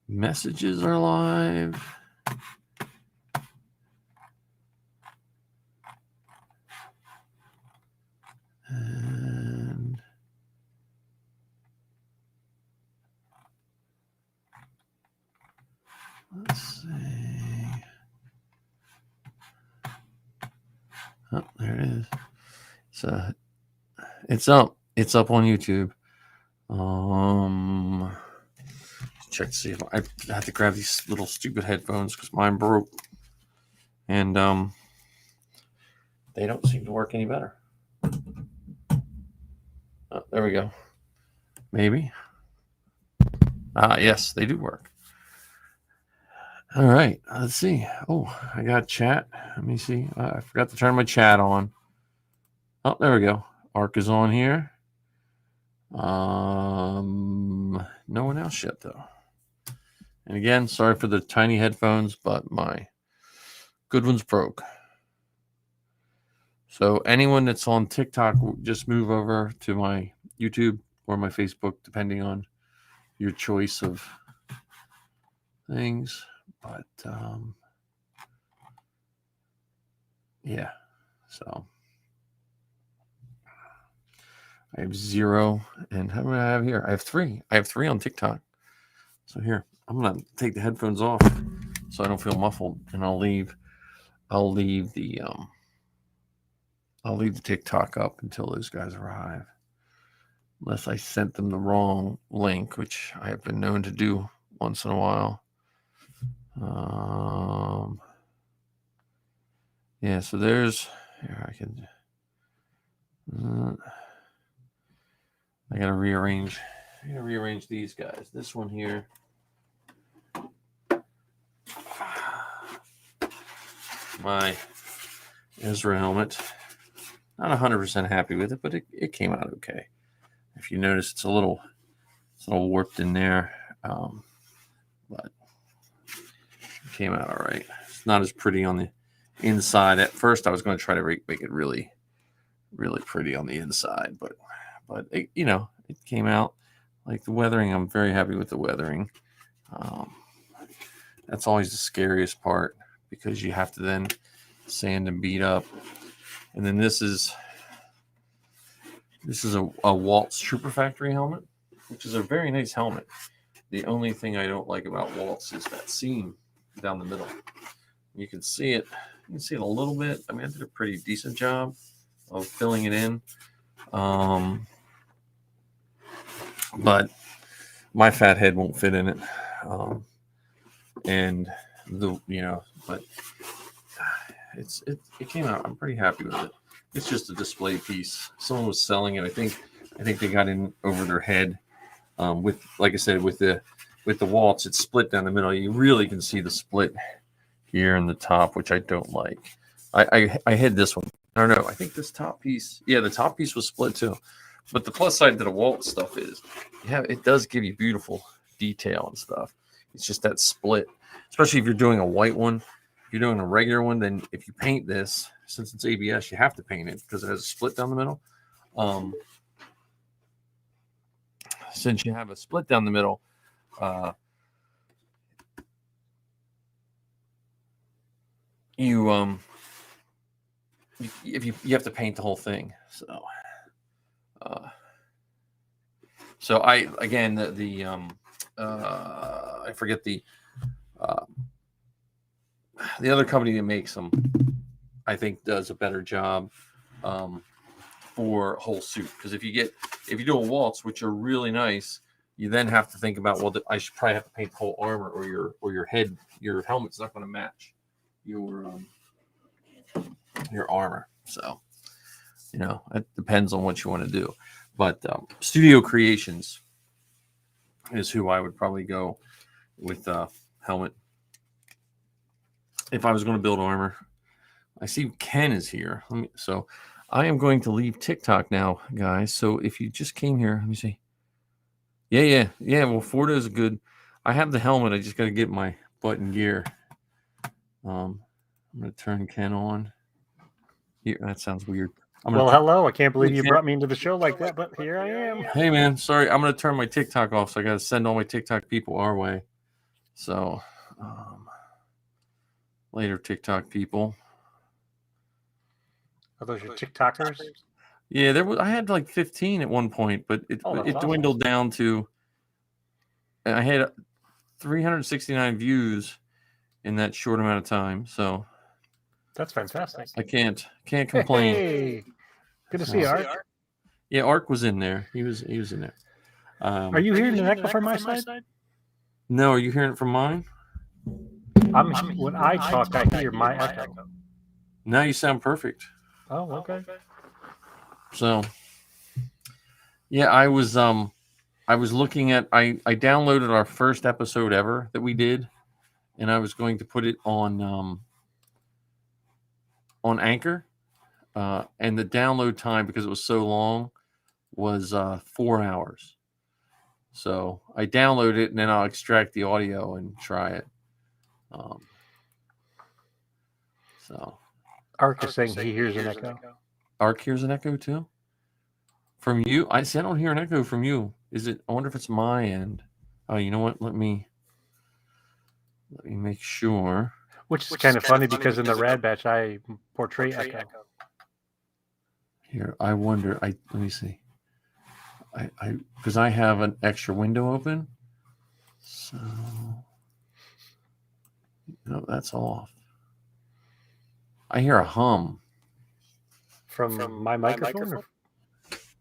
Messages are live. And let's see. Oh, there it is. So it's up. It's up on YouTube. Check to see if I have to grab these little stupid headphones because mine broke, and they don't seem to work any better. Oh, there we go. Maybe. Yes, they do work. All right, let's see. Oh, I got chat. Let me see. I forgot to turn my chat on. Oh, there we go. Arc is on here. No one else yet, though. And again, sorry for the tiny headphones, but my good ones broke. So anyone that's on TikTok, just move over to my YouTube or my Facebook, depending on your choice of things. But yeah, so I have 0. And how many do I have here? I have 3. I have 3 on TikTok. So here, I'm gonna take the headphones off so I don't feel muffled, and I'll leave the TikTok up until those guys arrive. Unless I sent them the wrong link, which I have been known to do once in a while. Yeah, so there's here. I gotta rearrange these guys. This one here. My Ezra helmet. Not 100% happy with it, but it came out okay. If you notice, it's a little warped in there, but it came out all right. It's not as pretty on the inside. At first, I was going to try to make it really, really pretty on the inside, but it, it came out. Like the weathering, I'm very happy with the weathering. That's always the scariest part because you have to then sand and beat up. And then this is a Waltz Trooper Factory helmet, which is a very nice helmet. The only thing I don't like about Waltz is that seam down the middle. You can see it. You can see it a little bit. I mean, I did a pretty decent job of filling it in. But my fat head won't fit in it. And but it came out. I'm pretty happy with it. It's just a display piece. Someone was selling it. I think they got in over their head. With, like I said, with the Waltz, it's split down the middle. You really can see the split here in the top, which I don't like. I hid this one. I don't know. I think this top piece, the top piece was split too. But the plus side to the Waltz stuff is, it does give you beautiful detail and stuff. It's just that split, especially if you're doing a white one. If you're doing a regular one, then if you paint this, since it's ABS, you have to paint it because it has a split down the middle. Since you have a split down the middle, you have to paint the whole thing. So I again I forget the other company that makes them. I think does a better job for whole suit, because if you do a Waltz, which are really nice, you then have to think about, well, I should probably have to paint the whole armor, or your head, your helmet's not going to match your armor. So it depends on what you want to do. But Studio Creations is who I would probably go with helmet if I was going to build armor. I see Ken is here. So I am going to leave TikTok now, guys. So if you just came here, let me see. Yeah. Well, Forda is good. I have the helmet. I just got to get my button gear. I'm going to turn Ken on. Here, that sounds weird. Hello. I can't believe you brought me into the show like that, but here I am. Hey, man. Sorry. I'm going to turn my TikTok off, so I got to send all my TikTok people our way. So later, TikTok people. Are those your TikTokers? Yeah, I had like 15 at one point, but it dwindled down to. I had 369 views in that short amount of time. So that's fantastic. I can't complain. Hey, good to see you, Art. Yeah, Ark was in there. He was in there. Are you hearing an echo from my side? No, are you hearing it from mine? When I talk, I hear my echo. Now you sound perfect. Oh, okay. So, yeah, I was looking at. I downloaded our first episode ever that we did, and I was going to put it on Anchor, and the download time, because it was so long, was 4 hours. So I download it and then I'll extract the audio and try it. So Ark is saying he hears an echo. Ark hears an echo too? From you? I don't hear an echo from you. Is it? I wonder if it's my end. Oh, you know what? Let me make sure. Which is kind of funny because in the Rad Batch I portray echo. Here, I wonder. Let me see. Because I have an extra window open. So no, that's off. I hear a hum. From my microphone?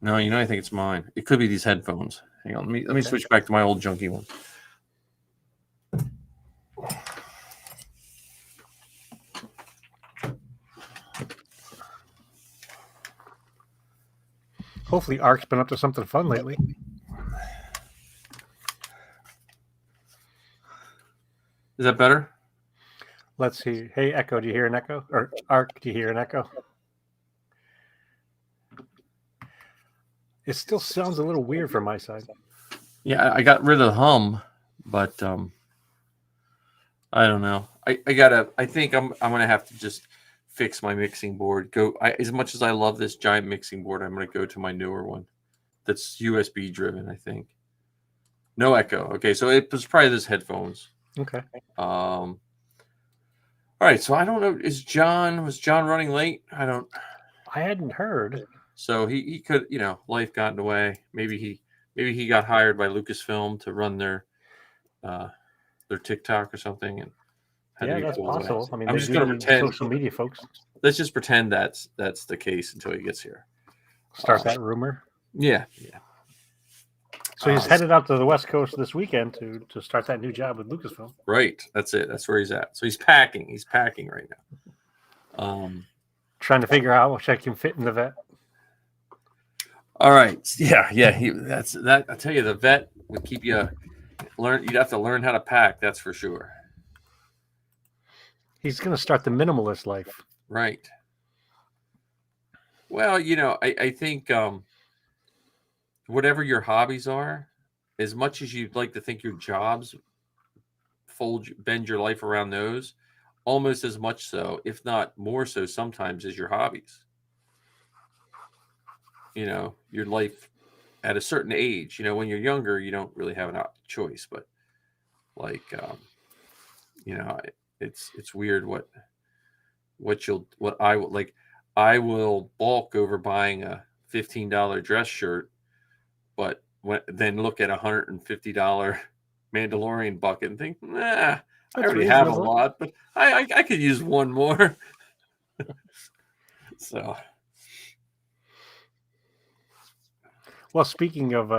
No, I think it's mine. It could be these headphones. Hang on, let me switch back to my old junky one. Hopefully Ark's been up to something fun lately. Is that better? Let's see. Hey, Echo, do you hear an echo? Or Ark, do you hear an echo? It still sounds a little weird from my side. Yeah, I got rid of the hum, but I don't know. I think I'm gonna have to just fix my mixing board. As much as I love this giant mixing board, I'm gonna go to my newer one that's USB driven, I think. No echo. Okay, so it was probably those headphones. Okay. All right, so I don't know. Was John running late? I hadn't heard. So he could, life got in the way. Maybe he got hired by Lucasfilm to run their TikTok or something, and that's possible. I mean, I'm just going to pretend social media folks. Let's just pretend that's the case until he gets here. Start that rumor. Yeah. So he's headed out to the West Coast this weekend to start that new job with Lucasfilm. Right. That's it. That's where he's at. So he's packing. He's packing right now. Trying to figure out how much I can fit in the vet. All right. Yeah. That's that. I tell you, the vet would keep you you'd have to learn how to pack. That's for sure. He's going to start the minimalist life. Right. Well, I think whatever your hobbies are, as much as you'd like to think your jobs bend your life around those, almost as much so, if not more so sometimes, as your hobbies. Your life at a certain age, when you're younger, you don't really have a choice, but it's weird what I would like. I will balk over buying a $15 dress shirt, but then look at $150 Mandalorian bucket and think, I already have a lot, but I could use one more. So. Well, speaking of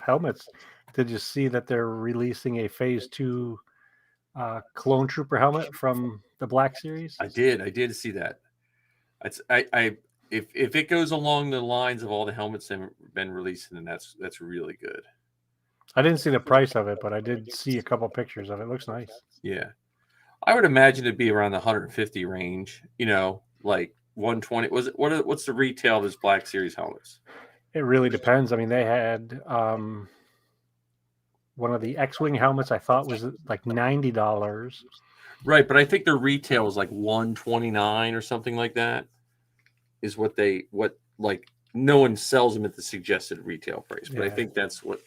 helmets, did you see that they're releasing a Phase 2 Clone Trooper helmet from the Black Series? I did see that. If it goes along the lines of all the helmets that have been released, then that's really good. I didn't see the price of it, but I did see a couple pictures of it. It looks nice. Yeah, I would imagine it'd be around the 150 range. Like 120. What's the retail of this Black Series helmets? It really depends. I mean, they had one of the X-Wing helmets I thought was like $90. Right, but I think their retail was like $129 or something like that. Is what no one sells them at the suggested retail price, but I think that's what.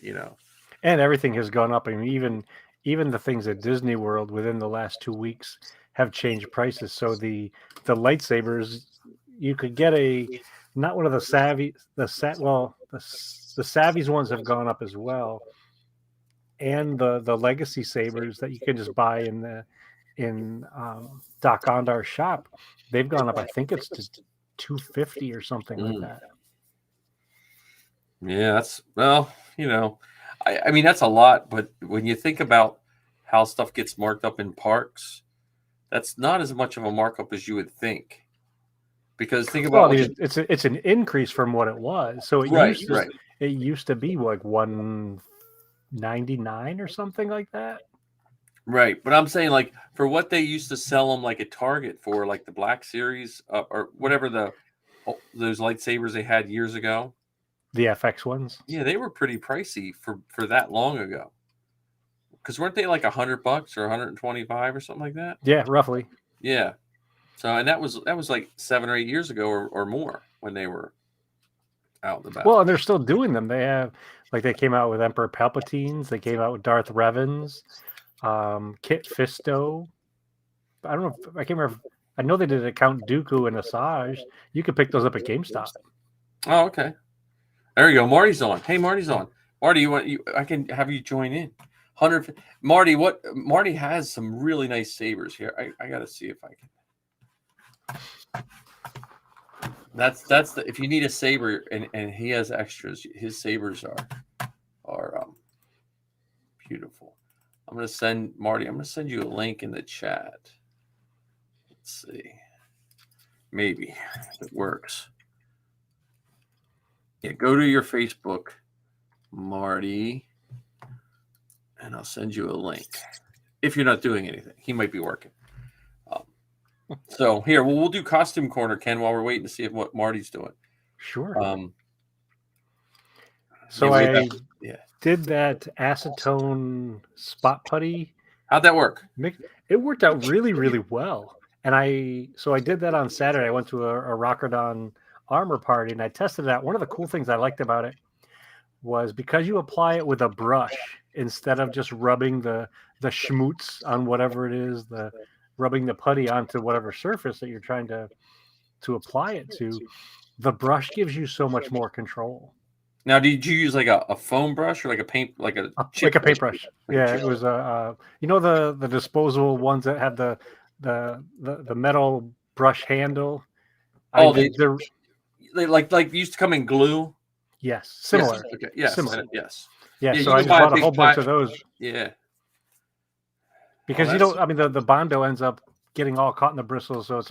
And everything has gone up. I mean, even the things at Disney World within the last 2 weeks have changed prices. So the lightsabers, you could get not one of the Savvy's ones have gone up as well, and the legacy sabers that you can just buy in Doc Ondar's shop, they've gone up. I think it's to 250 or something like that. Yeah, that's I mean that's a lot, but when you think about how stuff gets marked up in parks, that's not as much of a markup as you would think. Because think about it's an increase from what it was. So it used to be like 199 or something like that. Right, but I'm saying like for what they used to sell them like at Target for, like the Black Series or whatever those lightsabers they had years ago. The FX ones. Yeah, they were pretty pricey for that long ago. Because weren't they like $100 or 125 or something like that? Yeah, roughly. Yeah. So and that was like 7 or 8 years ago or more when they were out and about. Well, and they're still doing them. They have they came out with Emperor Palpatine's. They came out with Darth Revan's, Kit Fisto. I don't know. I can't remember. I know they did a Count Dooku and Asajj. You could pick those up at GameStop. Oh, okay. There you go. Marty's on. Hey, Marty's on. Marty, I can have you join in. Marty has some really nice sabers here. I got to see if I can. That's if you need a saber and he has extras, his sabers are beautiful. I'm gonna send you a link in the chat. Let's see, maybe if it works. Yeah, go to your Facebook, Marty, and I'll send you a link. If you're not doing anything, he might be working. So here, we'll do costume corner, Ken, while we're waiting to see what Marty's doing. Sure. So I did that acetone spot putty. How'd that work? It worked out really, really well. And I did that on Saturday. I went to a Rockerdon armor party and I tested it out. One of the cool things I liked about it was because you apply it with a brush instead of just rubbing the schmutz on whatever it is, rubbing the putty onto whatever surface that you're trying to apply it to, the brush gives you so much more control. Now, did you use like a foam brush or like a paint, like a paintbrush? Yeah, it was the disposable ones that have the metal brush handle. Oh, they used to come in glue. Yes, similar. Yes. Okay. Yes. Similar. Yes. Yeah. So I bought a whole bunch of those. Yeah. Because the Bondo ends up getting all caught in the bristles, so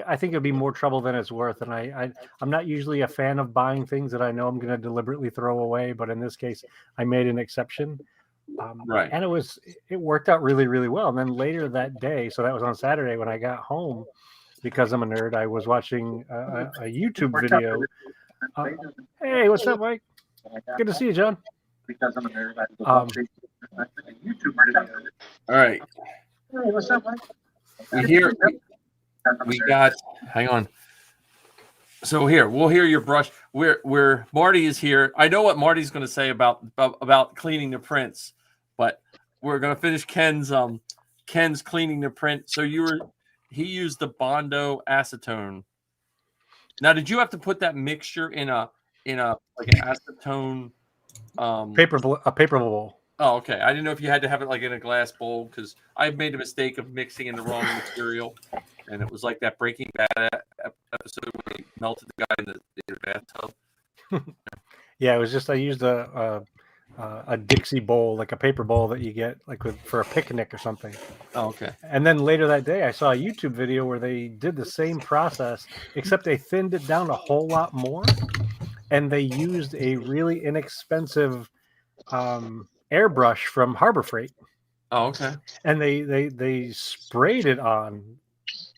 I think it'd be more trouble than it's worth. And I'm not usually a fan of buying things that I know I'm going to deliberately throw away, but in this case, I made an exception. Right. And it worked out really, really well. And then later that day, so that was on Saturday when I got home, because I'm a nerd, I was watching a YouTube video. Hey, what's up, Mike? Good to see you, John. Because I'm a nerd, I was watching a YouTube video. All right. Hey, what's up, Mike? Hang on. So here, we'll hear your brush. Where Marty is here. I know what Marty's going to say about cleaning the prints, but we're going to finish Ken's cleaning the print. So he used the Bondo acetone. Now, did you have to put that mixture in a like an acetone paper bowl? Oh, okay. I didn't know if you had to have it like in a glass bowl, because I made a mistake of mixing in the wrong material, and it was like that Breaking Bad episode where they melted the guy in the bathtub. Yeah, it was just I used a Dixie bowl, like a paper bowl that you get for a picnic or something. Oh, okay. And then later that day, I saw a YouTube video where they did the same process, except they thinned it down a whole lot more, and they used a really inexpensive airbrush from Harbor Freight. Oh, okay. And they sprayed it on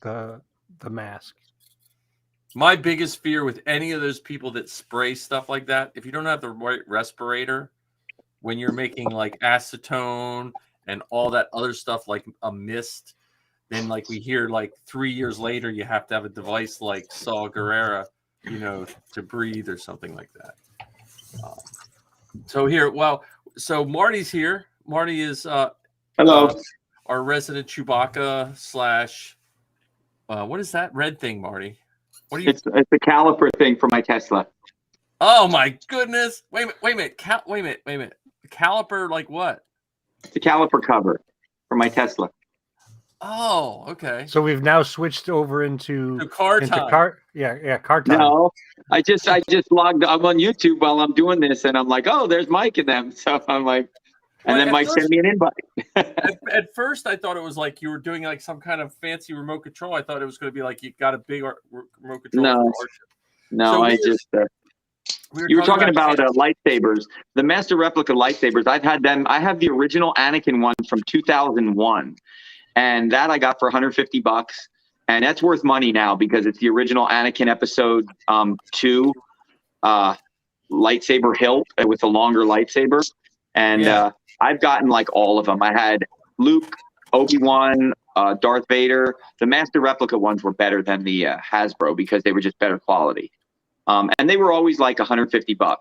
the mask. My biggest fear with any of those people that spray stuff like that, if you don't have the right respirator when you're making like acetone and all that other stuff like a mist, then like we hear like 3 years later you have to have a device like Saw Gerrera, to breathe or something like that. So Marty's here. Marty is Hello. Our resident Chewbacca slash what is that red thing, Marty? What are you? It's a caliper thing for my Tesla. Oh my goodness! Wait a minute! Wait a minute! Caliper like what? It's a caliper cover for my Tesla. Oh, okay. So we've now switched over into car time. Car time. No, I just logged. I'm on YouTube while I'm doing this, and I'm like, oh, there's Mike and them. So I'm like, and then Mike sent me an invite. at first, I thought it was like you were doing like some kind of fancy remote control. I thought it was going to be like you got a big remote control. No, so I just. You were talking about lightsabers. The Master Replica lightsabers. I've had them. I have the original Anakin one from 2001, and that I got for $150, and that's worth money now because it's the original Anakin Episode 2 lightsaber hilt with a longer lightsaber, and I've gotten like all of them. I had Luke, Obi-Wan, Darth Vader. The Master Replica ones were better than the Hasbro because they were just better quality. And they were always like $150.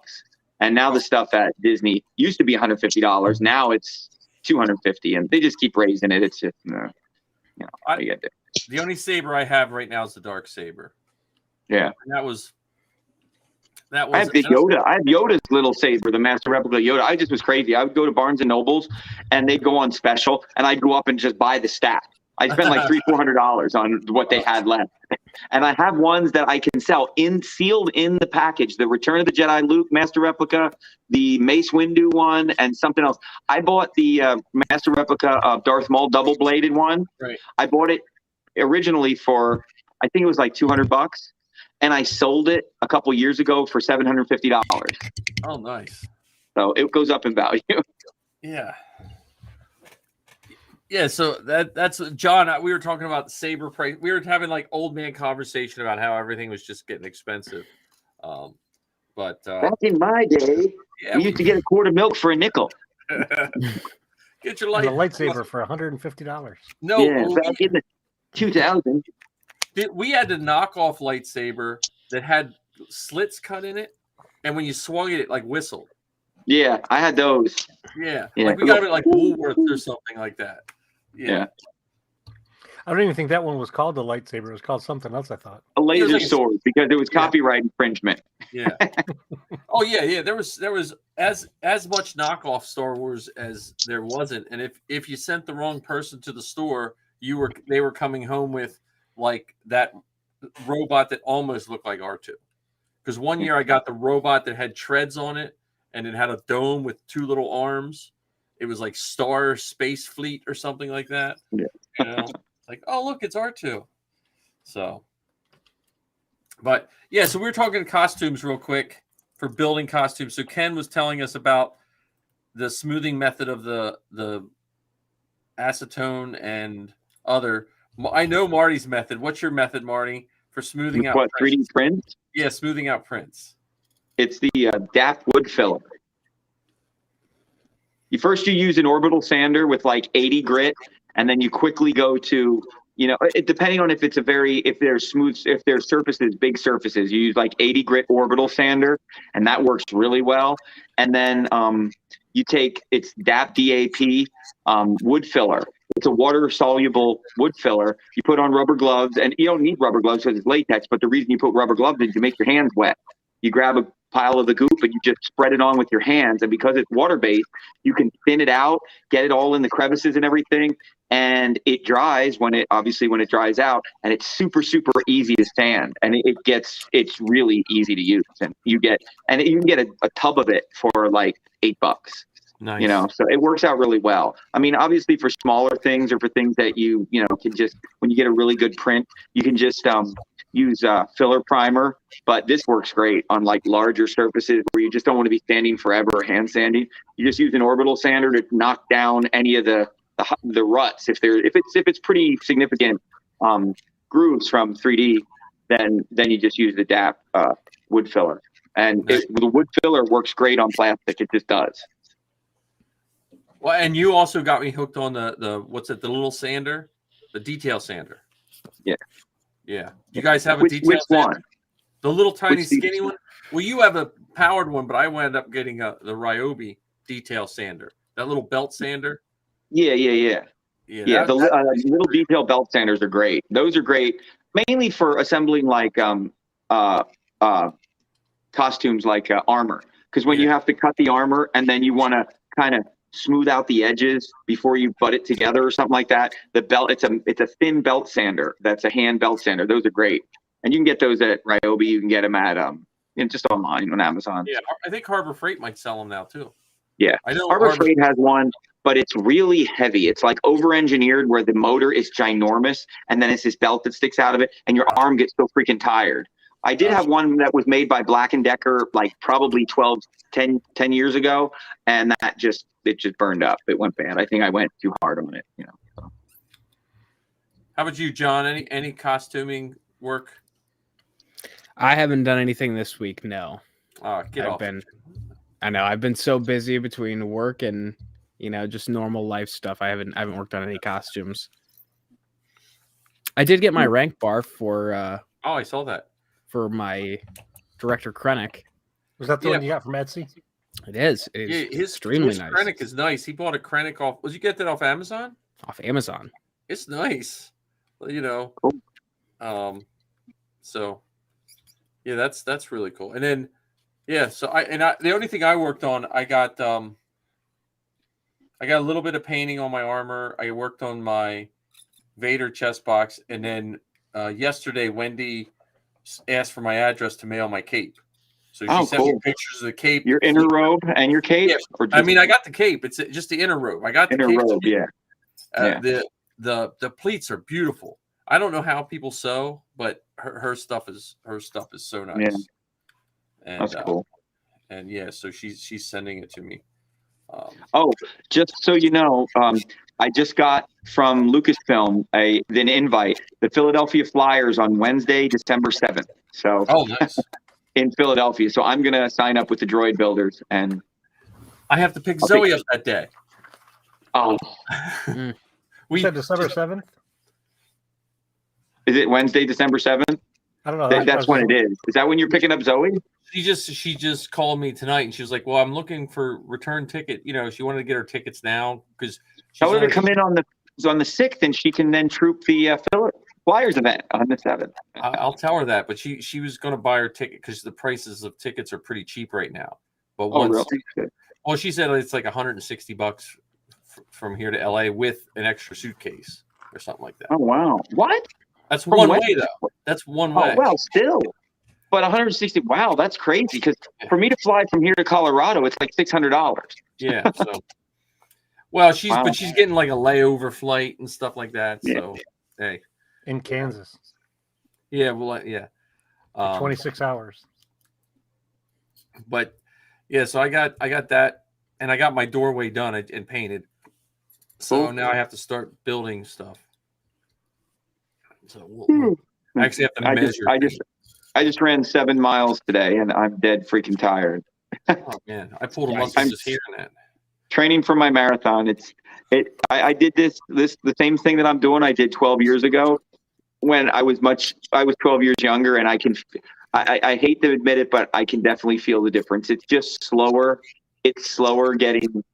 And now the stuff at Disney used to be $150. Now it's $250, and they just keep raising it. It's just, the only saber I have right now is the dark saber. Yeah, and that was. I have the Yoda. I have Yoda's little saber, the Master Replica Yoda. I just was crazy. I would go to Barnes and Nobles, and they'd go on special, and I'd go up and just buy the stack. I spent like $300-400 on what they had left, and I have ones that I can sell sealed in the package. The Return of the Jedi Luke Master Replica, the Mace Windu one, and something else. I bought the Master Replica of Darth Maul double bladed one. Right. I bought it originally for I think it was like $200, and I sold it a couple years ago for $750. Oh, nice. So it goes up in value. Yeah. Yeah, so that's John. We were talking about the saber price. We were having like old man conversation about how everything was just getting expensive. But back in my day, we used to get a quart of milk for a nickel. Get your light. And a lightsaber for $150. No, back in the 2000. We had a knockoff lightsaber that had slits cut in it, and when you swung it, it like whistled. Yeah, I had those. Yeah. Like we got it like Woolworth or something like that. Yeah. I don't even think that one was called the lightsaber. It was called something else, I thought. A laser sword, because it was copyright infringement. Yeah. Oh yeah. There was as much knockoff Star Wars as there wasn't, and if you sent the wrong person to the store, they were coming home with like that robot that almost looked like R2. Because one year I got the robot that had treads on it, and it had a dome with two little arms. It was like Star Space Fleet or something like that. Yeah. You know? Like, oh, look, it's R2. So, but yeah, so we were talking costumes real quick for building costumes. So Ken was telling us about the smoothing method of the acetone and other. I know Marty's method. What's your method, Marty, for smoothing out what, prints? 3D prints? Yeah, smoothing out prints. It's the DAP wood filler. You use an orbital sander with like 80 grit, and then you quickly go to, depending on if there's surfaces, big surfaces, you use like 80 grit orbital sander, and that works really well. And then it's DAP wood filler. It's a water soluble wood filler. You put on rubber gloves, and you don't need rubber gloves because it's latex, but the reason you put rubber gloves is to make your hands wet. You grab a pile of the goop and you just spread it on with your hands. And because it's water-based, you can thin it out, get it all in the crevices and everything. And it dries when it dries out, and it's super, super easy to sand. And it's really easy to use. And you can get a tub of it for like $8. Nice. So it works out really well. I mean, obviously for smaller things or for things that you can just, when you get a really good print, you can just use filler primer, but this works great on like larger surfaces where you just don't want to be sanding forever or hand sanding. You just use an orbital sander to knock down any of the ruts. If it's pretty significant grooves from 3D, then you just use the DAP wood filler. And the wood filler works great on plastic. It just does. Well, and you also got me hooked on the little sander, the detail sander. Yeah. Yeah. You guys have a detail which sander? one? The little tiny skinny one? Well, you have a powered one, but I wound up getting the Ryobi detail sander. That little belt sander. Yeah. Yeah, the little detail belt sanders are great. Those are great, mainly for assembling like costumes like armor. Because when you have to cut the armor and then you want to kind of smooth out the edges before you butt it together or something like that, the belt it's a thin belt sander. That's a hand belt sander. Those are great, and you can get those at Ryobi. You can get them at just online on Amazon. Yeah, I think Harbor Freight might sell them now too. Yeah, I know Harbor Freight has one, but it's really heavy. It's like over-engineered where the motor is ginormous, and then it's this belt that sticks out of it, and your arm gets so freaking tired. I did have one that was made by Black & Decker like probably 10 years ago, and it just burned up. It went bad. I think I went too hard on it. So. How about you, John? Any costuming work? I haven't done anything this week. No. Get off. I know I've been so busy between work and just normal life stuff. I haven't worked on any costumes. I did get my rank bar for. I saw that. For my director Krennic. Was that the one you got from Etsy? It is. His extremely nice. Krennic is nice. He bought a Krennic off. Did you get that off Amazon? Off Amazon. It's nice. So yeah, that's really cool. And then so the only thing I worked on, I got a little bit of painting on my armor. I worked on my Vader chest box, and then yesterday Wendy asked for my address to mail my cape. So she sent me pictures of the cape. Your inner robe and your cape? Yeah. I got the cape. It's just the inner robe. I got the inner robe, yeah. The pleats are beautiful. I don't know how people sew, but her stuff is so nice. Yeah. And, that's cool. And so she's sending it to me. Just so you know, I just got from Lucasfilm an invite. The Philadelphia Flyers on Wednesday, December 7th. So nice. In Philadelphia. So I'm gonna sign up with the Droid Builders, and I have to pick Zoe up that day. We said December 7th. Is it Wednesday, December 7th? I don't know. That's when it is. Is that when you're picking up Zoe? She just called me tonight, and she was like, "Well, I'm looking for return ticket." She wanted to get her tickets now because tell her to come in on the 6th, and she can then troop the Flyers event on the 7th. I'll tell her that, but she was going to buy her ticket because the prices of tickets are pretty cheap right now. But really? Well, she said it's like $160 from here to LA with an extra suitcase or something like that. Oh wow! What? That's one way though. That's one way. Oh well, still. But 160, wow, that's crazy. Because for me to fly from here to Colorado, it's like $600. Yeah. So, well, she's getting like a layover flight and stuff like that. Yeah. So, hey, in Kansas. Yeah. Well, yeah. 26 hours. But yeah, so I got that, and I got my doorway done and painted. So now I have to start building stuff. So I actually have to measure. I just ran 7 miles today, and I'm dead freaking tired. Oh man, I pulled a muscle just hearing that. Training for my marathon. I did this the same thing that I'm doing. I did 12 years ago when I was 12 years younger, and I hate to admit it, but I can definitely feel the difference. It's just slower. It's slower getting.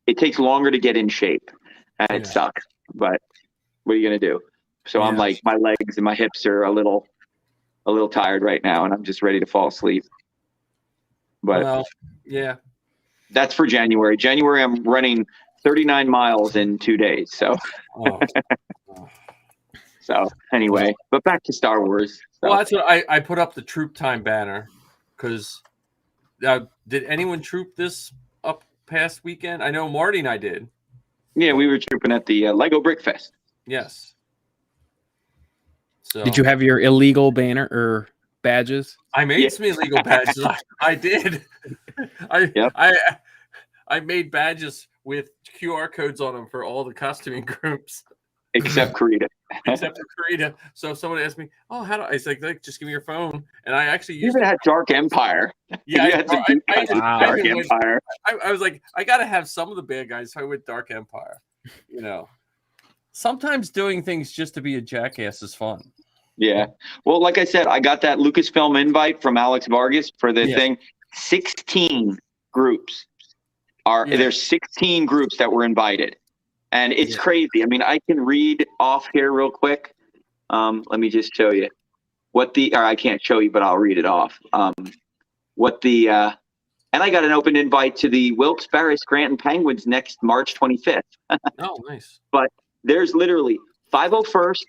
It takes longer to get in shape, and it sucks. But what are you gonna do? So I'm like, my legs and my hips are a little tired right now, and I'm just ready to fall asleep. But that's for January. January, I'm running 39 miles in 2 days. So, so anyway, but back to Star Wars. So. Well, that's what I put up the troop time banner because did anyone troop this up past weekend? I know Marty and I did. Yeah, we were trooping at the Lego Brick Fest. Yes. So, did you have your illegal banner or badges? I made some illegal badges. I did. I made badges with QR codes on them for all the costuming groups. Except Karita. Except for Karita. So if someone asked me, "Oh, how do I?" It's like, just give me your phone, and I actually even had Dark Empire. Yeah, Dark Empire. I was like, I got to have some of the bad guys. So I went Dark Empire. Sometimes doing things just to be a jackass is fun. Yeah. Well, like I said, I got that Lucasfilm invite from Alex Vargas for the thing. 16 groups. There's 16 groups that were invited, and it's crazy. I mean, I can read off here real quick. Let me just show you or I can't show you, but I'll read it off. And I got an open invite to the Wilkes-Barre Scranton Penguins next March 25th. Oh, nice. But there's literally 501st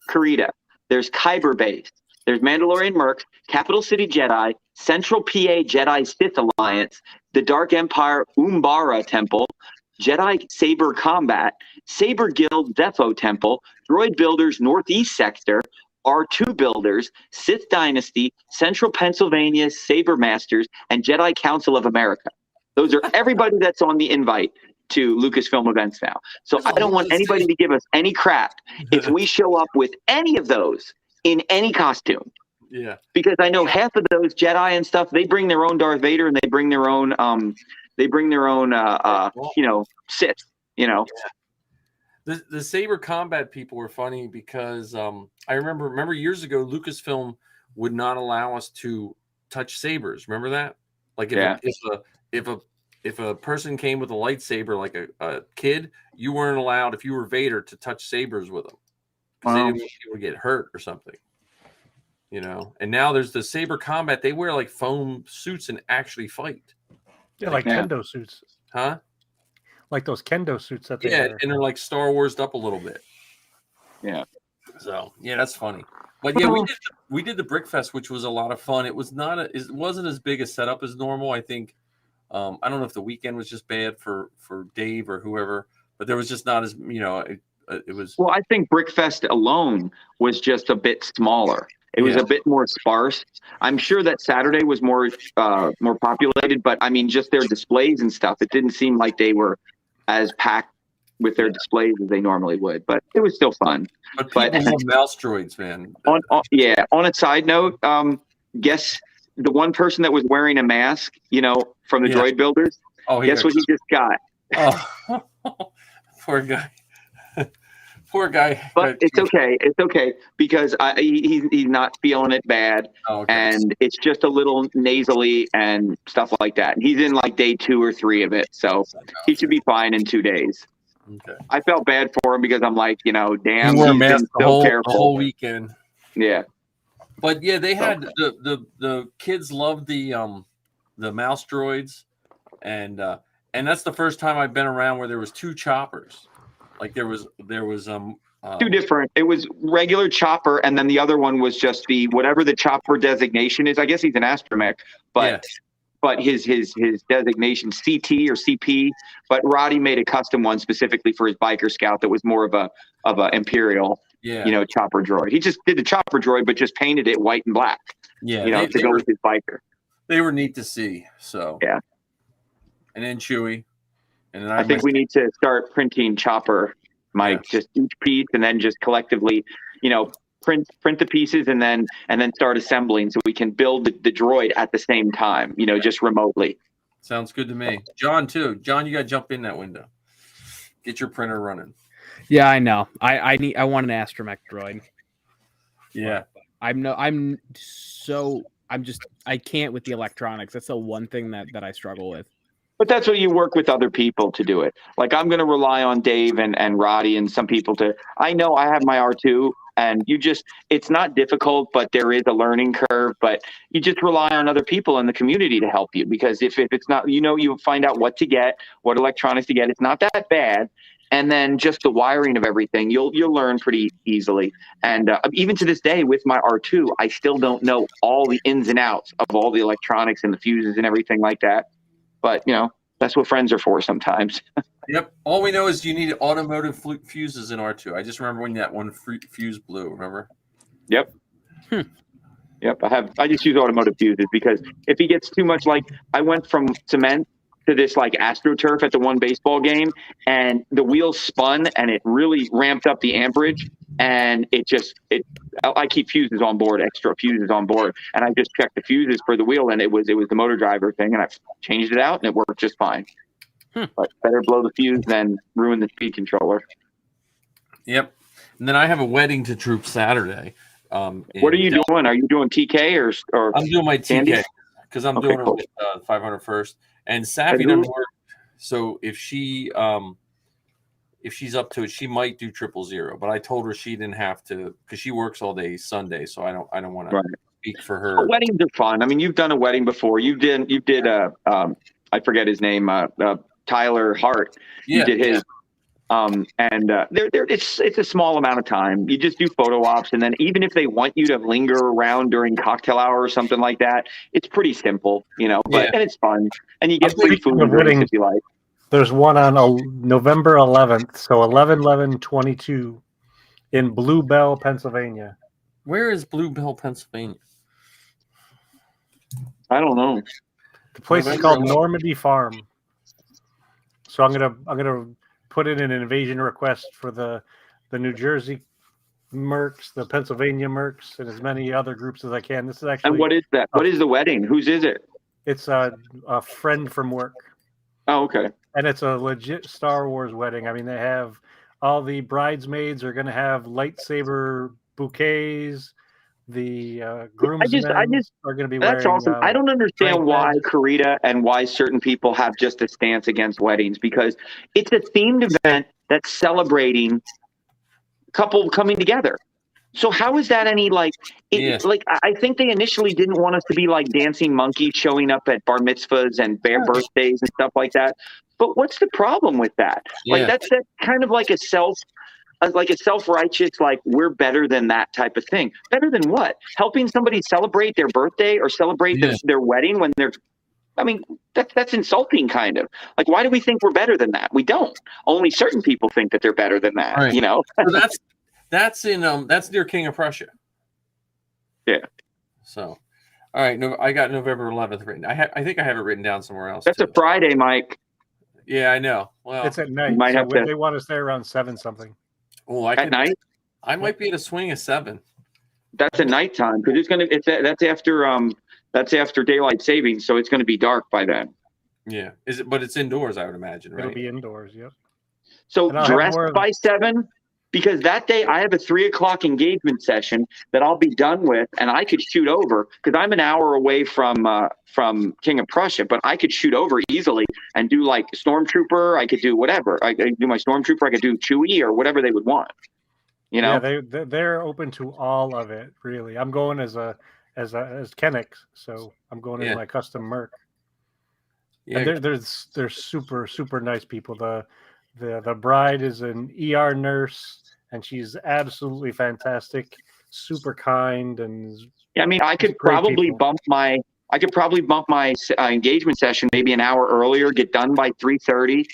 Karita. There's Kyber Base. There's Mandalorian Mercs, Capital City Jedi, Central PA Jedi Sith Alliance, the Dark Empire Umbara Temple, Jedi Saber Combat, Saber Guild Zepho Temple, Droid Builders Northeast Sector, R2 Builders, Sith Dynasty, Central Pennsylvania Saber Masters, and Jedi Council of America. Those are everybody that's on the invite to Lucasfilm events now. So I don't want anybody to give us any crap if we show up with any of those in any costume. Yeah. Because I know half of those Jedi and stuff, they bring their own Darth Vader and they bring their own Sith, Yeah. The Saber Combat people were funny because I remember years ago Lucasfilm would not allow us to touch sabers. Remember that? Like if a person came with a lightsaber, like a kid, you weren't allowed, if you were Vader, to touch sabers with them because they didn't want people to get hurt or something. You know. And now there's the Saber Combat. They wear like foam suits and actually fight. Yeah, like kendo suits. Huh? Like those kendo suits that they wear. And they're like Star Wars'd up a little bit. Yeah. So that's funny. But yeah, we did the Brick Fest, which was a lot of fun. It was it wasn't as big a setup as normal. I think I don't know if the weekend was just bad for Dave or whoever, but there was just not as it was. Well, I think Brick Fest alone was just a bit smaller. It was a bit more sparse. I'm sure that Saturday was more populated, but I mean, just their displays and stuff. It didn't seem like they were as packed with their displays as they normally would, but it was still fun. But people love mouse droids, man. On a side note, guess the one person that was wearing a mask, from the Droid Builders. Oh, guess what he just got? Oh, poor guy. Poor guy. But it's okay. It's okay because he's not feeling it bad, and it's just a little nasally and stuff like that. He's in like day 2 or 3 of it, so he should be fine in 2 days. Okay. I felt bad for him because I'm like, damn, he wore a he's mask been the whole weekend. Yeah. But yeah, they had the kids loved the mouse droids, and that's the first time I've been around where there was 2 choppers. Like there was 2 different. It was regular chopper, and then the other one was just the whatever the chopper designation is. I guess he's an astromech, but his designation CT or CP. But Roddy made a custom one specifically for his biker scout that was more of a Imperial, chopper droid. He just did the chopper droid, but just painted it white and black. Yeah, to go with his biker. They were neat to see. So yeah, and then Chewie. And then I think we need to start printing chopper, Mike, just each piece, and then just collectively, print the pieces, and then start assembling so we can build the droid at the same time, just remotely. Sounds good to me. John too. John, you got to jump in that window. Get your printer running. Yeah, I know. I want an astromech droid. Yeah. I can't with the electronics. That's the one thing that I struggle with. But that's what you work with other people to do it. Like I'm going to rely on Dave and Roddy and some people I know I have my R2 and it's not difficult, but there is a learning curve, but you just rely on other people in the community to help you because if it's not, you find out what to get, what electronics to get. It's not that bad. And then just the wiring of everything, you'll learn pretty easily. And even to this day with my R2, I still don't know all the ins and outs of all the electronics and the fuses and everything like that. But, that's what friends are for sometimes. Yep. All we know is you need automotive fuses in R2. I just remember when that one fuse blew, remember? Yep. Yep. I just use automotive fuses because if he gets too much, like I went from cement to this like AstroTurf at the one baseball game, and the wheels spun and it really ramped up the amperage. And I keep fuses on board, extra fuses on board, and I just checked the fuses for the wheel, and it was the motor driver thing, and I changed it out, and it worked just fine. But better blow the fuse than ruin the speed controller. Yep. And then I have a wedding to Troop Saturday. What are you doing? Are you doing TK or? I'm doing my TK because I'm doing it with 500 first. And Safi So if she's up to it, she might do 000. But I told her she didn't have to because she works all day Sunday. So I don't want to speak for her. Weddings are fun. I mean, you've done a wedding before. You did I forget his name, Tyler Hart. You did his. It's a small amount of time. You just do photo ops, and then even if they want you to linger around during cocktail hour or something like that, it's pretty simple, and it's fun, and you get free food and drinks if you like. There's one on November 11th, so 11/11/22 in Blue Bell, Pennsylvania. Where is Blue Bell, Pennsylvania? I don't know. The place is called Normandy Farm. So I'm gonna put in an invasion request for the New Jersey Mercs, the Pennsylvania Mercs, and as many other groups as I can. This is actually. And what is that? What is the wedding? Whose is it? It's a friend from work. Oh, okay. And it's a legit Star Wars wedding. I mean, they have all the bridesmaids are going to have lightsaber bouquets. The groomsmen are going to be wearing. That's awesome. I don't understand why Karita and why certain people have just a stance against weddings, because it's a themed event that's celebrating a couple coming together. So how is that any like? I think they initially didn't want us to be like dancing monkeys showing up at bar mitzvahs and birthdays and stuff like that. But what's the problem with that? Like that's kind of like a self-righteous, like we're better than that type of thing. Better than what? Helping somebody celebrate their birthday or celebrate their wedding when they're. I mean, that's insulting, kind of. Like, why do we think we're better than that? We don't. Only certain people think that they're better than that. Right. So that's near King of Prussia. Yeah. So, all right. No, I got November 11th written. I think I have it written down somewhere else. That's a Friday, Mike. Yeah, I know. Well, it's at night. They want us there around 7 something. Oh, at night. I might be at a swing of 7. That's a nighttime because that's after daylight savings, so it's going to be dark by then. Yeah. Is it? But it's indoors, I would imagine, right? It'll be indoors. Yep. So dressed by 7. Because that day I have a 3:00 engagement session that I'll be done with, and I could shoot over because I'm an hour away from King of Prussia, but I could shoot over easily and do like Stormtrooper. I could do whatever. I could do my Stormtrooper. I could do Chewie or whatever they would want. Yeah, they're open to all of it. Really, I'm going as Kennex, so I'm going as my custom Merc. Yeah, and they're super super nice people. The bride is an ER nurse, and she's absolutely fantastic, super kind, and I mean, I could probably bump my engagement session maybe an hour earlier, get done by 3:30,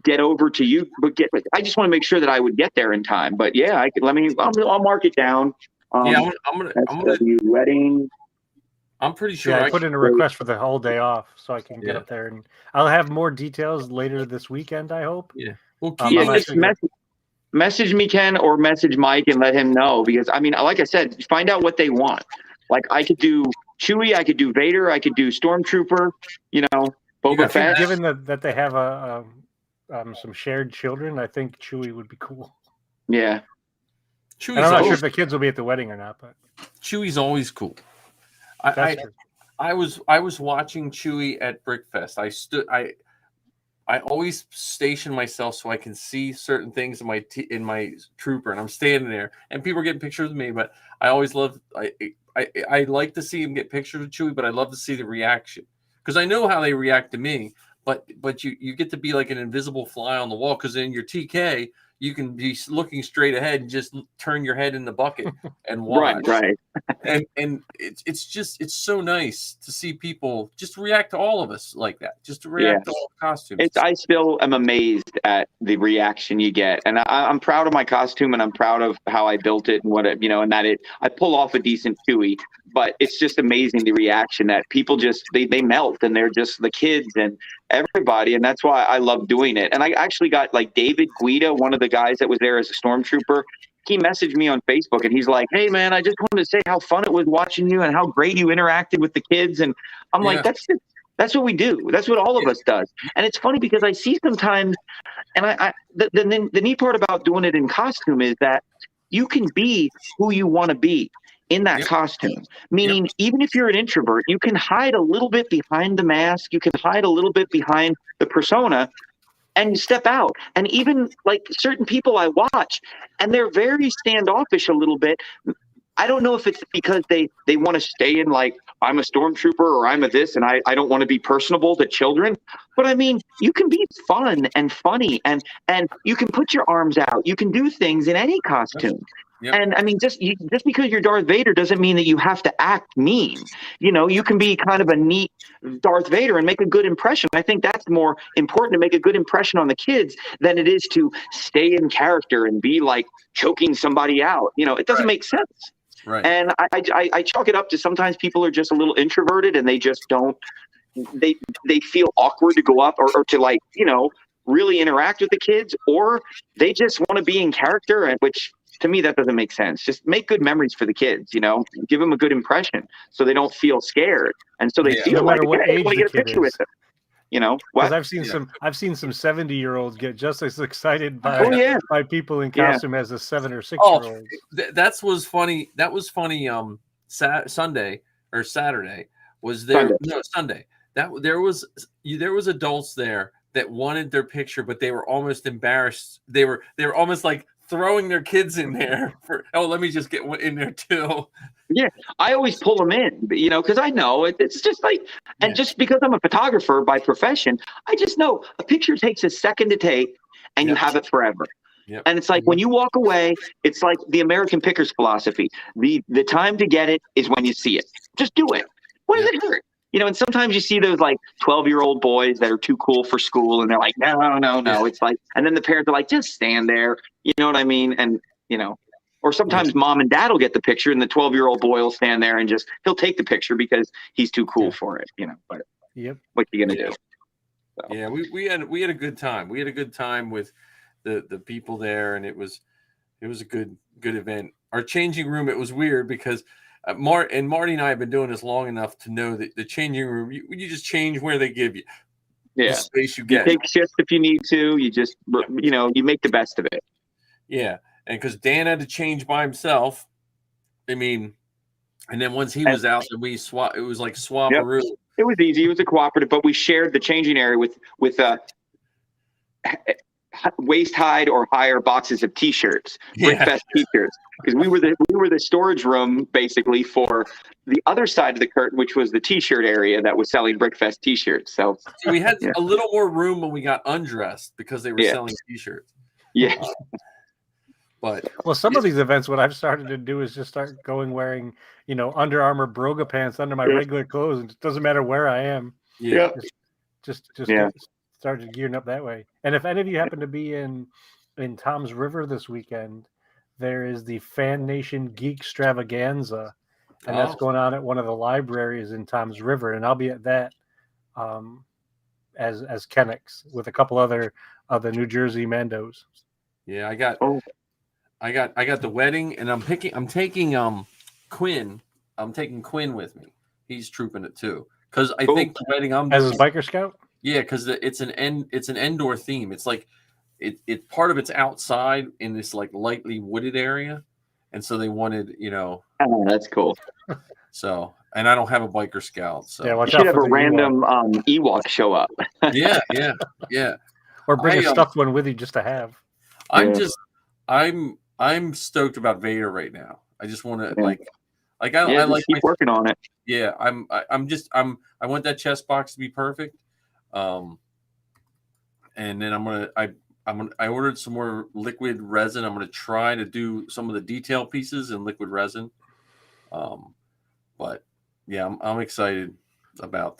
get over to you, but I just want to make sure that I would get there in time. But yeah, I'll mark it down. I'm gonna wedding. I'm pretty sure I put in a request for the whole day off so I can get up there, and I'll have more details later this weekend, I hope. Yeah. Well, just message me, Ken, or message Mike and let him know, because I mean, like I said, find out what they want. Like I could do Chewie, I could do Vader, I could do Stormtrooper, Boba Fett. Given that they have some shared children, I think Chewie would be cool. Yeah. I'm not sure if the kids will be at the wedding or not, but Chewie's always cool. I was watching Chewie at Brickfest. I always station myself so I can see certain things in my trooper, and I'm standing there, and people are getting pictures of me. But I always love. I like to see him get pictures of Chewie, but I love to see the reaction because I know how they react to me. But you get to be like an invisible fly on the wall, because in your TK you can be looking straight ahead and just turn your head in the bucket and watch. Right. And it's so nice to see people just react to all of us like that, just to react to all the costumes. I still am amazed at the reaction you get, and I'm proud of my costume, and I'm proud of how I built it, and and that I pull off a decent Chewie. But it's just amazing the reaction that people just they melt, and they're just the kids and everybody, and that's why I love doing it. And I actually got like David Guida, one of the guys that was there as a stormtrooper. He messaged me on Facebook, and he's like, "Hey man, I just wanted to say how fun it was watching you and how great you interacted with the kids." And I'm like, that's what we do. That's what all of us does. And it's funny because I see sometimes, and the neat part about doing it in costume is that you can be who you want to be in that costume. Meaning, even if you're an introvert, you can hide a little bit behind the mask. You can hide a little bit behind the persona, and step out. And even like certain people I watch, and they're very standoffish a little bit. I don't know if it's because they want to stay in like, I'm a stormtrooper or I'm a this and I don't want to be personable to children. But I mean, you can be fun and funny and you can put your arms out. You can do things in any costume. Yep. And I mean, just because you're Darth Vader doesn't mean that you have to act mean. You know, you can be kind of a neat Darth Vader and make a good impression. I think that's more important, to make a good impression on the kids than it is to stay in character and be like choking somebody out. You know, it doesn't make sense. Right. And I chalk it up to sometimes people are just a little introverted and they just don't, they feel awkward to go up or to like, you know, really interact with the kids, or they just want to be in character, and which to me, that doesn't make sense. Just make good memories for the kids, you know, give them a good impression so they don't feel scared. And so they feel like, what hey, I age want to get a picture with them. You know, because I've seen some 70-year-olds get just as excited by by people in costume as a 7 or 6-year-old. That was funny. That was funny. Sunday or Saturday was there. Sunday. No, Sunday. There was adults there that wanted their picture, but they were almost embarrassed. They were almost like throwing their kids in there for, let me just get in there too. Yeah, I always pull them in, you know, because I know it's just like, and just because I'm a photographer by profession, I just know a picture takes a second to take and you have it forever. Yep. And it's like when you walk away, it's like the American Pickers philosophy. The time to get it is when you see it. Just do it. What does it hurt? You know, and sometimes you see those like 12-year-old boys that are too cool for school and they're like, no. It's like, and then the parents are like, just stand there. You know what I mean? And, you know, or sometimes mom and dad will get the picture and the 12-year-old boy will stand there and he'll take the picture because he's too cool for it, you know, but what you going to do? So. Yeah, we had a good time. We had a good time with the people there, and it was a good event. Our changing room, it was weird because Marty and I have been doing this long enough to know that the changing room, you just change where they give you. Yeah. The space you get. You take shifts if you need to. You just, you know, you make the best of it. Yeah. And because Dan had to change by himself, I mean, and then once he was out, then we swap. It was like swap a room. It was easy. It was a cooperative, but we shared the changing area with waist high or higher boxes of T-shirts, Brickfest T-shirts, because we were the storage room basically for the other side of the curtain, which was the T-shirt area that was selling Brickfest T-shirts. So we had a little more room when we got undressed because they were selling T-shirts. Yeah. But some of these events, what I've started to do is just start going wearing, you know, Under Armour Broga pants under my regular clothes, and it doesn't matter where I am. Yeah. Just started gearing up that way. And if any of you happen to be in Tom's River this weekend, there is the Fan Nation Geek Stravaganza, and that's going on at one of the libraries in Tom's River, and I'll be at that as Kennex with a couple other of the New Jersey Mandos. Yeah, I got the wedding, and I'm taking Quinn. I'm taking Quinn with me. He's trooping it too, because I think the wedding as his biker scout. Yeah, because it's an indoor theme. It's like it part of it's outside in this like lightly wooded area, and so they wanted, you know. Oh, that's cool. So, and I don't have a biker scout, so you should have a random Ewok show up. yeah. Or bring a stuffed one with you just to have. I'm stoked about Vader right now. I just want to I like keep working on it. Yeah, I want that chest box to be perfect. And then I ordered some more liquid resin. I'm gonna try to do some of the detail pieces in liquid resin. But yeah, I'm excited about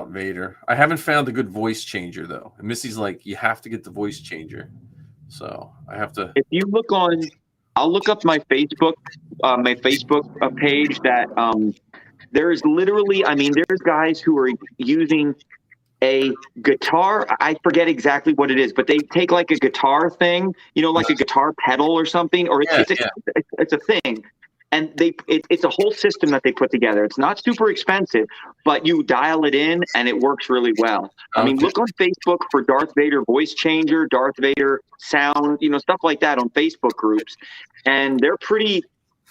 Vader. I haven't found a good voice changer though. And Missy's like, you have to get the voice changer. So I have to. If you look on, I'll look up my Facebook page that there is literally, I mean, there's guys who are using a guitar. I forget exactly what it is, but they take like a guitar thing, you know, like a guitar pedal or something, or it's a thing. And it's a whole system that they put together. It's not super expensive, but you dial it in and it works really well. I mean, look on Facebook for Darth Vader voice changer, Darth Vader sound, you know, stuff like that on Facebook groups. And they're pretty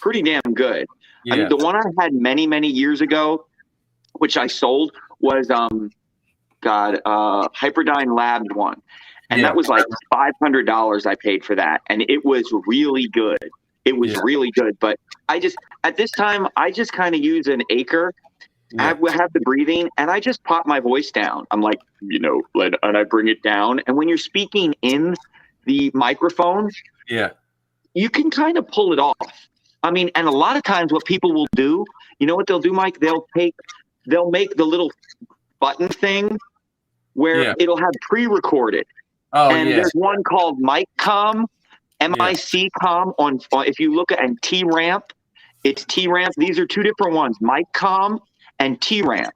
damn good. Yeah. I mean, the one I had many, many years ago, which I sold, was God, Hyperdyne Labs one. And Yeah. that was like $500 I paid for that. And it was really good. It was really good. But at this time, I just kind of use an Acre. Yeah. I have the breathing and I just pop my voice down. I'm like, and I bring it down. And when you're speaking in the microphone, Yeah. you can kind of pull it off. I mean, and a lot of times what people will do, you know what they'll do, Mike? They'll make the little button thing where it'll have pre-recorded. Oh, and there's one called MicCom, MIC-Com on if you look at, and T-Ramp, it's T-Ramp. These are two different ones, MicCom and T-Ramp,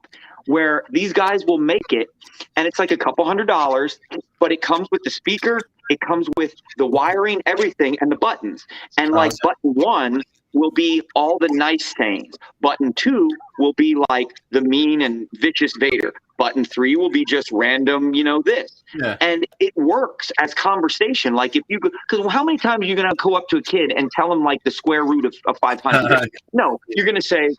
where these guys will make it, and it's like a couple $100, but it comes with the speaker, it comes with the wiring, everything, and the buttons. And like button 1 will be all the nice things. Button 2 will be like the mean and vicious Vader. Button 3 will be just random, this. Yeah. And it works as conversation. Like if you, because how many times are you going to go up to a kid and tell him like the square root of 500? No, you're going to say,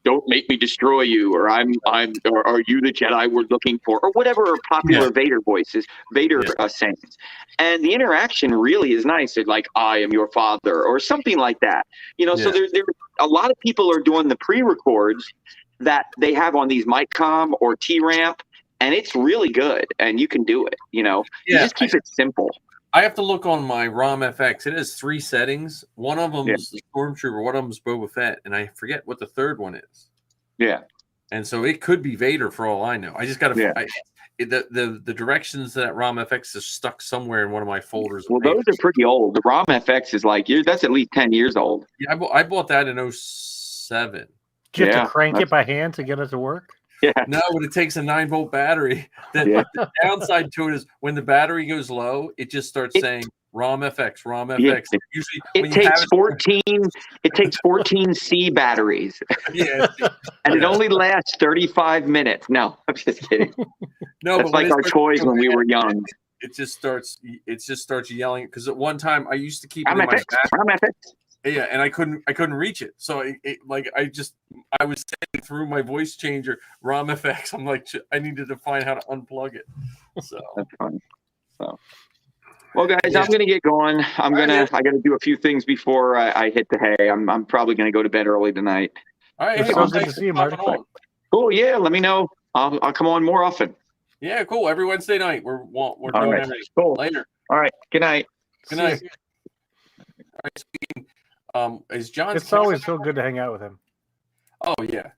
don't make me destroy you, or or are you the Jedi we're looking for, or whatever popular Vader voices, Vader sayings. And the interaction really is nice. It's like, I am your father, or something like that. So there a lot of people are doing the pre-records that they have on these MicCom or T-Ramp, and it's really good, and you can do it. You just keep it simple. I have to look on my ROM FX. It has 3 settings. One of them is the Stormtrooper, one of them is Boba Fett, and I forget what the third one is. Yeah. And so it could be Vader for all I know. I just got to the directions to that ROM FX is stuck somewhere in one of my folders. Well, those are pretty old. The ROM FX is like that's at least 10 years old. Yeah, I bought that in 07. Do you have to crank it by hand to get it to work? Yeah. No, but it takes a 9-volt battery. The downside to it is when the battery goes low, it just starts saying ROM FX. Yeah. Usually it takes 14. It takes 14 C batteries. Yeah, and it only lasts 35 minutes. No, I'm just kidding. No, that's like our toys when we were young. It just starts yelling because at one time I used to keep it in my ROM FX. Yeah, and I couldn't reach it. So I was saying through my voice changer ROM FX. I'm like, I needed to find how to unplug it. So that's funny. So, well, guys, I'm gonna get going. I gotta do a few things before I hit the hay. I'm probably gonna go to bed early tonight. All right, it's so good to see you, Marty. Cool. Yeah, let me know. I'll come on more often. Yeah, cool. Every Wednesday night we're doing everything. Cool. Later. All right. Good night. Good night. All right, speaking. Is John? It's always so good to hang out with him. Oh yeah.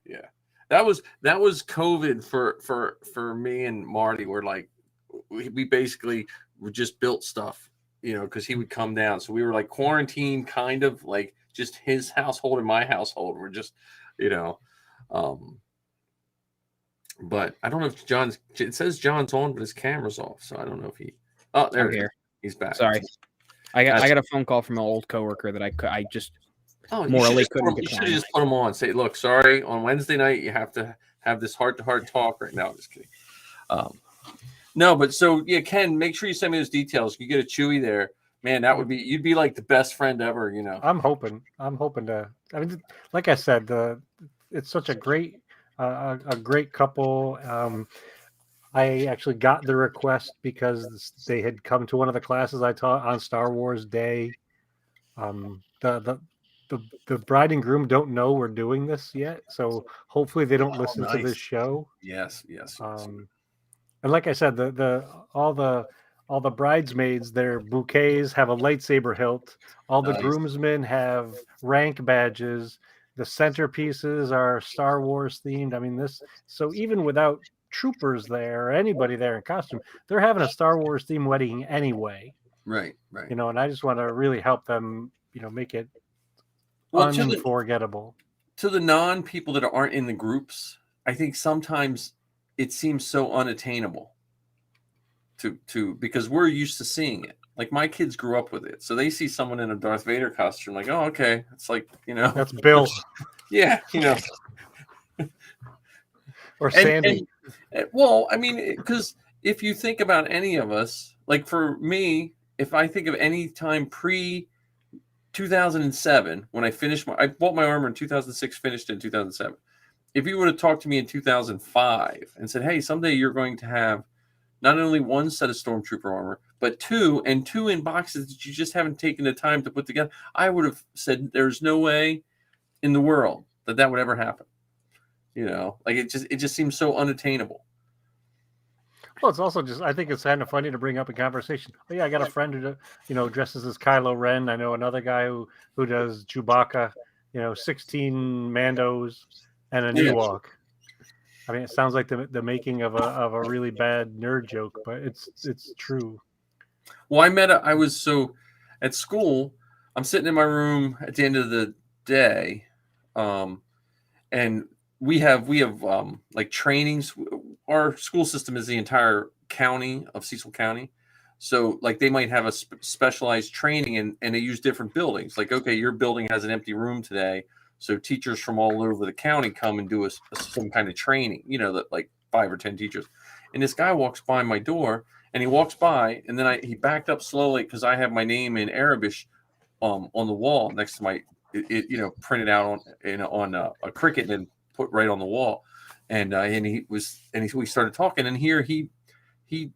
That was COVID for me and Marty. We're like, we basically just built stuff, because he would come down. So we were like quarantined, kind of like just his household and my household. We're just, but I don't know if John's. It says John's on, but his camera's off. So I don't know if he. Oh, there he is. He's back. Sorry. I got a phone call from an old coworker that I just morally couldn't decline. You should have just put him on. Say, look, sorry, on Wednesday night you have to have this heart-to-heart talk right now. Just kidding. No, but so Ken, make sure you send me those details. You get a Chewy there, man. You'd be like the best friend ever. I'm hoping to. I mean, like I said, it's such a great couple. I actually got the request because they had come to one of the classes I taught on Star Wars Day. The bride and groom don't know we're doing this yet, so hopefully they don't listen to this show. Yes. And like I said, all the bridesmaids, their bouquets have a lightsaber hilt. All the groomsmen have rank badges. The centerpieces are Star Wars themed. I mean, so even without troopers there or anybody there in costume, they're having a Star Wars themed wedding anyway. Right. And I just want to really help them, make it unforgettable. To the non-people that aren't in the groups, I think sometimes it seems so unattainable to because we're used to seeing it. Like my kids grew up with it, so they see someone in a Darth Vader costume, like, oh, okay, it's like that's Bill. Yeah, or Sandy. Well, I mean, because if you think about any of us, like for me, if I think of any time pre 2007, when I bought my armor in 2006, finished in 2007. if you would have talked to me in 2005 and said, hey, someday you're going to have not only one set of Stormtrooper armor, but two in boxes that you just haven't taken the time to put together, I would have said there's no way in the world that would ever happen. Like it just seems so unattainable. Well, it's also just, I think it's kind of funny to bring up in conversation. Oh yeah, I got a friend who, dresses as Kylo Ren. I know another guy who does Chewbacca, 16 Mandos and an Ewok. I mean, it sounds like the making of a really bad nerd joke, but it's true. Well, I was at school, I'm sitting in my room at the end of the day, and we have like trainings. Our school system is the entire county of Cecil County. So like they might have a specialized training and they use different buildings. Like, okay, your building has an empty room today. So teachers from all over the county come and do some kind of training, that like 5 or 10 teachers. And this guy walks by my door and he walks by and then he backed up slowly because I have my name in Arabic on the wall next to my, printed out on a Cricut and put right on the wall. And we started talking and here he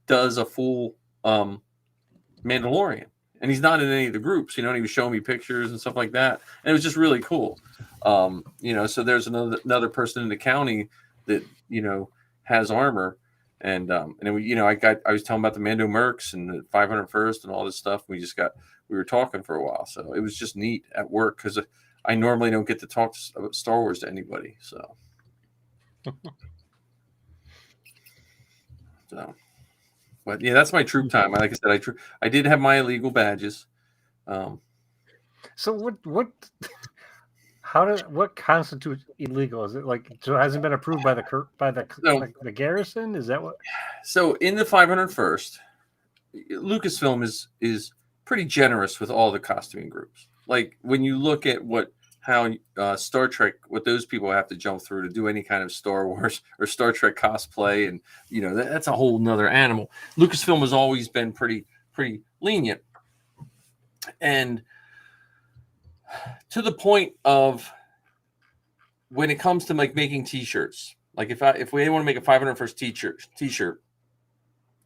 does a full Mandalorian. And he's not in any of the groups, and he was showing me pictures and stuff like that. And it was just really cool. So there's another person in the county that, has armor. And then I was telling about the Mando Mercs and the 501st and all this stuff. We were talking for a while. So it was just neat at work because I normally don't get to talk about Star Wars to anybody. So. But yeah, that's my troop time. Like I said, I did have my illegal badges. So what constitutes illegal? Is it so it hasn't been approved by the garrison? Is that what? So in the 501st, Lucasfilm is pretty generous with all the costuming groups. Like when you look at how Star Trek, what those people have to jump through to do any kind of Star Wars or Star Trek cosplay, and that's a whole nother animal. Lucasfilm has always been pretty lenient, and to the point of when it comes to like making T-shirts. Like if we want to make a 501st T-shirt,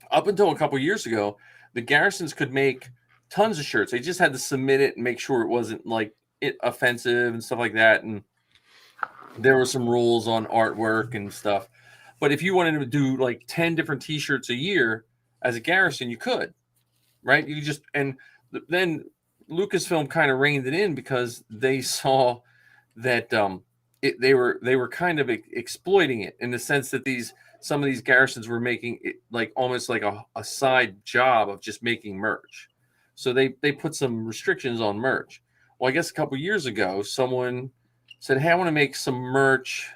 up until a couple years ago, the garrisons could make tons of shirts. They just had to submit it and make sure it wasn't like offensive and stuff like that, and there were some rules on artwork and stuff. But if you wanted to do like 10 different T-shirts a year as a garrison, you could, right? And then Lucasfilm kind of reined it in because they saw that they were kind of exploiting it in the sense that some of these garrisons were making it like almost like a side job of just making merch. So they put some restrictions on merch. Well, I guess a couple years ago, someone said, hey, I want to make some merch.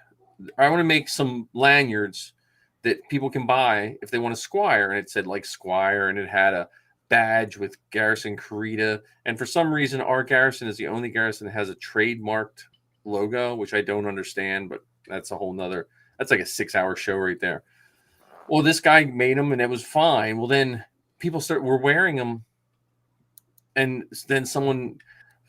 I want to make some lanyards that people can buy if they want a Squire. And it said like Squire, and it had a badge with Garrison Karita. And for some reason, our garrison is the only garrison that has a trademarked logo, which I don't understand, but that's like a 6-hour show right there. Well, this guy made them and it was fine. Well, then people were wearing them. And then someone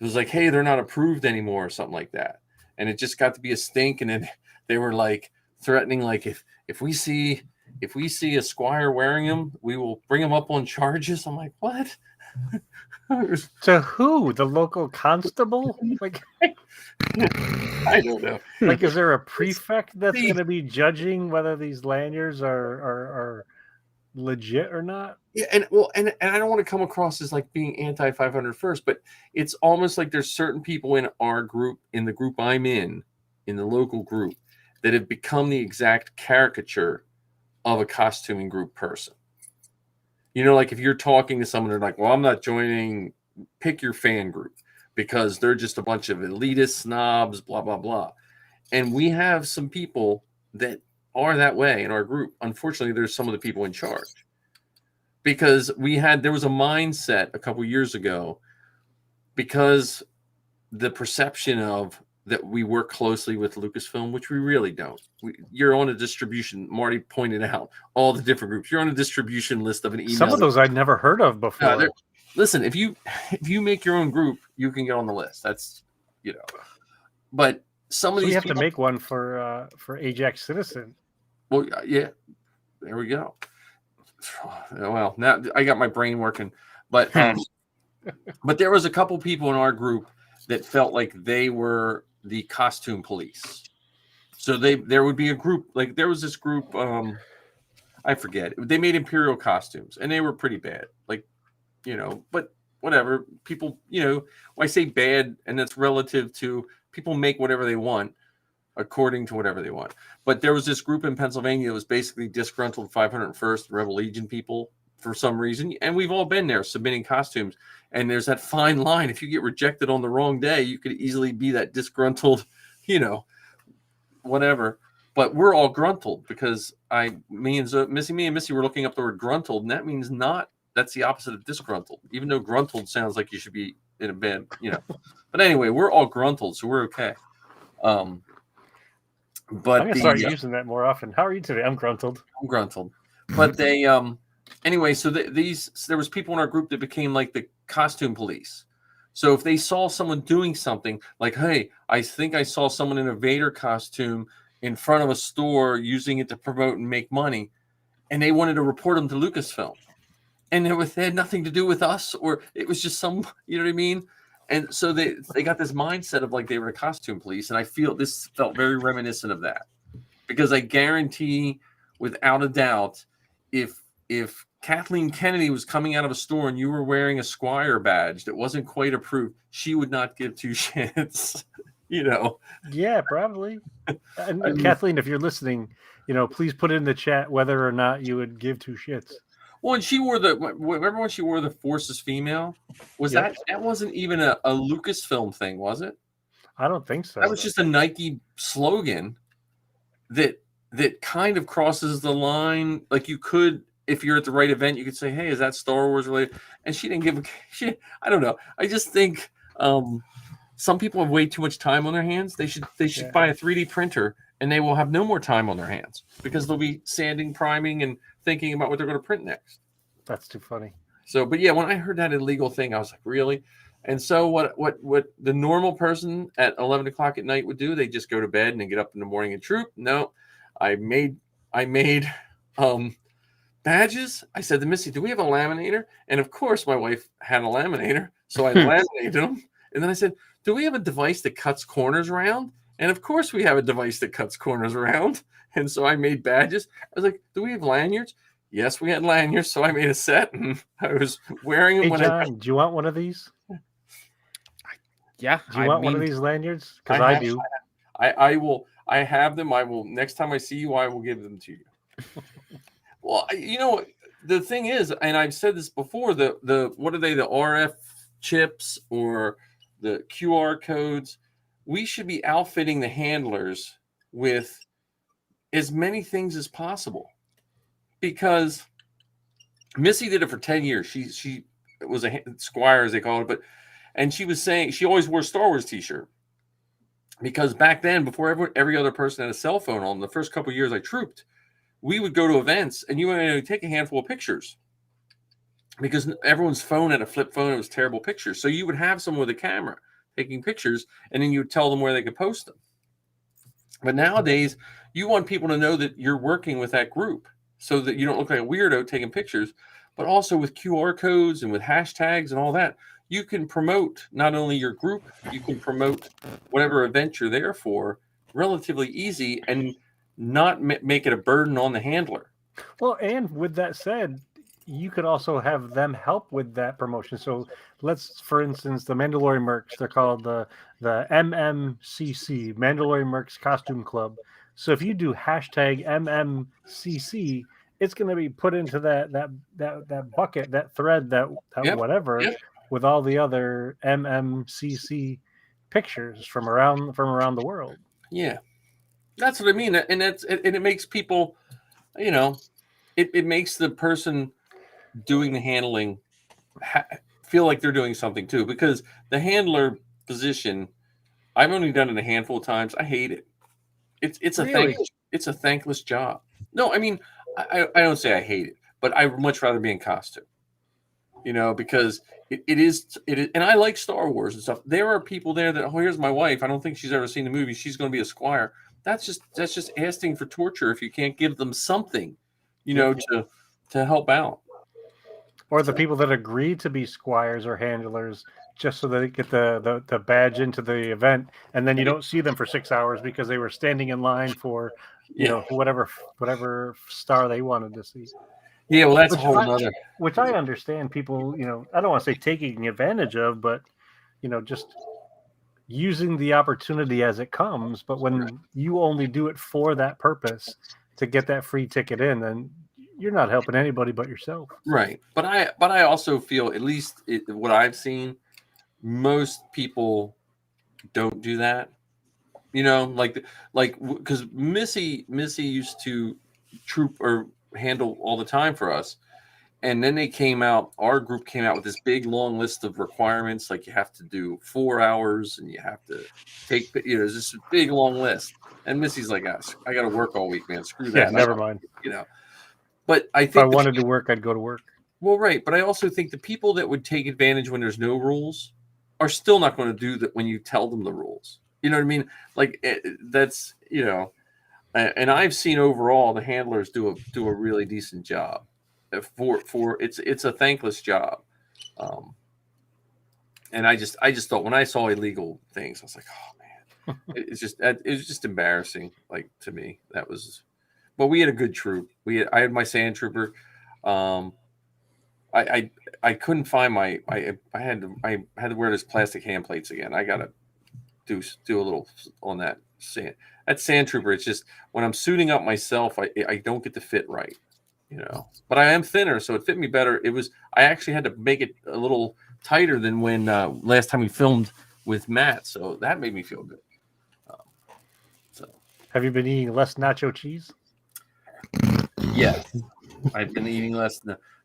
was like, hey, they're not approved anymore or something like that. And it just got to be a stink. And then they were like threatening, like if we see a Squire wearing them, we will bring them up on charges. I'm like, what? To who? The local constable? Like, I don't know. Like, is there a prefect that's going to be judging whether these lanyards are legit or not? Yeah, and I don't want to come across as like being anti-501st, but it's almost like there's certain people in our group, in the group I'm in the local group, that have become the exact caricature of a costuming group person. Like if you're talking to someone, they're like, well, I'm not joining, pick your fan group because they're just a bunch of elitist snobs, blah, blah, blah. And we have some people that are that way in our group. Unfortunately, there's some of the people in charge. Because there was a mindset a couple years ago, because the perception of that we work closely with Lucasfilm, which we really don't. You're on a distribution. Marty pointed out all the different groups. You're on a distribution list of an email. Some of those I'd never heard of before. Listen, if you make your own group, you can get on the list. That's, but some of So these you have to people, make one for Ajax Citizen. well, yeah, there we go. Well, now I got my brain working, but but there was a couple people in our group that felt like they were the costume police. So there would be a group, like there was this group, I forget. They made Imperial costumes and they were pretty bad. Like, but whatever. People, when I say bad, and that's relative to people make whatever they want according to whatever they want. But there was this group in Pennsylvania that was basically disgruntled 501st Rebel Legion people for some reason. And we've all been there submitting costumes. And there's that fine line. If you get rejected on the wrong day, you could easily be that disgruntled, whatever. But we're all gruntled because me and Missy were looking up the word gruntled, and that means that's the opposite of disgruntled, even though gruntled sounds like you should be in a bed, But anyway, we're all gruntled, so we're okay. But I'm gonna start using that more often. How are you today? I'm gruntled. I'm gruntled. But they anyway, so there was people in our group that became like the costume police. So if they saw someone doing something like, hey, I think I saw someone in a Vader costume in front of a store using it to promote and make money, and they wanted to report them to Lucasfilm, and it had nothing to do with us, or it was just some, you know what I mean? And so they got this mindset of like they were a costume police, and I feel this felt very reminiscent of that, because I guarantee, without a doubt, if Kathleen Kennedy was coming out of a store and you were wearing a Squire badge that wasn't quite approved, she would not give two shits, Yeah, probably. And Kathleen, if you're listening, please put it in the chat whether or not you would give two shits. Well, and remember when she wore the Forces female? Was Yep. that wasn't even a Lucasfilm thing, was it? I don't think so. That was just a Nike slogan that kind of crosses the line. Like you could, if you're at the right event, you could say, hey, is that Star Wars related? And she didn't give a shit. I don't know. I just think some people have way too much time on their hands. They should buy a 3D printer, and they will have no more time on their hands because they'll be sanding, priming, and thinking about what they're going to print next. That's too funny. So, but yeah, when I heard that illegal thing, I was like, really? And so what the normal person at 11 o'clock at night would do, they just go to bed and then get up in the morning and troop. No, I made badges. I said to Missy, do we have a laminator? And of course my wife had a laminator. So I laminated them. And then I said, do we have a device that cuts corners around? And of course we have a device that cuts corners around. And so I made badges. I was like, do we have lanyards? Yes, we had lanyards. So I made a set and I was wearing them. Hey, John, do you want one of these? Yeah. Do you want one of these lanyards? Because I do. I will. I have them. I will. Next time I see you, I will give them to you. Well, the thing is, and I've said this before, the what are they, the RF chips or the QR codes? We should be outfitting the handlers with as many things as possible, because Missy did it for 10 years. She was a Squire, as they call it, and she was saying she always wore a Star Wars t-shirt, because back then, before every other person had a cell phone on, the first couple of years I trooped, we would go to events and you would take a handful of pictures because everyone's phone had a flip phone. It was terrible pictures. So you would have someone with a camera taking pictures, and then you would tell them where they could post them. But nowadays, you want people to know that you're working with that group so that you don't look like a weirdo taking pictures, but also with QR codes and with hashtags and all that, you can promote not only your group, you can promote whatever event you're there for relatively easy and not make it a burden on the handler. Well, and with that said, you could also have them help with that promotion. So let's, for instance, the Mandalorian merch, they're called the MMCC, Mandalorian Merch Costume Club. So if you do hashtag MMCC, it's going to be put into that bucket, that thread, that Yep. whatever, Yep. with all the other MMCC pictures from around the world. Yeah, that's what I mean, and it makes people, it makes the person doing the handling feel like they're doing something too, because the handler position, I've only done it a handful of times. I hate it. It's a Really? thankless job. No, I mean, I don't say I hate it, but I would much rather be in costume. because it is, and I like Star Wars and stuff. There are people there that, oh, here's my wife. I don't think she's ever seen the movie. She's going to be a squire. That's just asking for torture if you can't give them something, to help out. Or the people that agree to be squires or handlers just so they get the badge into the event, and then you don't see them for 6 hours because they were standing in line for whatever star they wanted to see. Yeah, well, that's a whole nother. Which I understand people, I don't want to say taking advantage of, but just using the opportunity as it comes. But when you only do it for that purpose to get that free ticket in, then you're not helping anybody but yourself. Right. But I also feel, at least what I've seen, most people don't do that. Because Missy used to troop or handle all the time for us. And then our group came out with this big long list of requirements. Like you have to do 4 hours and you have to take, there's this big long list. And Missy's like, I got to work all week, man. Screw that. Yeah, never mind. But I think if I wanted to work, I'd go to work. Well, right. But I also think the people that would take advantage when there's no rules are still not going to do that when you tell them the rules. You know what I mean? Like that's, and I've seen overall the handlers do a really decent job for it's a thankless job. And I just thought when I saw illegal things, I was like, oh man, it was just embarrassing. Like to me, that was. But we had a good troop. I had my sand trooper. I couldn't find I had to wear those plastic hand plates again. I gotta do a little on that sand. That sand trooper. It's just when I'm suiting up myself, I don't get the fit right, But I am thinner, so it fit me better. I actually had to make it a little tighter than when last time we filmed with Matt, so that made me feel good. Have you been eating less nacho cheese? Yeah, I've been eating less.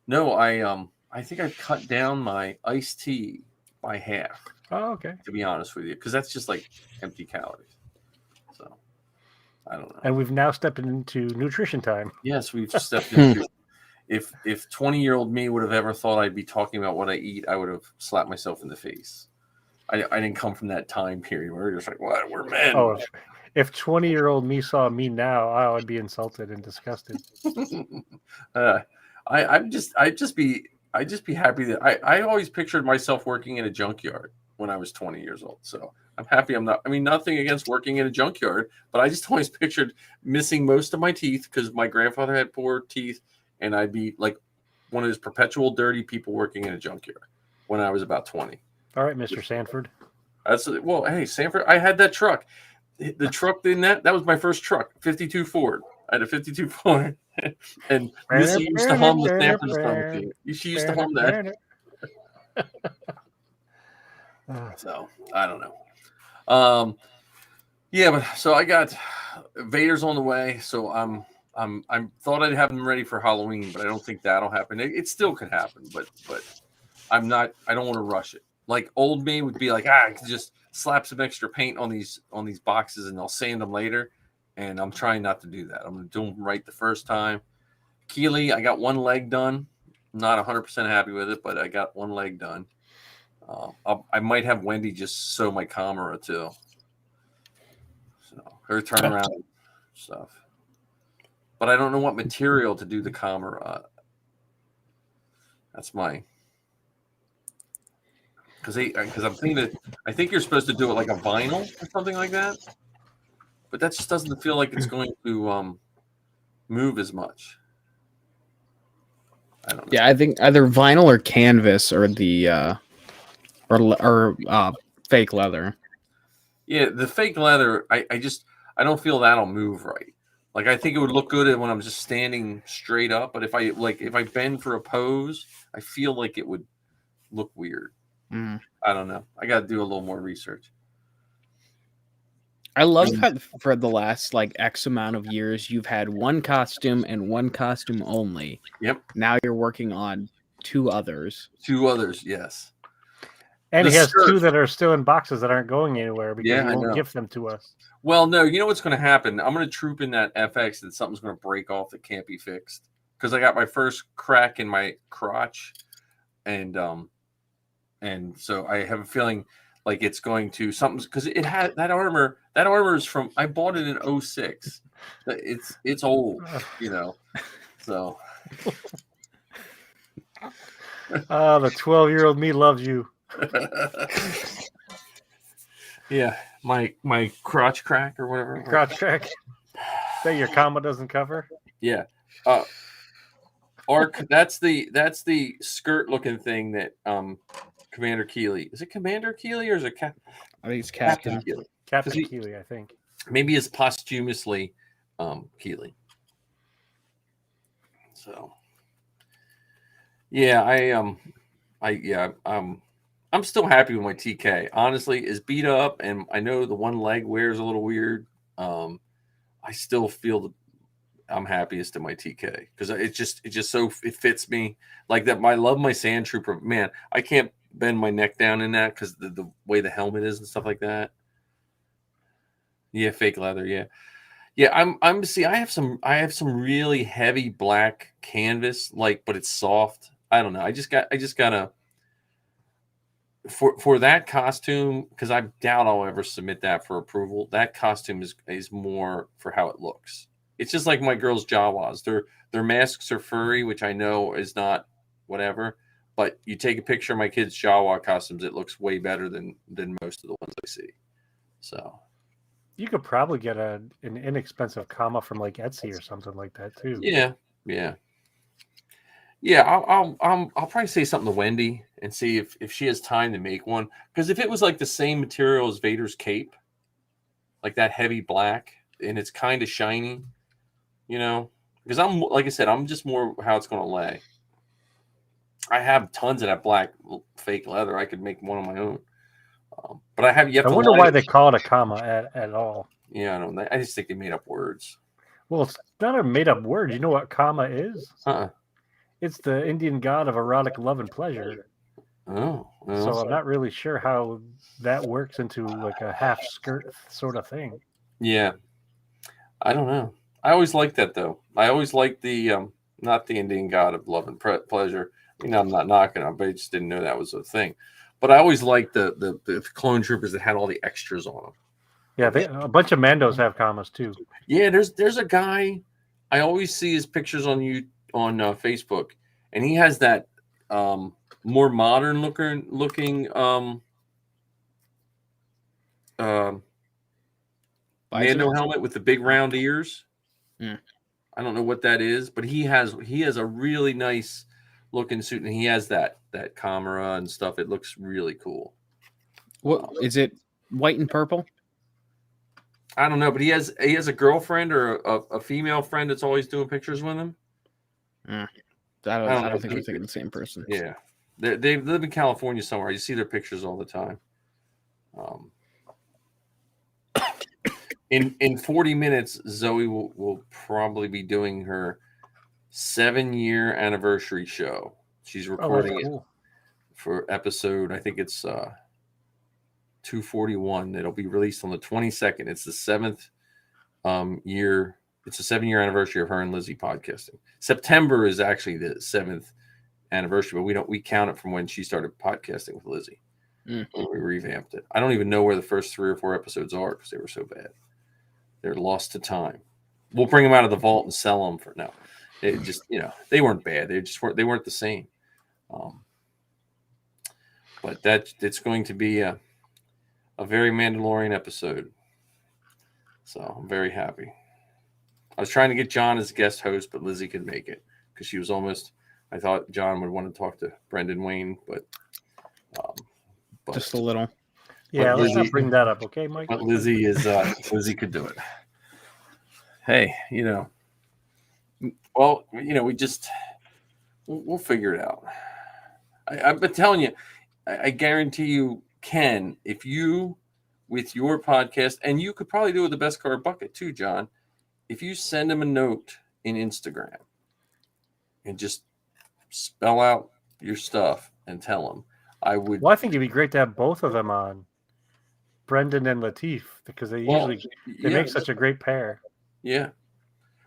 No, I think I cut down my iced tea by half. Oh, okay. To be honest with you, because that's just like empty calories. So I don't know. And we've now stepped into nutrition time. Yes, we've stepped into. If 20-year-old me would have ever thought I'd be talking about what I eat, I would have slapped myself in the face. I didn't come from that time period where we're just like, what? We're men. Oh, if 20-year-old me saw me now, I would be insulted and disgusted. I'd just be happy that I always pictured myself working in a junkyard when I was 20 years old. So I'm happy I'm not. I mean, nothing against working in a junkyard, but I just always pictured missing most of my teeth because my grandfather had poor teeth, and I'd be like one of those perpetual dirty people working in a junkyard when I was about 20. All right, Mr. Sanford. Hey, Sanford, I had that truck. The truck in that was my first truck, 52 Ford. I had a 52 Ford, and Missy used to hum the Sanford song. She used to hum that. So I don't know. Yeah, but so I got Vader's on the way. So I'm thought I'd have them ready for Halloween, but I don't think that'll happen. It still could happen, but I'm not. I don't want to rush it. Like old me would be like, I can just slap some extra paint on these boxes and I'll sand them later. And I'm trying not to do that. I'm going to do them right the first time. Keely, I got one leg done. I'm not 100% happy with it, but I got one leg done. I might have Wendy just sew my camera too. So her turnaround stuff. But I don't know what material to do the camera. That's my. Because I'm thinking that I think you're supposed to do it like a vinyl or something like that, but that just doesn't feel like it's going to move as much. I don't know. Yeah, I think either vinyl or canvas or the fake leather. Yeah, the fake leather. I don't feel that'll move right. Like I think it would look good when I'm just standing straight up, but if I bend for a pose, I feel like it would look weird. I don't know. I got to do a little more research. I love how for the last like X amount of years, you've had one costume and one costume only. Yep. Now you're working on two others. Yes. And he has two that are still in boxes that aren't going anywhere because he won't give them to us. Well, no, you know what's going to happen? I'm going to troop in that FX and something's going to break off that can't be fixed. Because I got my first crack in my crotch and so I have a feeling like it's going to something because it had that armor. That armor is from I bought it in 06. It's old, you know. So the 12-year-old me loves you. yeah, my crotch crack or whatever. Crotch crack. That your comma doesn't cover. Yeah. Arc. That's the skirt looking thing that Commander Keeley. Is it Commander Keeley or is it I think it's Captain. Keeley? Captain Keeley, I think. Maybe it's posthumously Keeley. So yeah, I'm still happy with my TK. Honestly, is beat up, and I know the one leg wears a little weird. I still feel I'm happiest in my TK because it fits me like that. I love my Sand Trooper. Man, I can't bend my neck down in that because the way the helmet is and stuff like that. Yeah, fake leather. Yeah. I have some really heavy black canvas, but it's soft. I don't know. I just gotta for that costume, because I doubt I'll ever submit that for approval. That costume is more for how it looks. It's just like my girls' Jawas. Their masks are furry, which I know is not whatever. But you take a picture of my kids' Jawa costumes, it looks way better than most of the ones I see. So you could probably get an inexpensive comma from like Etsy or something like that too. Yeah. I'll probably say something to Wendy and see if she has time to make one. Because if it was like the same material as Vader's cape, like that heavy black, and it's kind of shiny, because I'm like I said, I'm just more how it's going to lay. I have tons of that black fake leather. I could make one on my own. But I wonder why they call it a comma at all. Yeah, I don't know. I just think they made up words. Well, it's not a made up word. You know what comma is? It's the Indian god of erotic love and pleasure. Oh. So I'm not really sure how that works into like a half skirt sort of thing. Yeah. I don't know. I always liked that though. I always liked the not the Indian god of love and pleasure. I'm not knocking on, but I just didn't know that was a thing. But I always liked the clone troopers that had all the extras on them. Yeah, a bunch of Mandos have commas too. Yeah, there's a guy I always see his pictures on Facebook, and he has that more modern looking Mando helmet with the big round ears. Mm. I don't know what that is, but he has a really nice looking suit, and he has that camera and stuff. It looks really cool. What is it? White and purple? I don't know, but he has a girlfriend or a female friend that's always doing pictures with him. I don't think we're thinking the same person. Yeah, they live in California somewhere. You see their pictures all the time. In 40 minutes, Zoe will probably be doing her 7-year anniversary show. She's recording it for episode, I think it's 241. It'll be released on the 22nd. It's the 7th year. It's the 7-year anniversary of her and Lizzie podcasting. September is actually the 7th anniversary, but we count it from when she started podcasting with Lizzie. When we revamped it. I don't even know where the first 3 or 4 episodes are because they were so bad. They're lost to time. We'll bring them out of the vault and sell them for now. It just, they weren't bad. They weren't the same. But it's going to be a very Mandalorian episode. So I'm very happy. I was trying to get John as guest host, but Lizzie could make it because she was I thought John would want to talk to Brendan Wayne, but just a little. Yeah, let's not bring that up, okay, Mike? But Lizzie Lizzie could do it. Hey, well, we'll figure it out. I've been telling you, I guarantee you can, if you, with your podcast, and you could probably do it with the Best Car Bucket too, John, if you send him a note in Instagram and just spell out your stuff and tell him, I would. Well, I think it'd be great to have both of them on, Brendan and Latif, because they make such a great pair. Yeah.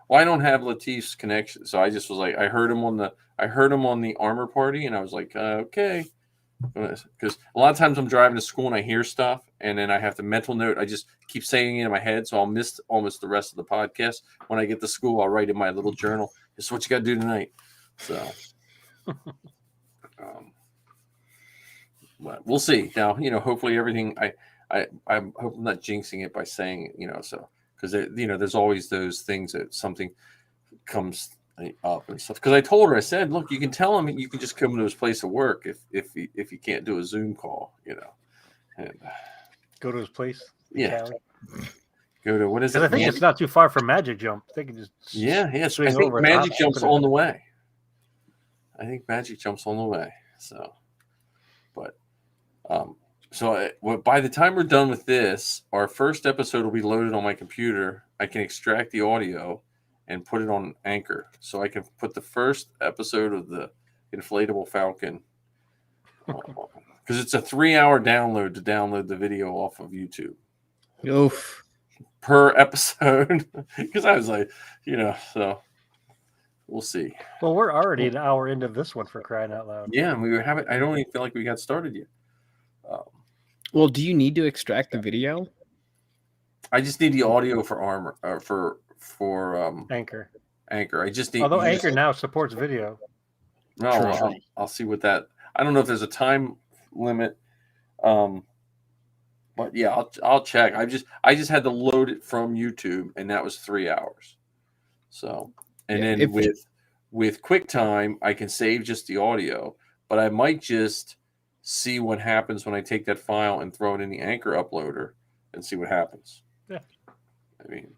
Well, I don't have Latif's connection, so I just was like, I heard him on I heard them on the armor party, and I was like, okay, because a lot of times I'm driving to school and I hear stuff, and then I have to mental note. I just keep saying it in my head, so I'll miss almost the rest of the podcast. When I get to school, I'll write in my little journal, "This is what you got to do tonight." So, but we'll see. Now, hopefully everything. I'm hoping not jinxing it by saying, so because there's always those things that something comes up and stuff. Because I told her, I said, look, you can tell him you can just come to his place of work if you can't do a Zoom call, and Go to his place. yeah, Cali. go to what is it? Because I think it's not too far from Magic Jump. They can just swing I think over. Magic Jump's on the way. I think Magic Jump's on the way. So, but by the time we're done with this, our first episode will be loaded on my computer. I can extract the audio and put it on Anchor, so I can put the first episode of the Inflatable Falcon, because it's a 3-hour download to download the video off of YouTube. Oof. Per episode, because I was like, so we'll see. Well, we're already an hour into this one, for crying out loud. Yeah, and I don't even feel like we got started yet. Well, do you need to extract the video? I just need the audio for Armor or for Anchor. Anchor. I just need. Although Anchor now supports video. No, I'll see what that. I don't know if there's a time limit. But yeah, I'll check. I just had to load it from YouTube, and that was 3 hours. So, and then with QuickTime, I can save just the audio, but I might just see what happens when I take that file and throw it in the Anchor uploader and see what happens. Yeah. I mean,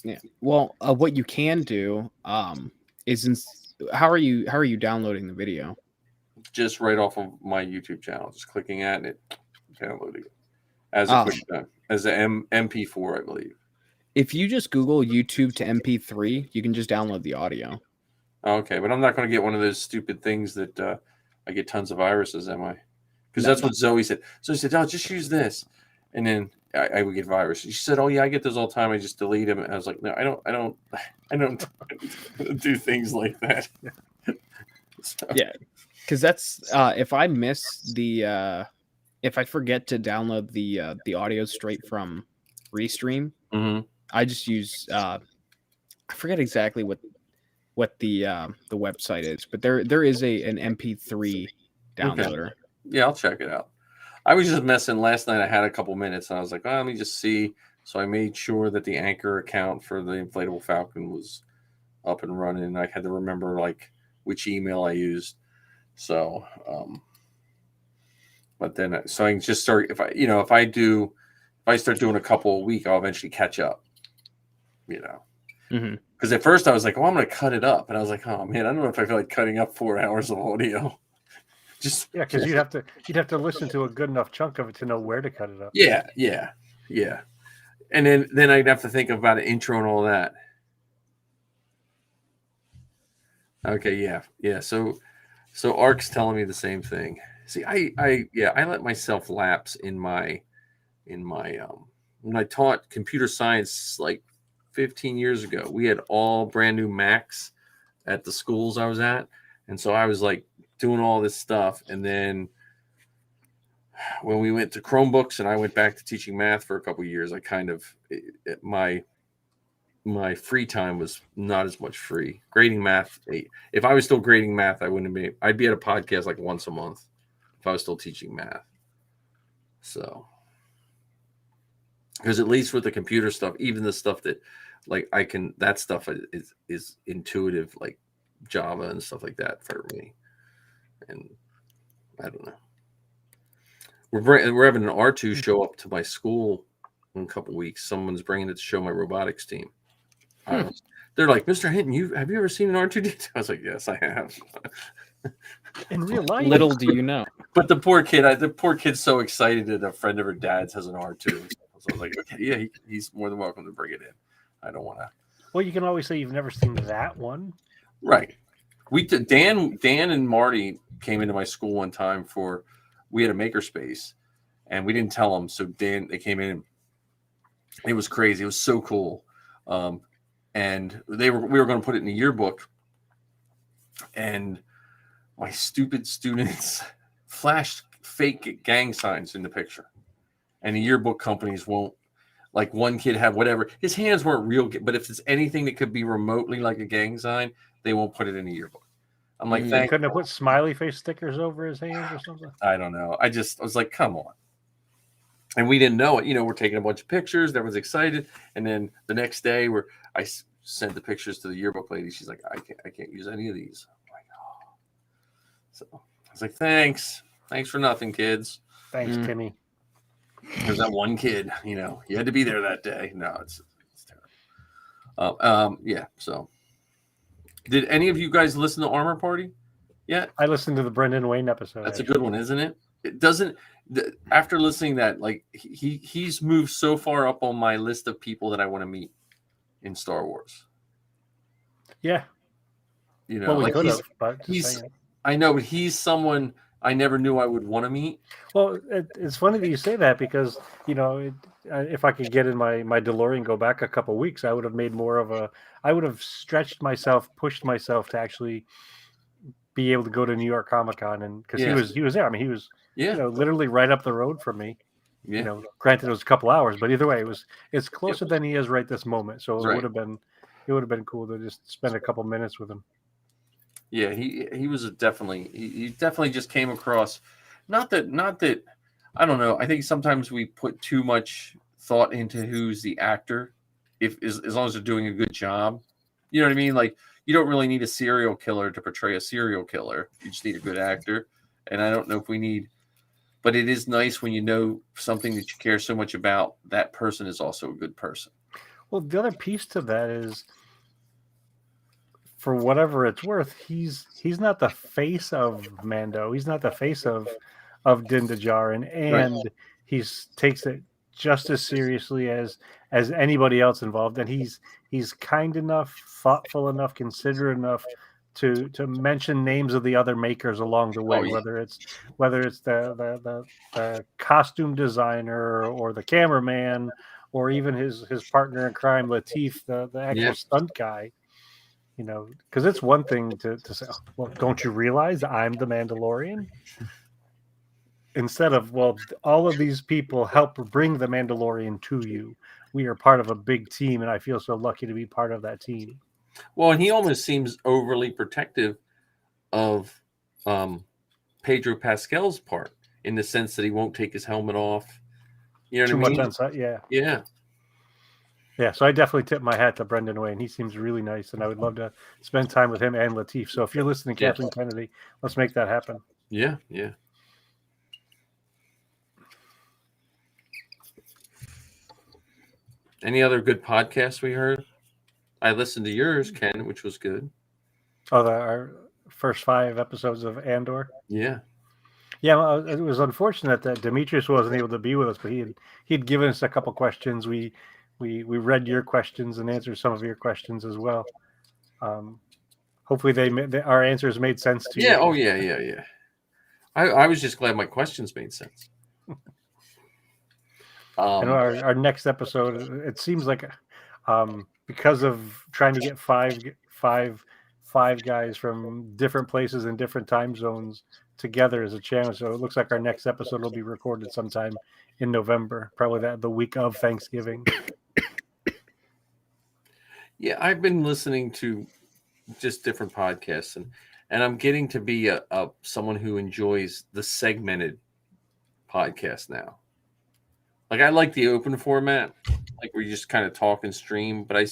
yeah. Well, what you can do is how are you downloading the video? Just right off of my YouTube channel, just clicking at it, downloading it as a QuickTime, as an MP4, I believe. If you just Google YouTube to MP3, you can just download the audio. Okay, but I'm not going to get one of those stupid things that I get tons of viruses, am I? Because that's what Zoe said. So she said, "Oh, just use this," and then I would get viruses. She said, "Oh yeah, I get those all the time. I just delete them." And I was like, "No, I don't do things like that." So. Yeah, because that's if I miss the if I forget to download the audio straight from Restream, I just use I forget exactly what the website is, but there is an MP3 downloader. Okay. Yeah, I'll check it out. I was just messing last night. I had a couple minutes, and I was like, let me just see. So I made sure that the Anchor account for the Inflatable Falcon was up and running. I had to remember which email I used. So, but then so I can just start. If I start doing a couple a week, I'll eventually catch up. Because at first I was like, I'm going to cut it up, and I was like, oh man, I don't know if I feel like cutting up 4 hours of audio. Because you'd have to listen to a good enough chunk of it to know where to cut it up. Yeah. And then I'd have to think about an intro and all that. Okay, yeah. So Ark's telling me the same thing. See, I let myself lapse in my when I taught computer science 15 years ago. We had all brand new Macs at the schools I was at, and so I was doing all this stuff, and then when we went to Chromebooks and I went back to teaching math for a couple of years, I kind of my free time was not as much free. Grading math, if I was still grading math, I'd be at a podcast once a month if I was still teaching math. So, because at least with the computer stuff, even the stuff that that stuff is intuitive, like Java and stuff like that for me. And I don't know. We're having an R2 show up to my school in a couple weeks. Someone's bringing it to show my robotics team. They're like, Mr. Hinton, have you ever seen an R2D2? I was like, yes, I have. In real life. Little do you know. But the poor kid's so excited that a friend of her dad's has an R2. So I was like, okay, yeah, he's more than welcome to bring it in. I don't want to. Well, you can always say you've never seen that one. Right. Dan and Marty came into my school one time we had a makerspace, and we didn't tell them. So they came in. It was crazy. It was so cool. And we were going to put it in the yearbook, and my stupid students flashed fake gang signs in the picture, and the yearbook companies won't. Like one kid had whatever. His hands weren't real, but if it's anything that could be remotely like a gang sign, they won't put it in the yearbook. I'm like, They couldn't have put smiley face stickers over his hands or something. I don't know. I was like, come on. And we didn't know it. We're taking a bunch of pictures. Everyone's excited. And then the next day, I sent the pictures to the yearbook lady. She's like, I can't use any of these. I'm like, oh. So I was like, thanks for nothing, kids. Thanks, Timmy. There's that one kid, you had to be there that day. No, it's terrible. Yeah. So, did any of you guys listen to Armor Party yet? I listened to the Brendan Wayne episode. That's a good one, isn't it? It doesn't. After listening to that, like he's moved so far up on my list of people that I want to meet in Star Wars. Yeah. Well, we like could have, but I know, but he's someone I never knew I would want to meet. Well, it's funny that you say that because, if I could get in my DeLorean, go back a couple of weeks, I would have made I would have stretched myself, pushed myself to actually be able to go to New York Comic Con. And because he was there. I mean, he was, literally right up the road from me. Yeah. Granted it was a couple hours, but either way, it's closer than he is right this moment. So it would have been cool to just spend a couple minutes with him. Yeah, he was he definitely just came across, not that I don't know. I think sometimes we put too much thought into who's the actor, as long as they're doing a good job. You know what I mean? Like you don't really need a serial killer to portray a serial killer. You just need a good actor. And I don't know if we need, but it is nice when you know something that you care so much about, that person is also a good person. Well, the other piece to that is, for whatever it's worth, he's not the face of Mando. He's not the face of Din Djarin, and he takes it just as seriously as anybody else involved. And he's kind enough, thoughtful enough, considerate enough to mention names of the other makers along the way, whether it's the costume designer or the cameraman or even his partner in crime, Latif, the actual stunt guy. Because it's one thing to say, well, don't you realize I'm the Mandalorian? Instead of, well, all of these people help bring the Mandalorian to you. We are part of a big team, and I feel so lucky to be part of that team. Well, and he almost seems overly protective of Pedro Pascal's part in the sense that he won't take his helmet off. You know what I mean? Too much on set, yeah. Yeah. Yeah, so I definitely tip my hat to Brendan Wayne. He seems really nice, and I would love to spend time with him and Latif. So if you're listening, Kathleen Kennedy, let's make that happen. Yeah, yeah. Any other good podcasts we heard? I listened to yours, Ken, which was good. Oh, our first 5 episodes of Andor? Yeah. Yeah, well, it was unfortunate that Demetrius wasn't able to be with us, but he'd given us a couple questions. We read your questions and answered some of your questions as well. Hopefully our answers made sense to you. Yeah. Oh, yeah. I was just glad my questions made sense. And our next episode, it seems like because of trying to get five guys from different places and different time zones together as a channel. So it looks like our next episode will be recorded sometime in November, probably the week of Thanksgiving. Yeah, I've been listening to just different podcasts, and I'm getting to be a someone who enjoys the segmented podcast now. Like I like the open format, like where you just kind of talk and stream, but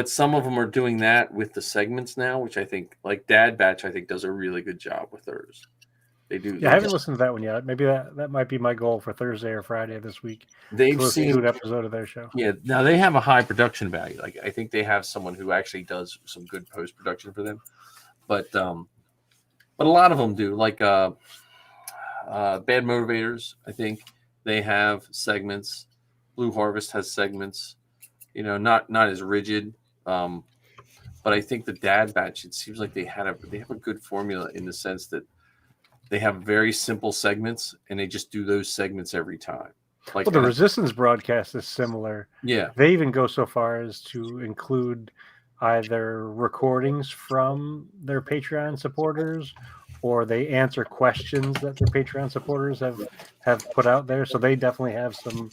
some of them are doing that with the segments now, which I think, like Dad Batch, I think does a really good job with theirs. They do. Yeah, I haven't listened to that one yet. Maybe that might be my goal for Thursday or Friday this week. They've seen an episode of their show. Yeah, now they have a high production value. Like I think they have someone who actually does some good post production for them. But a lot of them do. Like Bad Motivators, I think they have segments. Blue Harvest has segments. Not as rigid. But I think the Dad Batch, it seems like they have a good formula in the sense that they have very simple segments, and they just do those segments every time. Like the Resistance broadcast is similar. Yeah, they even go so far as to include either recordings from their Patreon supporters, or they answer questions that their Patreon supporters have put out there. So they definitely have some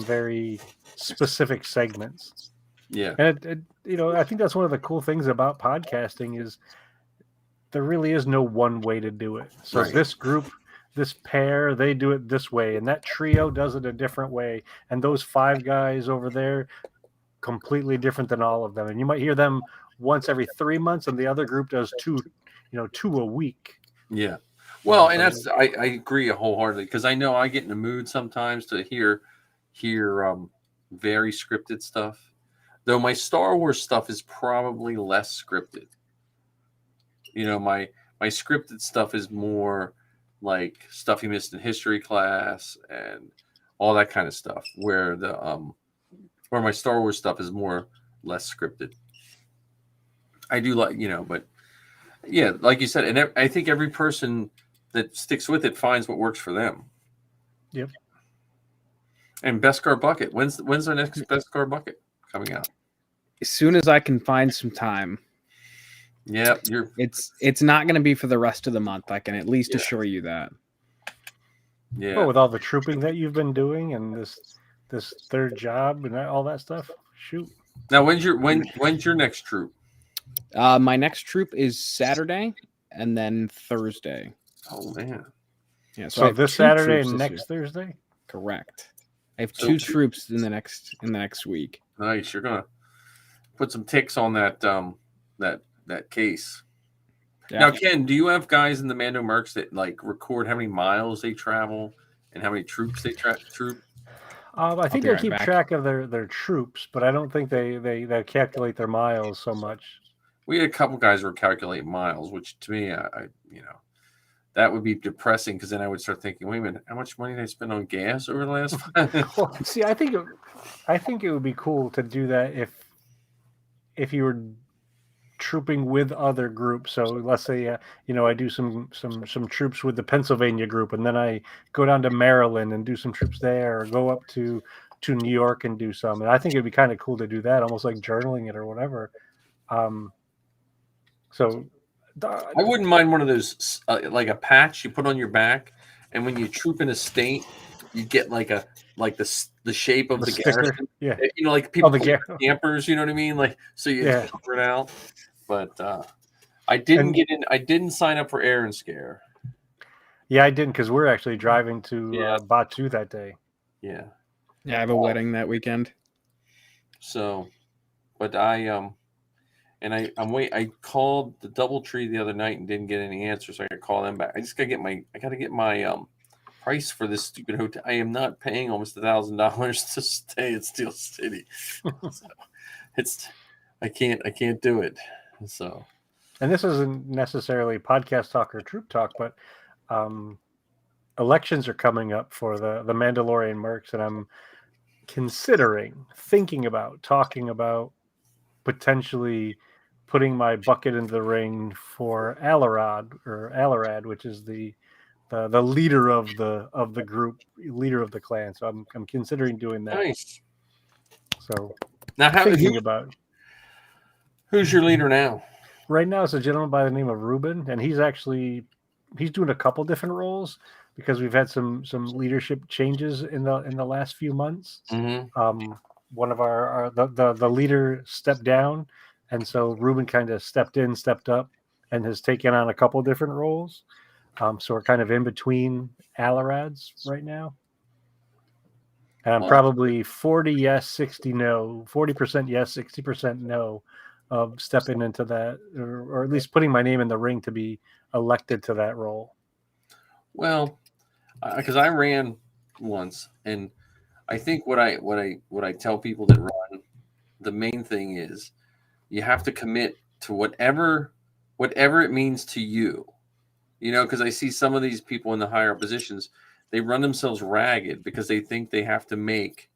very specific segments. Yeah. And I think that's one of the cool things about podcasting is there really is no one way to do it. So Right. this group, this pair, they do it this way, and that trio does it a different way. And those 5 guys over there, completely different than all of them. And you might hear them once every 3 months, and the other group does 2 a week. Yeah. Well, and that's I agree wholeheartedly, because I know I get in the mood sometimes to hear very scripted stuff. Though my Star Wars stuff is probably less scripted. My scripted stuff is more like stuff you missed in history class and all that kind of stuff. Where where my Star Wars stuff is more less scripted. I do like, but yeah, like you said, and I think every person that sticks with it finds what works for them. Yep. And Best Car Bucket. When's our next Best Car Bucket coming out? As soon as I can find some time. Yeah, it's not going to be for the rest of the month. I can at least assure you that. Yeah. Well, with all the trooping that you've been doing and this third job and all that stuff, shoot. Now, when's your next troop? My next troop is Saturday and then Thursday. Oh man. Yeah. So this Saturday and next year. Thursday? Correct. I have 2 troops in the next week. Nice. You're gonna put some ticks on that that case. Yeah. Now, Ken, do you have guys in the Mando Mercs that like record how many miles they travel and how many troops they troop? I think they keep track of their troops, but I don't think they calculate their miles so much. We had a couple guys who were calculating miles, which to me, I that would be depressing, because then I would start thinking, wait a minute, how much money did I spend on gas over the last 5? Well, see, I think it would be cool to do that if you were trooping with other groups. So let's say I do some troops with the Pennsylvania group, and then I go down to Maryland and do some troops there, or go up to New York and do some. And I think it'd be kind of cool to do that, almost like journaling it or whatever. I wouldn't mind one of those, like a patch you put on your back, and when you troop in a state, you get like the shape of the garrison. Yeah, like people campers. You know what I mean? Like, so you cover it out. But I didn't get in. I didn't sign up for Air and Scare. Yeah, I didn't, because we're actually driving to Batu that day. Yeah. Yeah, I have a wedding that weekend. So, but I called the DoubleTree the other night and didn't get any answers. So I got to call them back. I got to get my price for this stupid hotel. I am not paying almost $1,000 to stay at Steel City. So I can't do it. So, and this isn't necessarily podcast talk or troop talk, but elections are coming up for the Mandalorian Mercs, and I'm thinking about talking about potentially putting my bucket into the ring for Alarad, which is the leader of the group, leader of the clan. So I'm considering doing that. Nice. So now, who's your leader now? Right now, it's a gentleman by the name of Ruben, and he's doing a couple different roles because we've had some leadership changes in the last few months. Mm-hmm. One of the leader stepped down, and so Ruben kind of stepped up, and has taken on a couple different roles. So we're kind of in between Alarads right now. And I'm probably 40 yes, 60 no, 40% yes, 60% no of stepping into that, or at least putting my name in the ring to be elected to that role. Well, because I ran once, and I think what I tell people that run, the main thing is you have to commit to whatever it means to you. Because I see some of these people in the higher positions, they run themselves ragged because they think they have to make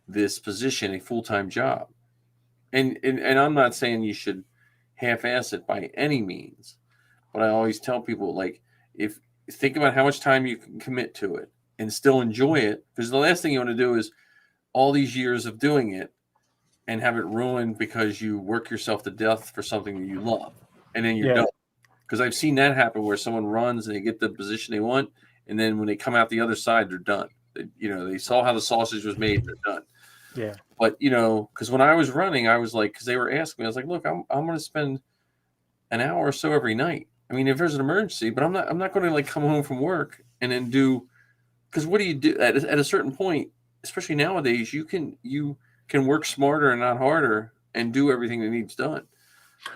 this position a full-time job. And I'm not saying you should half-ass it by any means, but I always tell people, like, if think about how much time you can commit to it and still enjoy it, because the last thing you want to do is all these years of doing it, and have it ruined because you work yourself to death for something that you love, and then you're Yeah. done. Because I've seen that happen where someone runs and they get the position they want, and then when they come out the other side, they're done. They saw how the sausage was made, they're done. Yeah. But because when I was running, I was like, because they were asking me, I was like, look, I'm going to spend an hour or so every night. I mean, if there's an emergency, but I'm not going to like come home from work and then do, because what do you do at a certain point, especially nowadays, you can work smarter and not harder and do everything that needs done.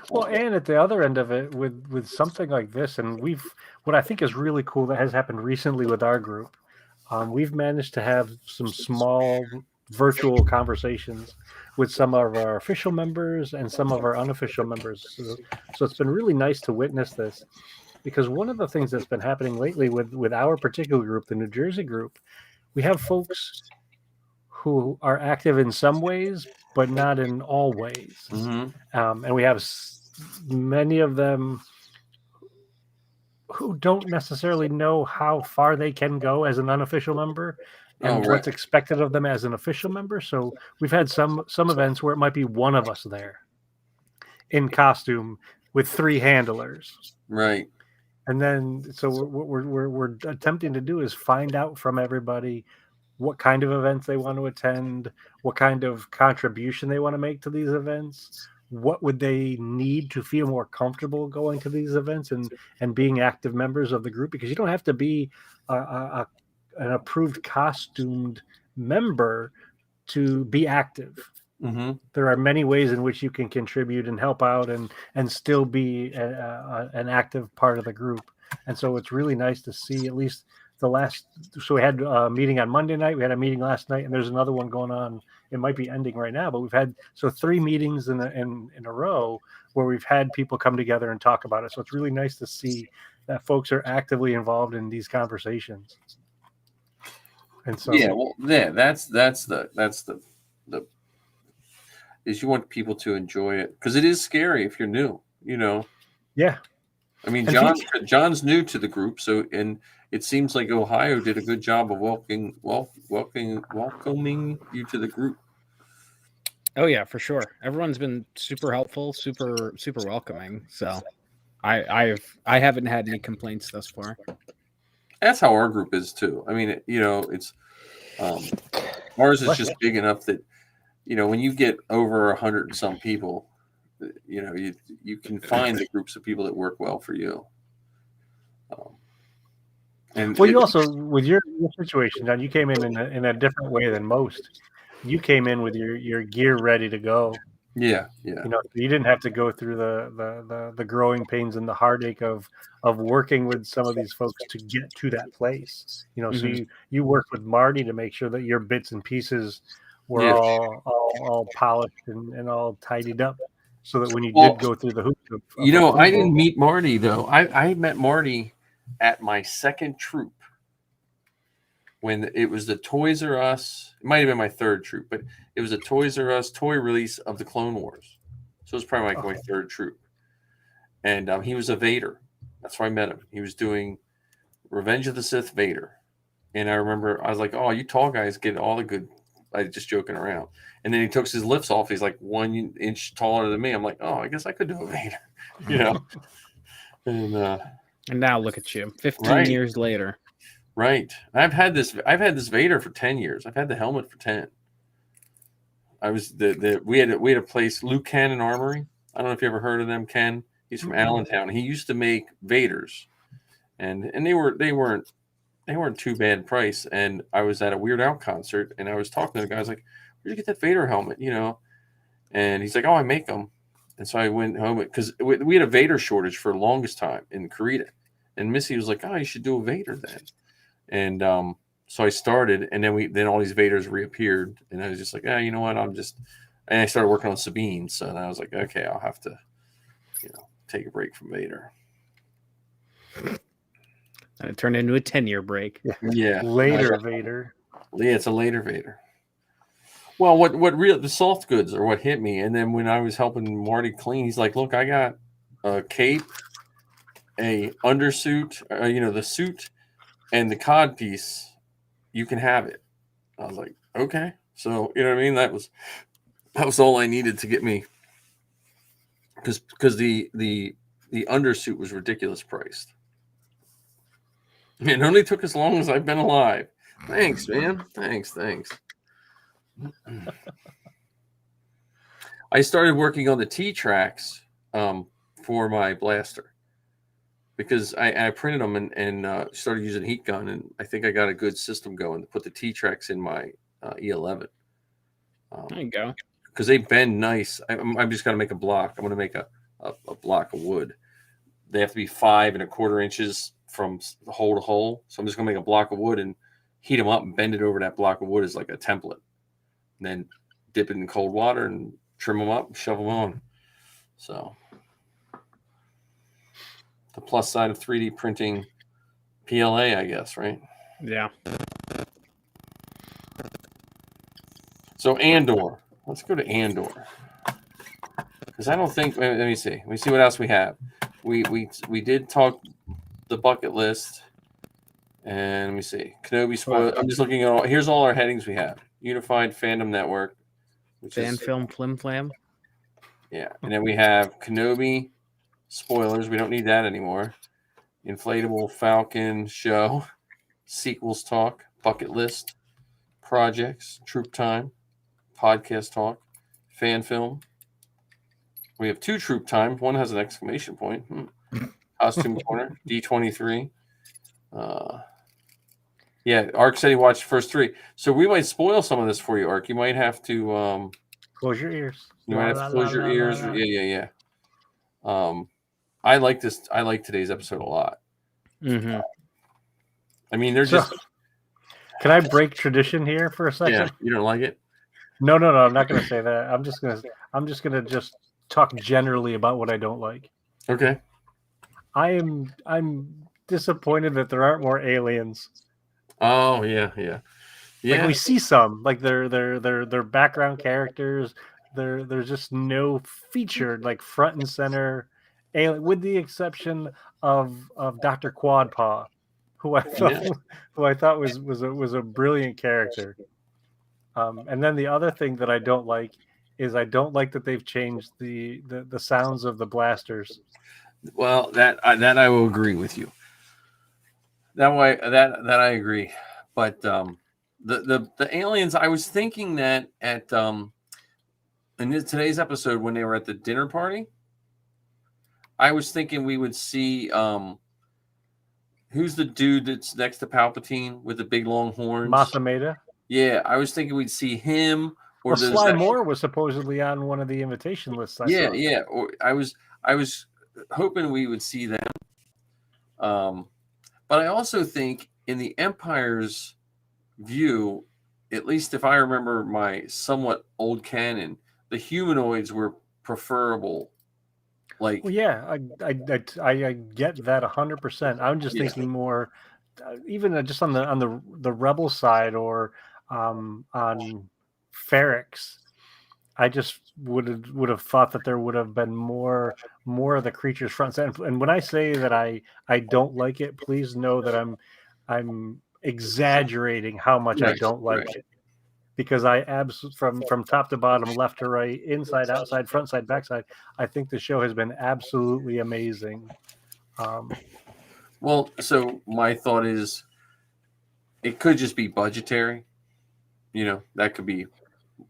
Well, and at the other end of it, with something like this, and what I think is really cool that has happened recently with our group, we've managed to have some small virtual conversations with some of our official members and some of our unofficial members. So it's been really nice to witness this, because one of the things that's been happening lately with our particular group, the New Jersey group, we have folks who are active in some ways, but not in all ways. Mm-hmm. And we have many of them who don't necessarily know how far they can go as an unofficial member and what's expected of them as an official member. So we've had some events where it might be one of us there in costume with 3 handlers. Right. And then, so what we're attempting to do is find out from everybody what kind of events they want to attend, what kind of contribution they want to make to these events, what would they need to feel more comfortable going to these events and being active members of the group, because you don't have to be an approved costumed member to be active. Mm-hmm. There are many ways in which you can contribute and help out and still be an active part of the group. And so it's really nice to see at least so we had a meeting on Monday night, we had a meeting last night, and there's another one going on. It might be ending right now, but we've had 3 meetings in a row where we've had people come together and talk about it. So it's really nice to see that folks are actively involved in these conversations. And so that's the is you want people to enjoy it, because it is scary if you're new, Yeah. I mean, And John's new to the group, so, and it seems like Ohio did a good job of welcoming you to the group. Oh yeah, for sure. Everyone's been super helpful, super welcoming. So I haven't had any complaints thus far. That's how our group is too. I mean, it's ours is just big enough that when you get over 100 and some people, you can find the groups of people that work well for you. And well, you also, with your situation, John, you came in a different way than most. You came in with your gear ready to go. Yeah. You didn't have to go through the growing pains and the heartache of working with some of these folks to get to that place. Mm-hmm. So you worked with Marty to make sure that your bits and pieces were all polished and all tidied up, so that when you did go through the hoops of I didn't meet Marty though. I met Marty at my second troop, when it was the Toys R Us. It might have been my third troop, but it was a Toys R Us toy release of the Clone Wars. So it was probably like my third troop. And he was a Vader. That's where I met him. He was doing Revenge of the Sith Vader. And I remember I was like, oh, you tall guys get all the good. I was just joking around. And then he took his lifts off. He's like 1 inch taller than me. I'm like, oh, I guess I could do a Vader, And now look at you, 15 years later. Right. I've had this Vader for 10 years. I've had the helmet for 10. I was we had a place, Luke Cannon Armory. I don't know if you ever heard of them, Ken. He's from Allentown. He used to make Vaders. And they weren't too bad price. And I was at a Weird Al concert, and I was talking to the guy. I was like, where'd you get that Vader helmet? And he's like, oh, I make them. And so I went home, because we had a Vader shortage for the longest time in Korea. And Missy was like, oh, you should do a Vader then. And so I started, and then all these Vaders reappeared, and I was just like, you know what? And I started working on Sabine. So then I was like, okay, I'll have to, take a break from Vader. And it turned into a 10-year break. Yeah. Later Vader. Yeah, it's a later Vader. Well, the soft goods are what hit me. And then when I was helping Marty clean, he's like, look, I got a cape, a undersuit, the suit, and the cod piece. You can have it. I was like, okay. So, you know what I mean? That was That was all I needed to get me, because the undersuit was ridiculous priced. It only took as long as I've been alive. Thanks, man. Thanks. I started working on the T-tracks for my blaster because I printed them and started using heat gun, and I think I got a good system going to put the T-tracks in my E11. There you go. Because they bend nice. I'm just going to make a block. I'm going to make a block of wood. They have to be 5 1/4 inches from hole to hole. So I'm just going to make a block of wood and heat them up and bend it over that block of wood as like a template. And then dip it in cold water and trim them up and shove them on. So the plus side of 3D printing PLA, I guess, right? Yeah. So Andor. Let's go to Andor. Because I don't think, let me see. Let me see what else we have. We did talk the bucket list. And let me see. Kenobi spoiler. I'm just looking at all. Here's all our headings we have. Unified Fandom Network. Fan film flim flam. Yeah. And then we have Kenobi spoilers. We don't need that anymore. Inflatable Falcon show. Sequels talk. Bucket list. Projects. Troop time. Podcast talk. Fan film. We have 2 troop times. One has an exclamation point. Costume corner. D23. Yeah, Ark said he watched the first 3. So we might spoil some of this for you, Ark. You might have to close your ears. You might have to close your ears. Yeah. I like this. I like today's episode a lot. Mm-hmm. I mean, they're just. Can I break tradition here for a second? Yeah, you don't like it? No. I'm not going to say that. I'm just going to talk generally about what I don't like. Okay. I'm disappointed that there aren't more aliens. Oh yeah. Like we see some, like they're background characters. There's just no featured like front and center alien, with the exception of Dr. Quadpaw, who I thought was a brilliant character. And then the other thing that I don't like is I don't like that they've changed the sounds of the blasters. Well, that I will agree with you. That I agree, but the aliens. I was thinking that at in today's episode when they were at the dinner party, I was thinking we would see who's the dude that's next to Palpatine with the big long horns? Masameda. Yeah, I was thinking we'd see him. Or Sly Moore was supposedly on one of the invitation lists. Yeah. Or I was hoping we would see them. But I also think in the Empire's view, at least if I remember my somewhat old canon, the humanoids were preferable. Like, well, yeah, I get that 100%. I'm just thinking more, even just on the rebel side or on Ferrex. I just would have thought that there would have been more of the creatures front and center. And when I say that I don't like it, please know that I'm exaggerating how much I don't like it, because I absolutely from top to bottom, left to right, inside, outside, front side, back side, I think the show has been absolutely amazing. Well, so my thought is, it could just be budgetary. That could be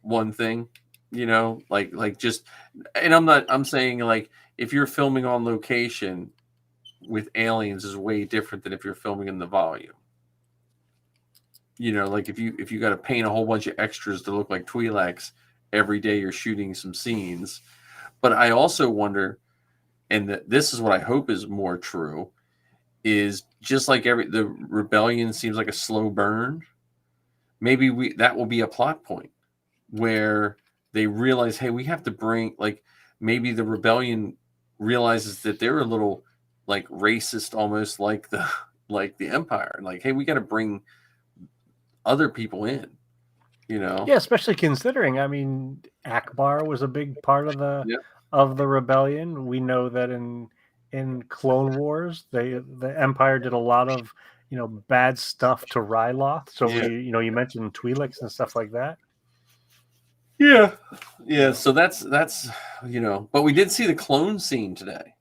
one thing. Like just, and I'm saying like if you're filming on location with aliens is way different than if you're filming in the volume. Like if you got to paint a whole bunch of extras to look like Twi'leks every day you're shooting some scenes. But I also wonder, and this is what I hope is more true, is just like the rebellion seems like a slow burn. Maybe that will be a plot point where they realize, hey, we have to bring, like, maybe the rebellion realizes that they're a little like racist, almost like the Empire. Like, hey, we got to bring other people in, Yeah, especially considering, I mean, Akbar was a big part of the rebellion. We know that in Clone Wars, the Empire did a lot of bad stuff to Ryloth. So you mentioned Twi'leks and stuff like that. Yeah. So that's but we did see the clone scene today.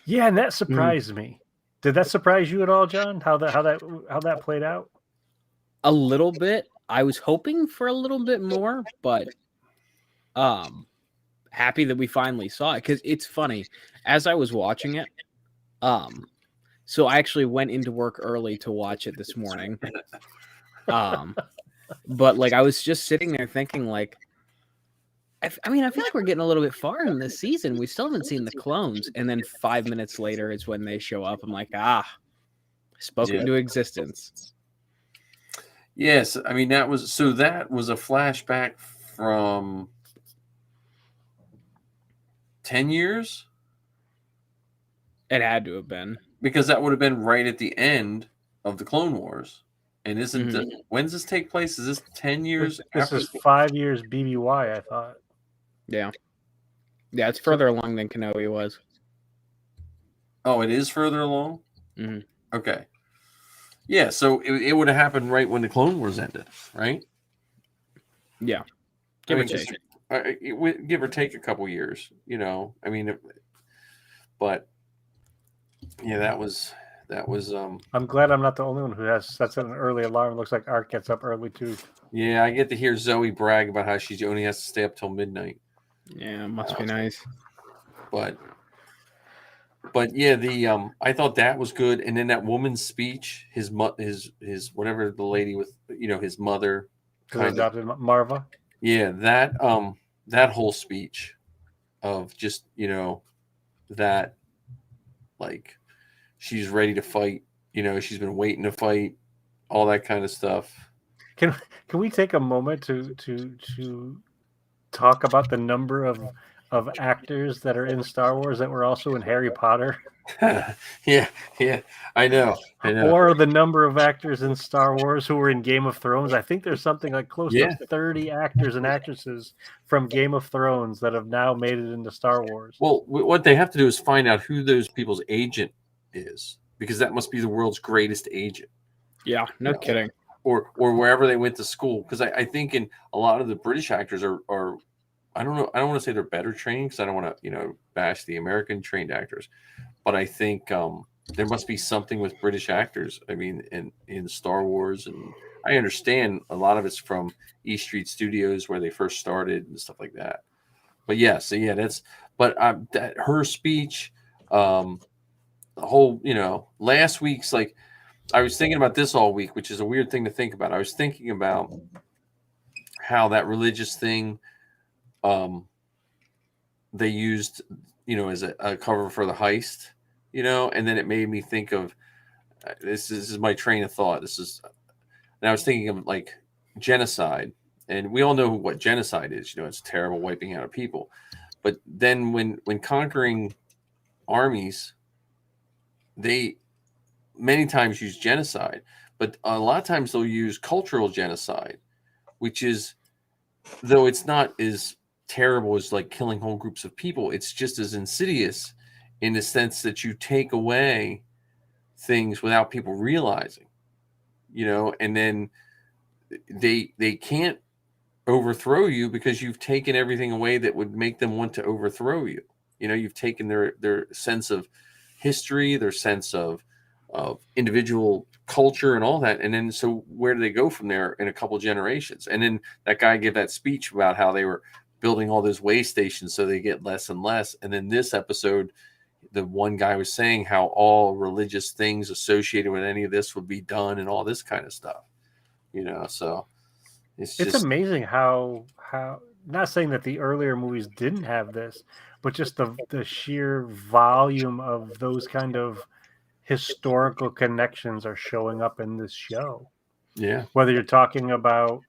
Yeah, and that surprised me. Did that surprise you at all, John? How that played out? A little bit. I was hoping for a little bit more, but happy that we finally saw it, because it's funny. As I was watching it, so I actually went into work early to watch it this morning. But like I was just sitting there thinking, like, I mean, I feel like we're getting a little bit far in this season. We still haven't seen the clones, and then 5 minutes later is when they show up. I'm like, spoken into existence. Yes, I mean that was a flashback from 10 years. It had to have been, because that would have been right at the end of the Clone Wars. And when does this take place? Is this 10 years? This is 5 years BBY, I thought. Yeah, it's further along than Kenobi was. Oh, it is further along? Mm-hmm. Okay. Yeah, so it would have happened right when the Clone Wars ended, right? Yeah. Give or take a couple years, I mean, but yeah, that was I'm glad I'm not the only one who sets an early alarm. Looks like Art gets up early too. Yeah, I get to hear Zoe brag about how she only has to stay up till midnight. Yeah, it must be nice. But yeah, I thought that was good, and then that woman's speech, his whatever, the lady with his mother, adopted Marva. Yeah, that whole speech of just that, like, she's ready to fight. She's been waiting to fight, all that kind of stuff. Can we take a moment to talk about the number of actors that are in Star Wars that were also in Harry Potter? yeah, I know. Or the number of actors in Star Wars who were in Game of Thrones. I think there's something like close to 30 actors and actresses from Game of Thrones that have now made it into Star Wars. Well, what they have to do is find out who those people's agent is, because that must be the world's greatest agent. Yeah, no kidding. Or wherever they went to school, because I think in a lot of the British actors are I don't know, I don't want to say they're better trained, because I don't want to bash the American trained actors, but I think there must be something with British actors. I mean, in Star Wars, and I understand a lot of it's from East Street Studios where they first started and stuff like that. But that her speech, the whole last week's, like, I was thinking about this all week, which is a weird thing to think about. I was thinking about how that religious thing they used, as a cover for the heist, and then it made me think of this is my train of thought. And I was thinking of, like, genocide, and we all know what genocide is. It's terrible wiping out of people. But then when conquering armies, they many times use genocide, but a lot of times they'll use cultural genocide, which is, though it's not as terrible as like killing whole groups of people, it's just as insidious in the sense that you take away things without people realizing, and then they can't overthrow you because you've taken everything away that would make them want to overthrow you. You've taken their sense of history, their sense of individual culture and all that. And then, so where do they go from there in a couple of generations? And then that guy gave that speech about how they were building all those way stations so they get less and less. And then this episode, the one guy was saying how all religious things associated with any of this would be done and all this kind of stuff, so it's amazing how, not saying that the earlier movies didn't have this, but just the sheer volume of those kind of historical connections are showing up in this show. Yeah. Whether you're talking about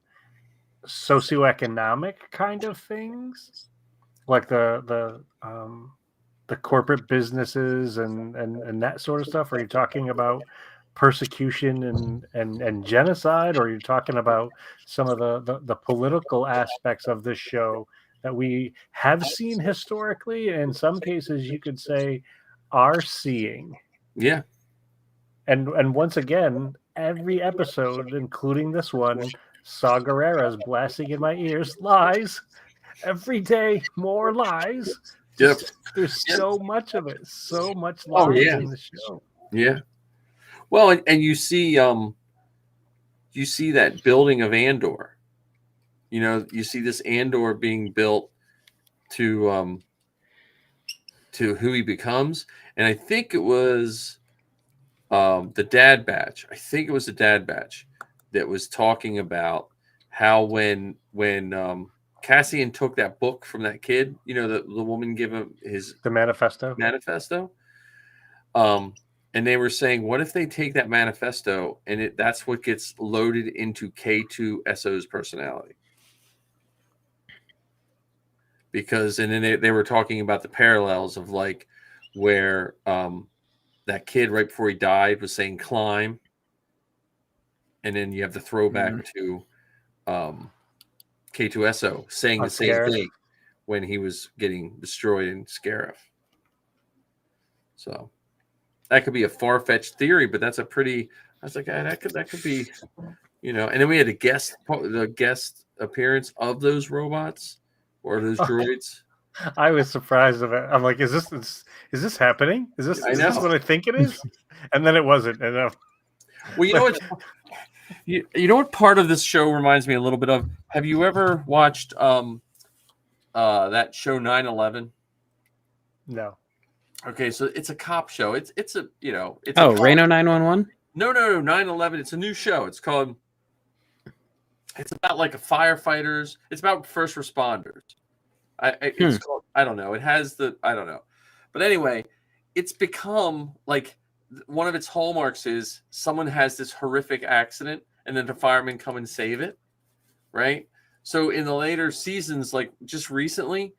socioeconomic kind of things, like the corporate businesses and that sort of stuff, or you're talking about persecution and genocide, or you're talking about some of the political aspects of this show that we have seen historically, and in some cases you could say are seeing. Yeah. And once again, every episode, including this one, Saw Gerrera's blasting in my ears. Lies. Every day, more lies. Yep. There's so much of it. So much Oh, lies yeah. in the show. Yeah. Well, and you see that building of Andor. You see this Andor being built to who he becomes, and I think it was the Dad Batch. I think it was the Dad Batch that was talking about how when Cassian took that book from that kid, the woman gave him The manifesto. And they were saying, what if they take that manifesto and that's what gets loaded into K2SO's personality? Because, and then they were talking about the parallels of like where that kid right before he died was saying climb. And then you have the throwback to K2SO saying the same thing when he was getting destroyed in Scarif. So that could be a far-fetched theory, but that's a pretty. I was like, that could be, And then we had the guest appearance of those robots or those droids. I was surprised of it. I'm like, is this happening? Is this what I think it is? And then it wasn't. And well, you know what? You know what part of this show reminds me a little bit of? Have you ever watched that show 9/11? No. Okay, so it's a cop show. It's a it's Reno 911. No, 9/11. It's a new show. It's called. It's about like a firefighters. It's about first responders. It's called. I don't know. It has I don't know, but anyway, it's become like one of its hallmarks is someone has this horrific accident and then the firemen come and save it, right? So in the later seasons, like just recently,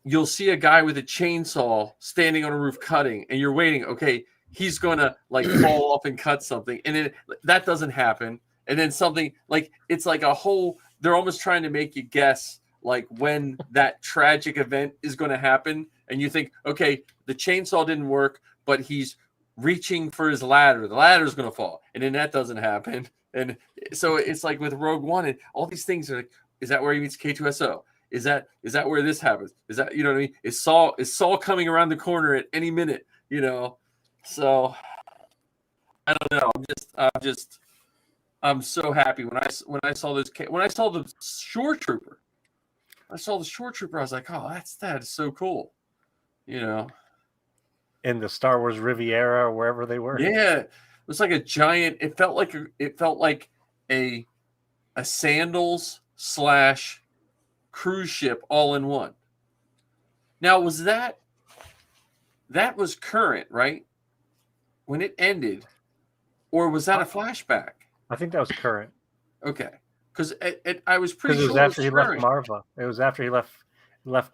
you'll see a guy with a chainsaw standing on a roof cutting, and you're waiting. Okay, he's gonna like fall off and cut something, and then that doesn't happen, and then something like it's like a whole. They're almost trying to make you guess like when that tragic event is going to happen, and you think, okay, the chainsaw didn't work, but he's reaching for his ladder. The ladder is going to fall, and then that doesn't happen, and so it's like with Rogue One and all these things are like, is that where he meets K2SO? Is that where this happens? Is that what I mean? Is Saul coming around the corner at any minute? So I don't know. I'm so happy when I saw the Shore Trooper. I was like, oh, that is so cool. In the Star Wars Riviera or wherever they were. Yeah, it was like a giant. It felt like a sandals / cruise ship all in one. Now, was that was current, right? When it ended, or was that a flashback? I think that was current. Okay, because I was pretty sure it was after he left Marva. It was after he left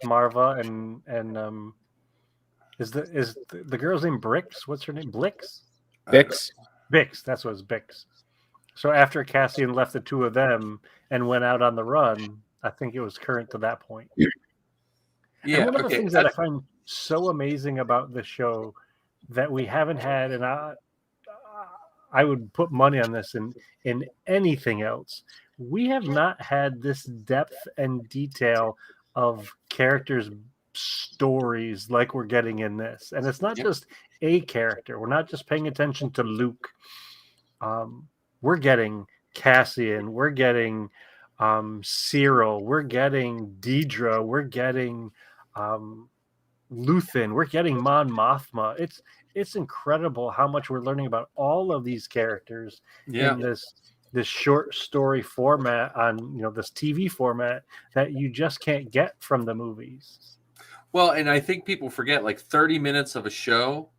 Marva, and is the girl's name Brix? What's her name? Blix? Bix. Bix. That's what it's Bix. So after Cassian left the two of them and went out on the run, I think it was current to that point. Yeah. And one of the things that I find so amazing about this show that we haven't had, and I would put money on this in anything else. We have not had this depth and detail of characters' stories like we're getting in this. And it's not just a character. We're not just paying attention to Luke. We're getting Cassian. We're getting Cyril. We're getting Deidre. We're getting Luthen. We're getting Mon Mothma. It's incredible how much we're learning about all of these characters in this short story format on this TV format that you just can't get from the movies. Well, and I think people forget like 30 minutes of a show.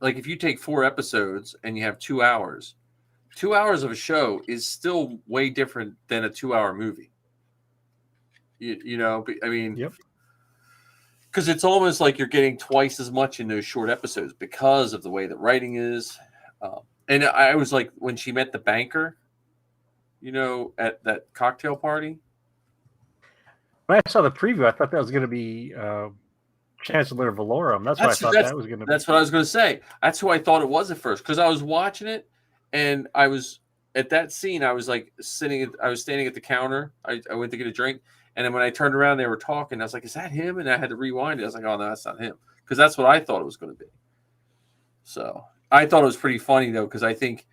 Like if you take 4 episodes and you have 2 hours, 2 hours of a show is still way different than a 2-hour movie. I mean, because it's almost like you're getting twice as much in those short episodes because of the way the writing is. And I was like, when she met the banker, at that cocktail party. When I saw the preview, I thought that was going to be Chancellor Valorum. That's what I thought that was going to be. That's what I was going to say. That's who I thought it was at first, because I was watching it and I was at that scene, I was like I was standing at the counter. I went to get a drink, and then when I turned around, they were talking. I was like, "Is that him?" And I had to rewind it. I was like, "Oh no, that's not him," because that's what I thought it was going to be. So I thought it was pretty funny though, because I think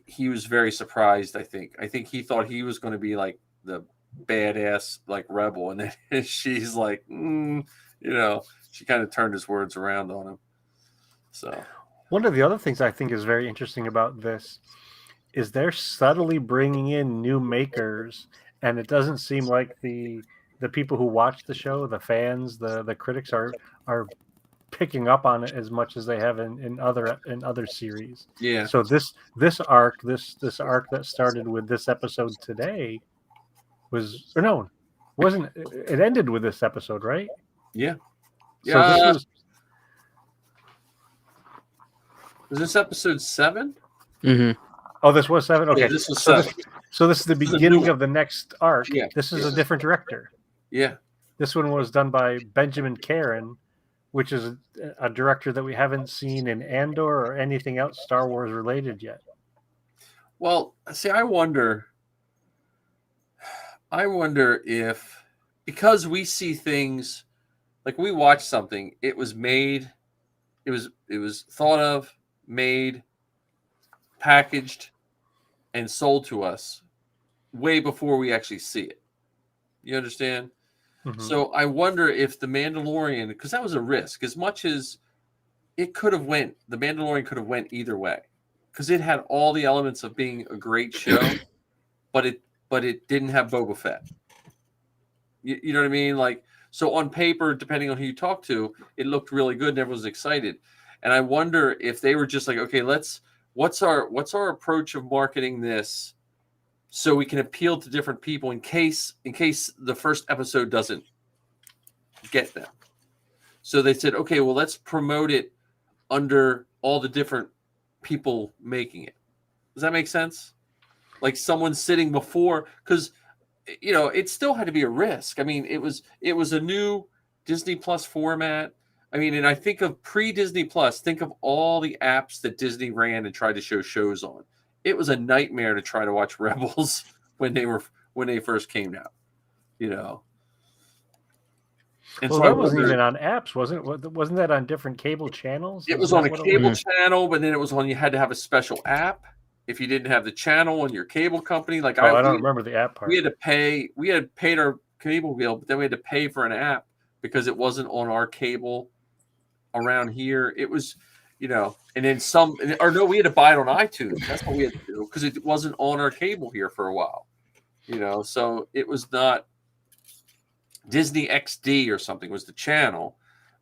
he was very surprised. I think he thought he was going to be like the badass like rebel, and then she's like, she kind of turned his words around on him. So one of the other things I think is very interesting about this is they're subtly bringing in new makers, and it doesn't seem like the people who watch the show, the fans, the critics are picking up on it as much as they have in other series. yeah. So this arc that started with this episode today wasn't it ended with this episode, right? Yeah. So Yeah. Was this episode 7? Mm-hmm. Oh, this was 7. Okay, Yeah, this was 7. So this is the beginning of the next arc. Yeah. This is a different director. Yeah. This one was done by Benjamin Caron, which is a director that we haven't seen in Andor or anything else Star Wars related yet. Well, see, I wonder if, because we see things like we watch something, it was thought of, made, packaged, and sold to us way before we actually see it. You understand? Mm-hmm. So I wonder if the Mandalorian, because that was a risk, as much as it could have went, the Mandalorian could have went either way, because it had all the elements of being a great show, but it didn't have Boba Fett. You know what I mean? Like, so on paper, depending on who you talk to, it looked really good and everyone was excited. And I wonder if they were just like, okay, what's our approach of marketing this so we can appeal to different people in case the first episode doesn't get them. So they said, okay, well, let's promote it under all the different people making it. Does that make sense? Like someone sitting before, because it still had to be a risk. I mean, it was a new Disney Plus format. I mean, and I think of pre-Disney Plus, think of all the apps that Disney ran and tried to show shows on. It was a nightmare to try to watch Rebels when they first came out, And well, so that wasn't even on apps, wasn't it? Wasn't that on different cable channels? It was on a cable channel, but then it was on, you had to have a special app if you didn't have the channel on your cable company. Like I don't remember the app part. We had paid our cable bill, but then we had to pay for an app because it wasn't on our cable around here. It was, and then we had to buy it on iTunes. That's what we had to do because it wasn't on our cable here for a while, so it was not Disney XD or something was the channel.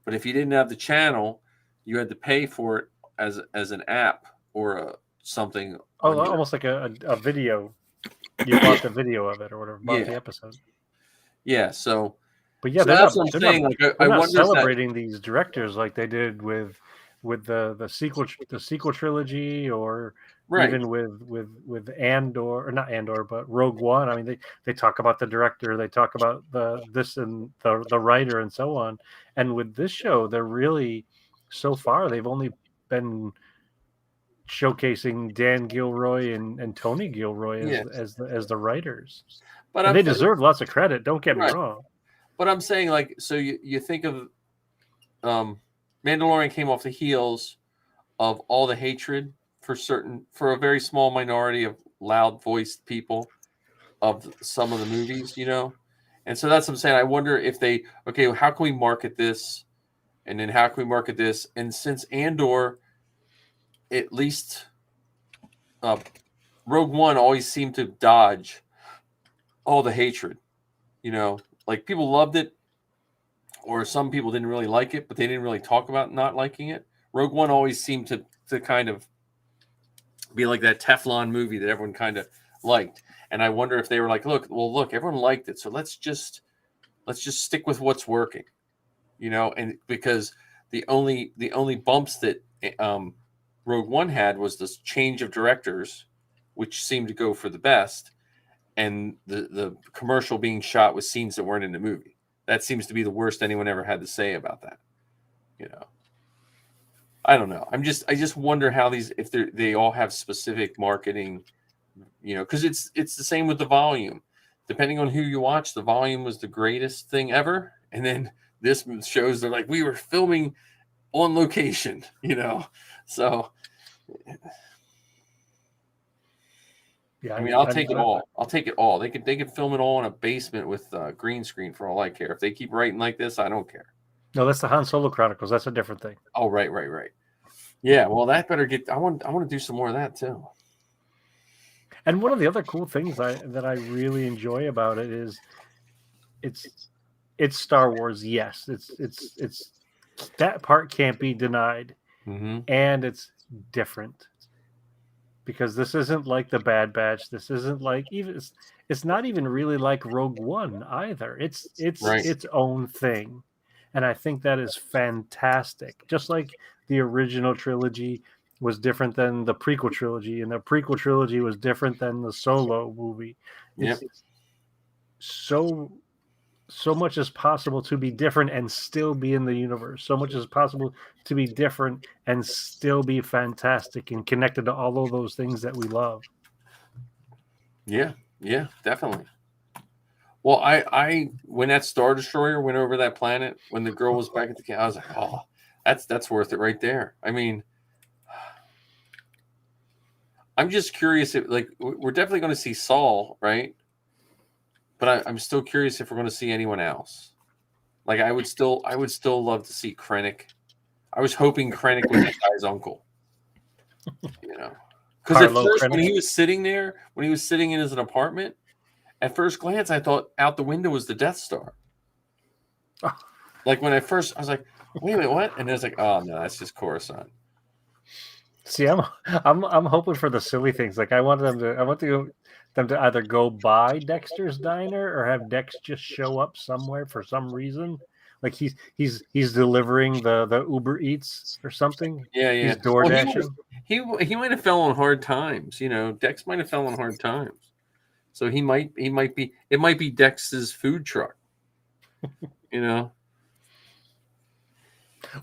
But if you didn't have the channel, you had to pay for it as an app or something. Oh, almost like a video. You bought the video of it or whatever, bought the episode. Yeah, so. But yeah, so that's what I'm saying. I wonder celebrating these directors like they did with the sequel trilogy, or even with Andor, or not Andor, but Rogue One. I mean, they talk about the director, they talk about this and the writer and so on. And with this show, they're really, so far they've only been showcasing Dan Gilroy and Tony Gilroy as the writers. But they deserve lots of credit. Don't get me wrong. But I'm saying, like, so you think of Mandalorian came off the heels of all the hatred for a very small minority of loud voiced people of some of the movies, and so that's what I'm saying. I wonder if how can we market this, and then how can we market this? And since Andor, at least Rogue One always seemed to dodge all the hatred, like people loved it, or some people didn't really like it, but they didn't really talk about not liking it. Rogue One always seemed to kind of be like that Teflon movie that everyone kind of liked. And I wonder if they were like, look, everyone liked it, so let's just stick with what's working, and because the only bumps that Rogue One had was this change of directors, which seemed to go for the best, and the commercial being shot with scenes that weren't in the movie. That seems to be the worst anyone ever had to say about that. I don't know. I just wonder how these, if they all have specific marketing, because it's the same with the volume. Depending on who you watch, the volume was the greatest thing ever, and then this shows they're like, we were filming on location, So, Yeah, I mean, I'll take it all. I'll take it all. They could film it all in a basement with green screen for all I care. If they keep writing like this, I don't care. No, that's the Han Solo Chronicles. That's a different thing. Oh, right. Yeah, well, that better get. I want to do some more of that too. And one of the other cool things that I really enjoy about it is it's Star Wars. Yes, it's that part can't be denied, and it's different because this isn't like the Bad Batch. This isn't like it's not even really like Rogue One either. It's its own thing, and I think that is fantastic. Just like the original trilogy was different than the prequel trilogy, and the prequel trilogy was different than the Solo movie. It's so much as possible to be different and still be in the universe. So much as possible to be different and still be fantastic and connected to all of those things that we love. Yeah, definitely. Well, I when that Star Destroyer went over that planet, when the girl was back at the camp, I was like, oh, that's worth it right there. I mean, I'm just curious if, like, we're definitely going to see Saul, right? But I'm still curious if we're going to see anyone else. Like, I would still love to see Krennic. I was hoping Krennic was the guy's uncle. Because at first, when he was sitting there, when he was sitting in his apartment, at first glance, I thought out the window was the Death Star. Like, when I was like, wait a minute, what? And I was like, oh no, that's just Coruscant. See, I'm hoping for the silly things. Like, I want them to either go by Dexter's Diner or have Dex just show up somewhere for some reason. Like he's delivering the Uber Eats or something. Yeah. He's door dashing. Well, he might have fell on hard times. Dex might have fell on hard times. So it might be Dex's food truck.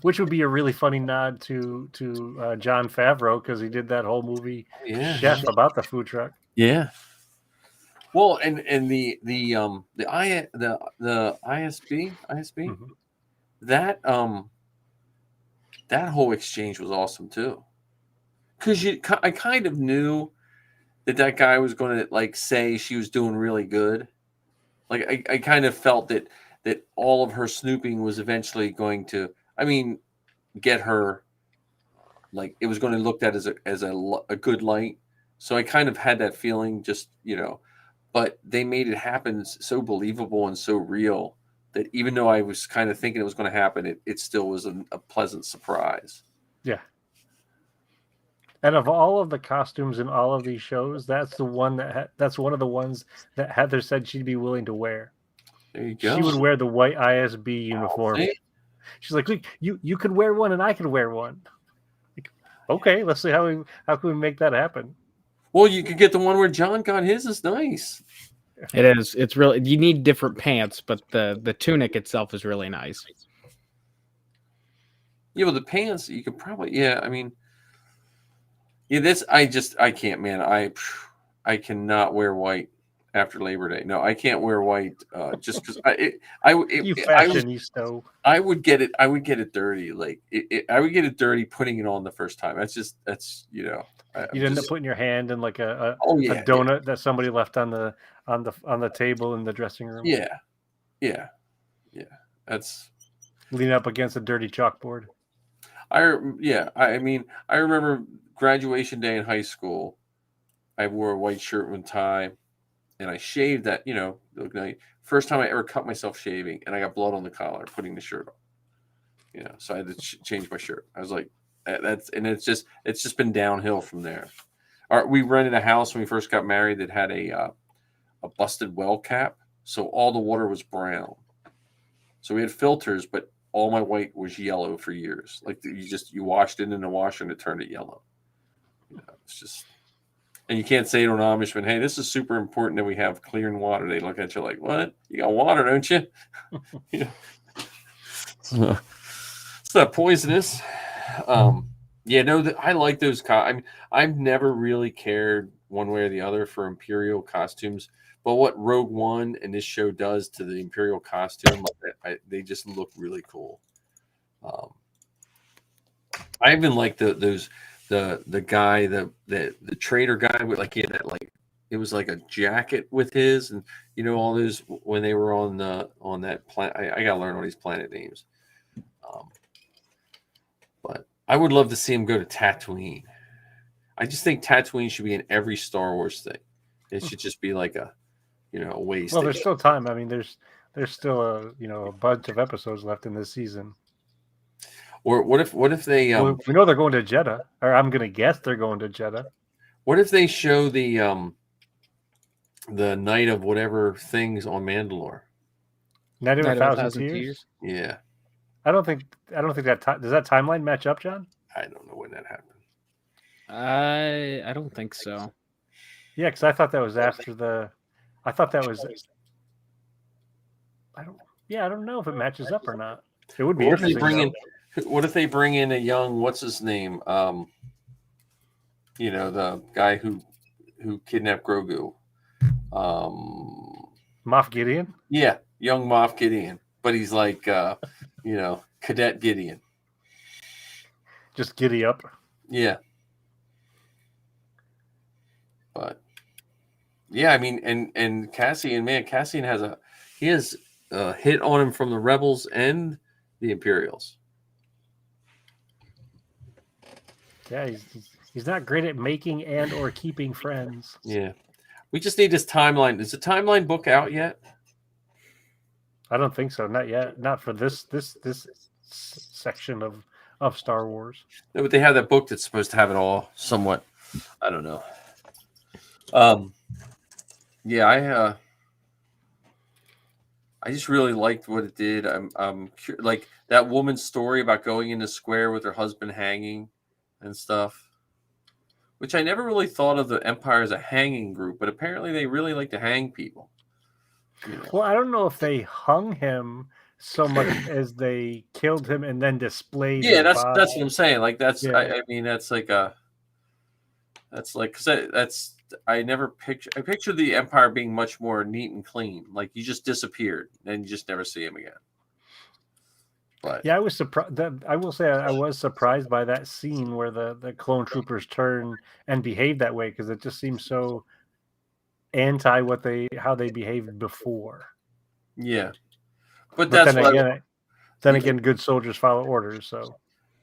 Which would be a really funny nod to Jon Favreau, because he did that whole movie Chef about the food truck. Yeah. Well, and the ISB that whole exchange was awesome too, because I kind of knew that guy was going to, like, say she was doing really good. Like, I kind of felt that all of her snooping was eventually going to, get her, like, it was going to look at as a good light. So I kind of had that feeling, just, but they made it happen so believable and so real that even though I was kind of thinking it was going to happen, it still was a pleasant surprise. Yeah. And of all of the costumes in all of these shows, that's the one that's one of the ones that Heather said she'd be willing to wear. There you go. She would wear the white ISB uniform. She's like, look, you could wear one and I could wear one. Like, okay, let's see how can we make that happen. Well, you could get the one where John got his. Is nice. It is. It's really, you need different pants, but the tunic itself is really nice. Yeah, well, the pants you could probably. Yeah, this I can't, man. I cannot wear white after Labor Day. No, I can't wear white just because I would get it. I would get it dirty. Like I would get it dirty putting it on the first time. You'd end up putting your hand in like a donut that somebody left on the table in the dressing room. Yeah. That's leaning up against a dirty chalkboard. I remember graduation day in high school. I wore a white shirt and tie, and I shaved that. First time I ever cut myself shaving, and I got blood on the collar putting the shirt on. So I had to change my shirt. I was like, it's just been downhill from there. We rented a house when we first got married that had a busted well cap, so all the water was brown. So we had filters, but all my white was yellow for years. Like you washed it in the washer and it turned it yellow. It's just, and you can't say to an Amishman, "Hey, this is super important that we have clean water." They look at you like, "What? You got water, don't you?" It's not poisonous. Yeah, no, I like those. I mean, I've never really cared one way or the other for Imperial costumes, but what Rogue One and this show does to the Imperial costume, they just look really cool. I even like the guy the trader guy with like he had that like it was like a jacket with his and all those when they were on that planet. I gotta learn all these planet names. But I would love to see him go to Tatooine. I just think Tatooine should be in every Star Wars thing. It should just be like a way Well, there's station. still time. I mean, there's still a bunch of episodes left in this season. Or what if they Well, we know they're going to Jeddah, or I'm gonna guess they're going to Jeddah. what if they show the night of whatever things on Mandalore? Night of Night a of a Thousand Thousand Tears. Tears. Yeah, I don't think that does that timeline match up, John? I don't know when that happened. I don't think so. Yeah, because I thought that was after the. I thought that was. I don't know if it matches up or not. It would be What if they interesting. bring in? What if they bring in a young what's his name? The guy who kidnapped Grogu. Moff Gideon. Yeah, young Moff Gideon, but he's like Cadet Gideon. Just giddy up. Yeah. But yeah, I mean, and Cassian has a hit on him from the Rebels and the Imperials. Yeah, he's not great at making and or keeping friends. Yeah, we just need this timeline. Is the timeline book out yet? I don't think so. Not yet. Not for this section of Star Wars. No, but they have that book that's supposed to have it all somewhat. I don't know. Yeah, I just really liked what it did. I'm like that woman's story about going in the square with her husband hanging and stuff, which I never really thought of the Empire as a hanging group, but apparently they really like to hang people. Well, I don't know if they hung him so much as they killed him and then displayed. Yeah, his that's body. what I'm saying. Like that's Yeah. I mean that's like because I never picture the Empire being much more neat and clean. Like he just disappeared and you just never see him again. But yeah, I was surprised. I will say I was surprised by that scene where the clone troopers turn and behave that way because it just seems so anti how they behaved before. yeah, but that's then again, good soldiers follow orders. So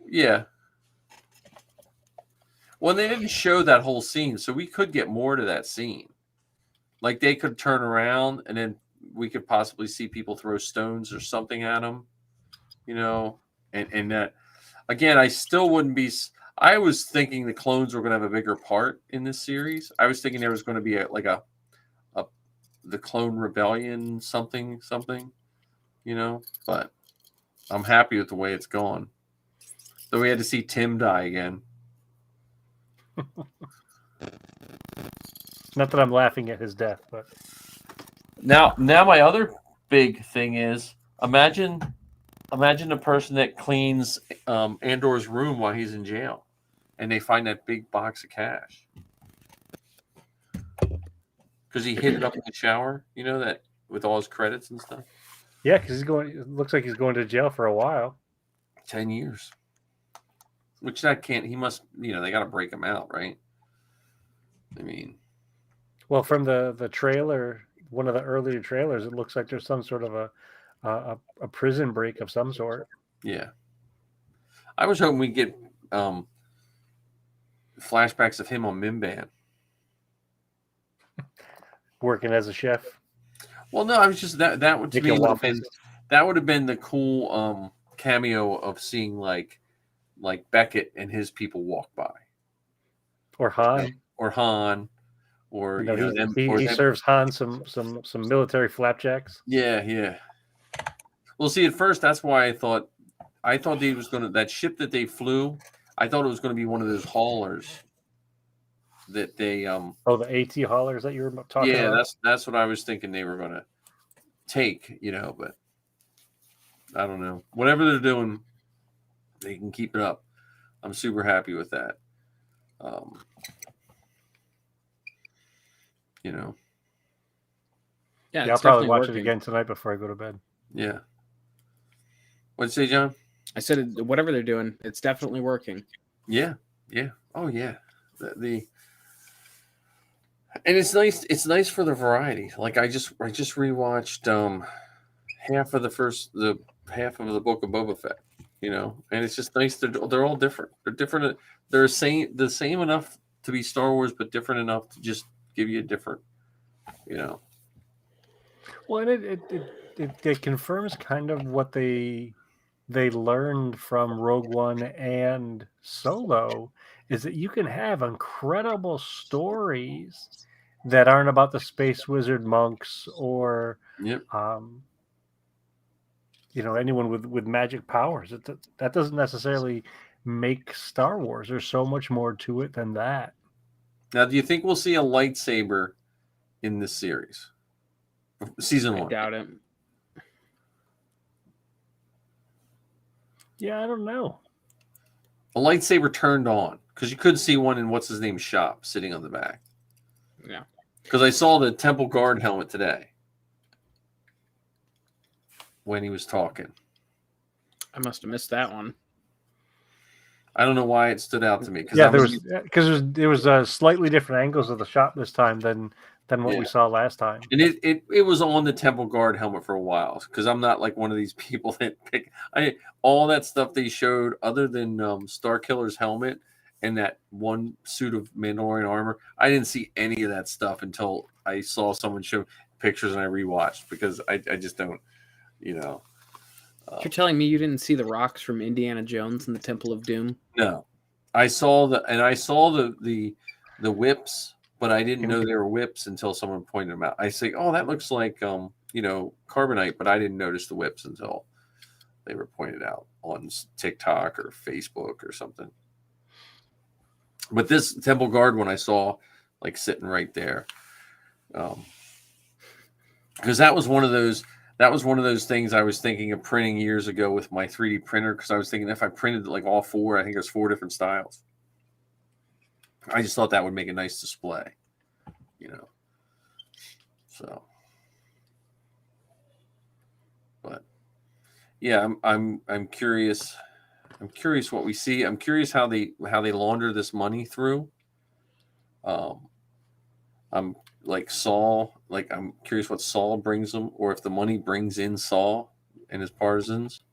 yeah. Well, they didn't show that whole scene, so we could get more to that scene. Like they could turn around, and then we could possibly see people throw stones or something at them, and that again, I still wouldn't be. I was thinking the clones were going to have a bigger part in this series. I was thinking there was going to be the clone rebellion, something, but I'm happy with the way it's gone. Though we had to see Tim die again. not that I'm laughing at his death, but Now my other big thing is imagine the person that cleans Andor's room while he's in jail, and they find that big box of cash because he hid it up in the shower. That with all his credits and stuff. yeah, because it looks like he's going to jail for a while. 10 years. Which that can't. He must. They got to break him out, right? I mean, Well, from the trailer, one of the earlier trailers, it looks like there's some sort of a prison break of some sort. yeah. I was hoping we get flashbacks of him on Mimban. Working as a chef. Well, no, I was just that would to me Making would have been the cool cameo of seeing like Beckett and his people walk by, Or Han. or he serves Han some military flapjacks. Yeah. Well, see, at first that's why I thought he was going to that ship that they flew. I thought it was going to be one of those haulers that they the AT haulers that you were talking about. Yeah, that's what I was thinking they were going to take, but I don't know. Whatever they're doing, they can keep it up. I'm super happy with that. You know. Yeah, Yeah, I'll it's probably definitely watch working. it again tonight before I go to bed. Yeah. What'd you say, John? I said whatever they're doing, it's definitely working. Yeah. Yeah. Oh yeah. The and it's nice. It's nice for the variety. Like I just rewatched half of the half of the Book of Boba Fett. You know, and it's just nice. They're all different. They're different. They're the same enough to be Star Wars, but different enough to just give you a different. You know. Well, and it confirms kind of what they learned from Rogue One and Solo, is that you can have incredible stories that aren't about the space wizard monks or Yep. Anyone with magic powers. That doesn't necessarily make Star Wars. There's so much more to it than that. Now, do you think we'll see a lightsaber in this series? Season 1. I doubt it. Yeah, I don't know. A lightsaber turned on, because you could see one in what's his name's shop sitting on the back. Yeah. Because I saw the Temple Guard helmet today when he was talking. I must have missed that one. I don't know why it stood out to me. Yeah, there was slightly different angles of the shot this time than what we saw last time. And it was on the Temple Guard helmet for a while, because I'm not like one of these people that pick all that stuff they showed other than Star Killer's helmet and that one suit of Mandalorian armor. I didn't see any of that stuff until I saw someone show pictures and I rewatched, because I just don't, You're telling me you didn't see the rocks from Indiana Jones in the Temple of Doom? No, I saw the whips, but I didn't know they were whips until someone pointed them out. I say, "Oh, that looks like carbonite," but I didn't notice the whips until they were pointed out on TikTok or Facebook or something. But this Temple Guard one I saw like sitting right there, because that was one of those things I was thinking of printing years ago with my 3D printer, because I was thinking if I printed like all four, I think there's 4 different styles. I just thought that would make a nice display, So, but yeah, I'm curious. I'm curious what we see. I'm curious how they launder this money through. I'm like Saul. Like I'm curious what Saul brings them, or if the money brings in Saul and his partisans.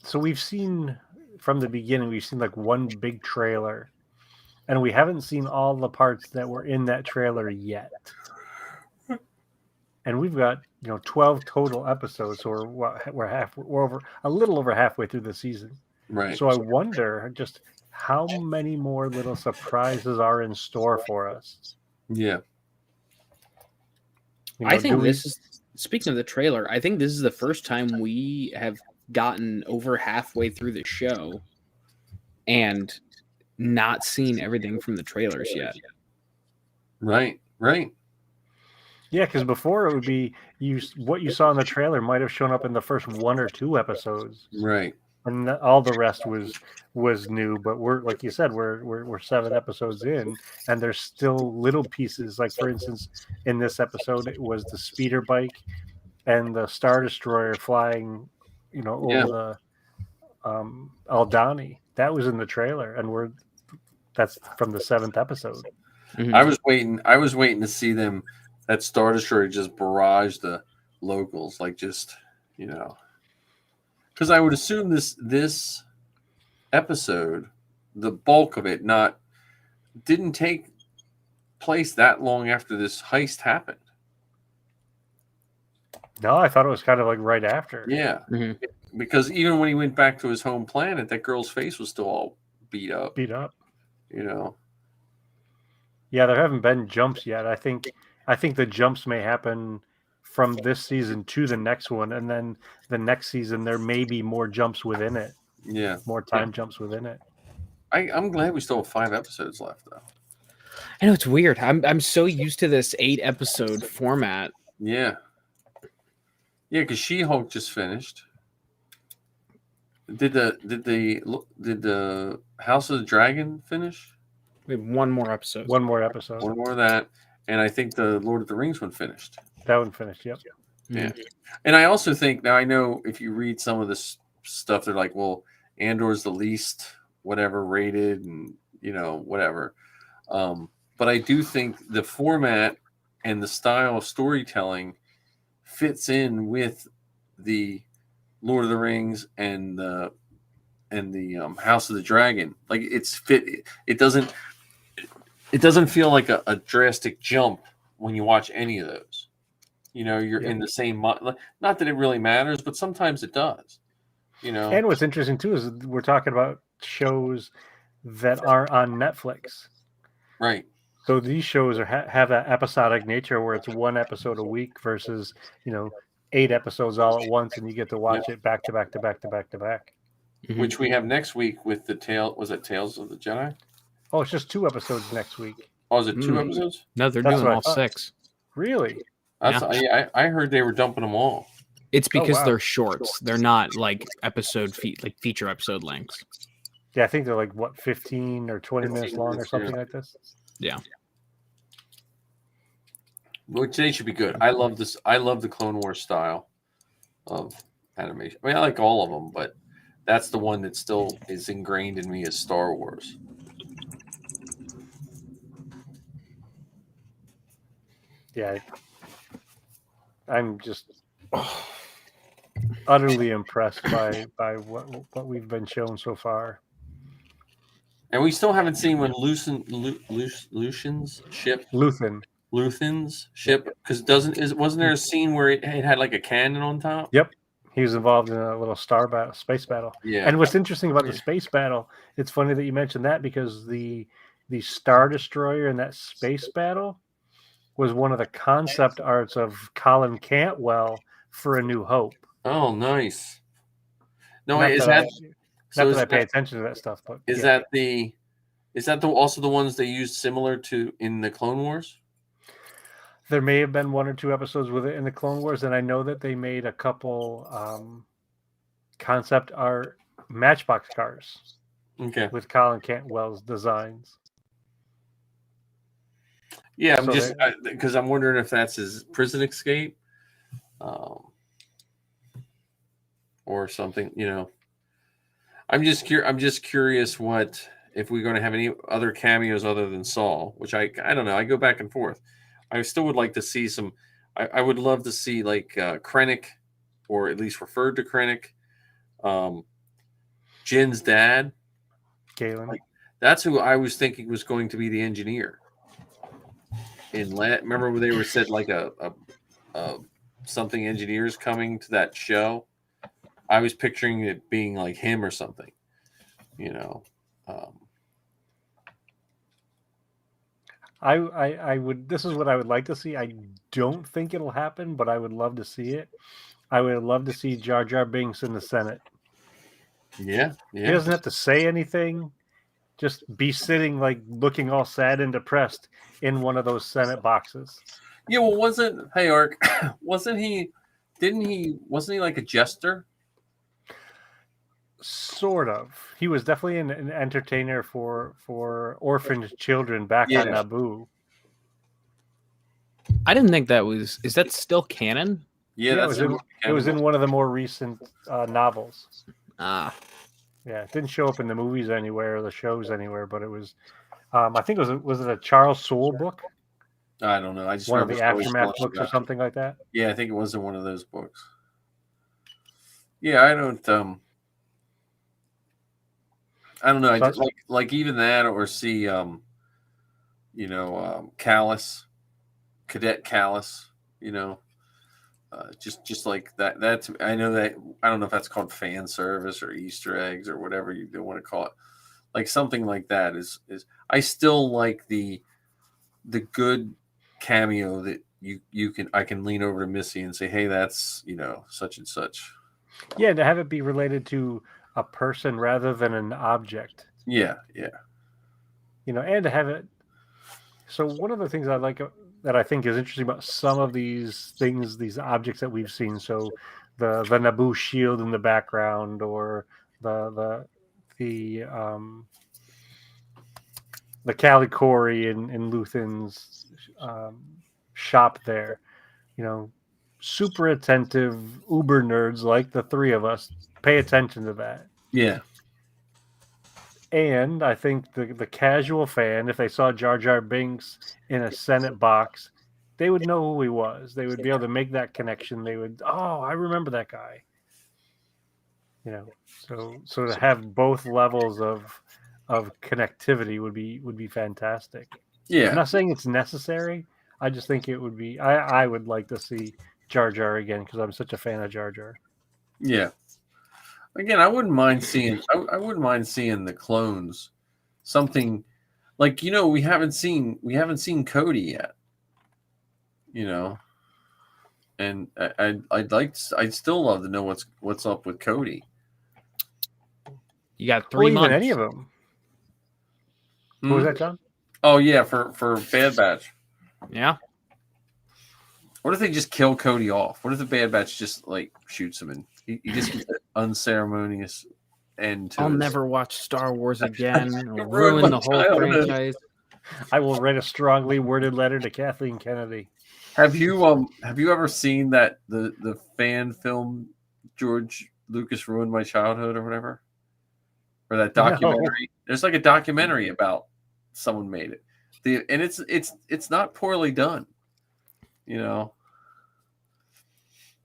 So we've seen from the beginning. We've seen like one big trailer, and we haven't seen all the parts that were in that trailer yet. And we've got 12 total episodes, so we're over a little over halfway through the season. Right. So I wonder just how many more little surprises are in store for us. Yeah. I think this is, speaking of the trailer, I think this is the first time we have gotten over halfway through the show and not seen everything from the trailers yet. Right. Yeah, because before it would be what you saw in the trailer might have shown up in the first 1 or 2 episodes, Right? And all the rest was new. But we're like you said, we're 7 episodes in, and there's still little pieces. Like for instance, in this episode, it was the speeder bike and the Star Destroyer flying, over the Aldani. That was in the trailer, and that's from the 7th episode. Mm-hmm. I was waiting to see them. That Star Destroyer just barrage the locals, like just, because I would assume this episode, the bulk of it, didn't take place that long after this heist happened. No, I thought it was kind of like right after. Yeah, because even when he went back to his home planet, that girl's face was still all beat up. Yeah, there haven't been jumps yet. I think the jumps may happen from this season to the next one, and then the next season there may be more jumps within it. Yeah, more time jumps within it. I'm glad we still have 5 episodes left, though. I know it's weird. I'm so used to this 8-episode format. Yeah, because She-Hulk just finished. Did the House of the Dragon finish? We have one more episode. One more episode. One more of that, and I think the Lord of the Rings one finished. That one finished. Yep. Yeah, and I also think now I know if you read some of this stuff, they're like, well, Andor's the least whatever rated, and whatever. But I do think the format and the style of storytelling fits in with the Lord of the Rings and the House of the Dragon. Like it's fit. It doesn't feel like a drastic jump when you watch any of those. You're in the same. Not that it really matters, but sometimes it does. And what's interesting too is we're talking about shows that aren't on Netflix, right? So these shows have that episodic nature where it's one episode a week versus 8 episodes all at once, and you get to watch it back to back to back to back to back. Mm-hmm. Which we have next week with the Was it Tales of the Jedi? Oh, it's just 2 episodes next week. Oh, is it 2 episodes? No, they're That's doing what I all thought. 6. Really? I heard they were dumping them all. It's because wow. they're shorts. They're not like feature episode lengths. Yeah, I think they're like 15 or 20 minutes 15 long or minutes, something yeah. like this. Yeah. Which they should be good. I love this. I love the Clone Wars style of animation. I mean, I like all of them, but that's the one that still is ingrained in me as Star Wars. Yeah, I'm just utterly impressed by what we've been shown so far. And we still haven't seen when Lucian's ship, Luthen's ship, because wasn't there a scene where it had like a cannon on top? Yep, he was involved in a little space battle. Yeah. And what's interesting about the space battle, it's funny that you mentioned that because the Star Destroyer in that space battle was one of the concept arts of Colin Cantwell for A New Hope. Oh, nice. No, Not is that that? Not So that I pay attention to that stuff, but is that also the ones they used similar to in the Clone Wars? There may have been 1 or 2 episodes with it in the Clone Wars, and I know that they made a couple concept art Matchbox cars Okay. with Colin Cantwell's designs. Yeah, I'm So just because I'm wondering if that's his prison escape, or something. I'm just curious what if we're going to have any other cameos other than Saul, which I don't know. I go back and forth. I still would like to see some. I would love to see like Krennic, or at least referred to Krennic, Jin's dad. Galen. That's who I was thinking was going to be the engineer. Remember when they were said like a something engineers coming to that show? I was picturing it being like him or something, I would. This is what I would like to see. I don't think it'll happen, but I would love to see it. I would love to see Jar Jar Binks in the Senate. Yeah. He doesn't have to say anything. Just be sitting like looking all sad and depressed in one of those Senate boxes. Yeah, well, wasn't he like a jester? Sort of. He was definitely an entertainer for orphaned children back on Naboo. I didn't think that was. Is that still canon? Yeah, it was in one of the more recent novels. Ah. Yeah, it didn't show up in the movies anywhere or the shows anywhere, but it was. I think it was it a Charles Soule book? I don't know. I just one of the remember Aftermath books or something like that. Yeah, I think it was in one of those books. Yeah, I don't know. I just like even that, or see, Callus, Cadet Callus. Just like that. That's I know that I don't know if that's called fan service or Easter eggs or whatever you do want to call it. Like something like that is I still like the good cameo that I can lean over to Missy and say, hey, that's such and such. Yeah, to have it be related to a person rather than an object. Yeah. And to have it. So one of the things I like that I think is interesting about some of these things, these objects that we've seen. So the Naboo shield in the background, or the Cali Corey in Luthen's shop there. You know, super attentive uber nerds like the three of us pay attention to that. Yeah. And I think the casual fan, if they saw Jar Jar Binks in a Senate box, they would know who he was. They would be able to make that connection. They would, oh, I remember that guy. You know, so to have both levels of connectivity would be fantastic. Yeah. I'm not saying it's necessary. I just think it would be. I would like to see Jar Jar again because I'm such a fan of Jar Jar. Yeah. Again, I wouldn't mind seeing. I wouldn't mind seeing the clones. Something like, you know, we haven't seen Cody yet. You know, and I'd still love to know what's up with Cody. You got 3 months. Even any of them. What was that, John? Oh yeah, for Bad Batch. Yeah. What if they just kill Cody off? What if the Bad Batch just like shoots him and he just gets an unceremonious end to I'll his... never watch Star Wars again. It'll ruined ruin my the whole childhood. franchise. I will write a strongly worded letter to Kathleen Kennedy. Have you ever seen that the fan film George Lucas Ruined My Childhood or whatever? Or that documentary? No. There's like a documentary about someone made it. And it's not poorly done. You know.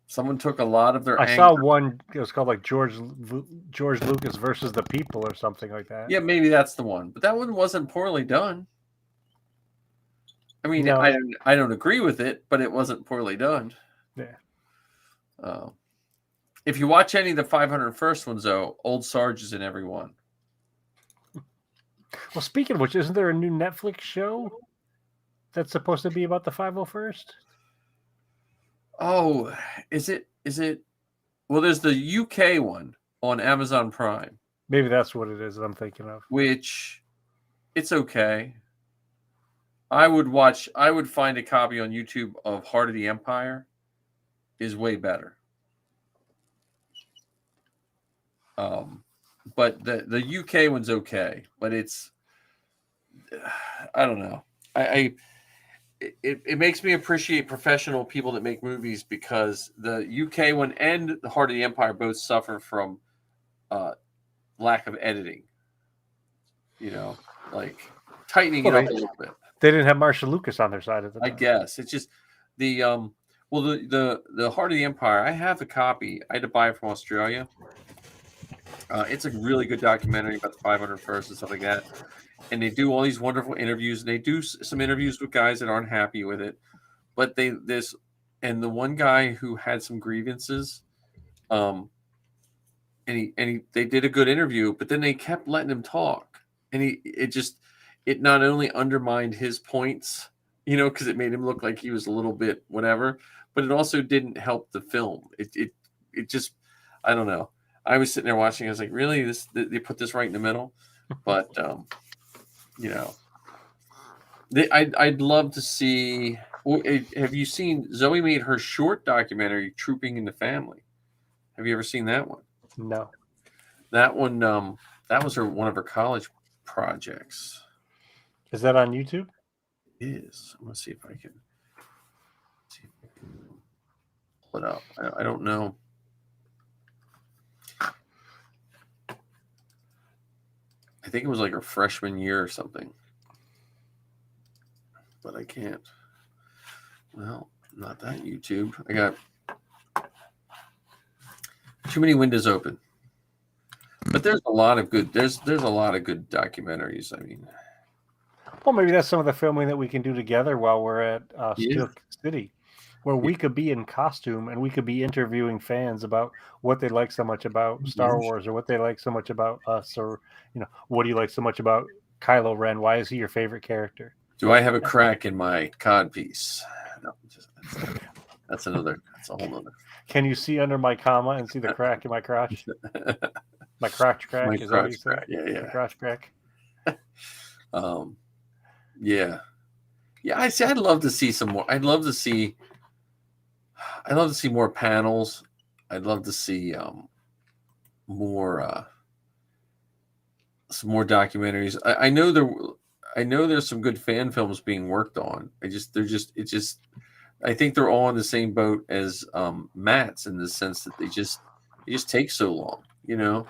Someone took a lot of their I saw one, it was called like George Lucas versus the People or something like that. Yeah, maybe that's the one. But that one wasn't poorly done. I mean, no. I don't agree with it, but it wasn't poorly done. Yeah. If you watch any of the 501st ones, though, Old Sarge is in every one. Well, speaking of which, isn't there a new Netflix show that's supposed to be about the 501st? Oh, is it? Well, there's the UK one on Amazon Prime. Maybe that's what it is that I'm thinking of. Which, it's okay. I would find a copy on YouTube of Heart of the Empire is way better. But the UK one's okay, but it's, I don't know. It makes me appreciate professional people that make movies because the UK one and the Heart of the Empire both suffer from lack of editing. You know, like tightening it up a little bit. They didn't have Marshall Lucas on their side of the time. I guess it's just the Heart of the Empire. I have a copy. I had to buy it from Australia. It's a really good documentary about the 501st and stuff like that. And they do all these wonderful interviews. And they do some interviews with guys that aren't happy with it. But the one guy who had some grievances, they did a good interview, but then they kept letting him talk. And it not only undermined his points, you know, because it made him look like he was a little bit whatever, but it also didn't help the film. It just, I don't know. I was sitting there watching. I was like, really? They put this right in the middle? But you know, I'd love to see. Have you seen Zoe made her short documentary, Trooping in the Family? Have you ever seen that one? No. That one, that was one of her college projects. Is that on YouTube? It is. I'm gonna see if I can pull it up. I don't know. I think it was like her freshman year or something. But I can't. Well, not that YouTube. I got too many windows open. But there's a lot of good. There's a lot of good documentaries. I mean, well, maybe that's some of the filming that we can do together while we're at Steel City, where we could be in costume and we could be interviewing fans about what they like so much about Star Wars, or what they like so much about us, or what do you like so much about Kylo Ren? Why is he your favorite character? Do I have a crack in my codpiece? No, that's a whole nother. Can you see under my comma and see the crack in my crotch? My crotch crack. My is crotch that crack. Yeah. My crotch crack. Yeah. I'd love to see some more. I'd love to see more panels. I'd love to see more some more documentaries. I know there's some good fan films being worked on. I think they're all in the same boat as Matt's in the sense that they just take so long, you know.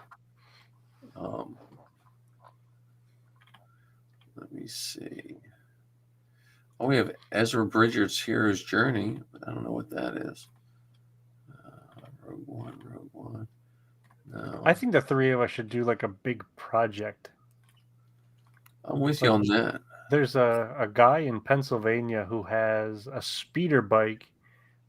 Let me see. Oh, we have Ezra Bridger's Hero's Journey, but I don't know what that is. Rogue One. No, I think the three of us should do like a big project. I'm with you on that. There's a guy in Pennsylvania who has a speeder bike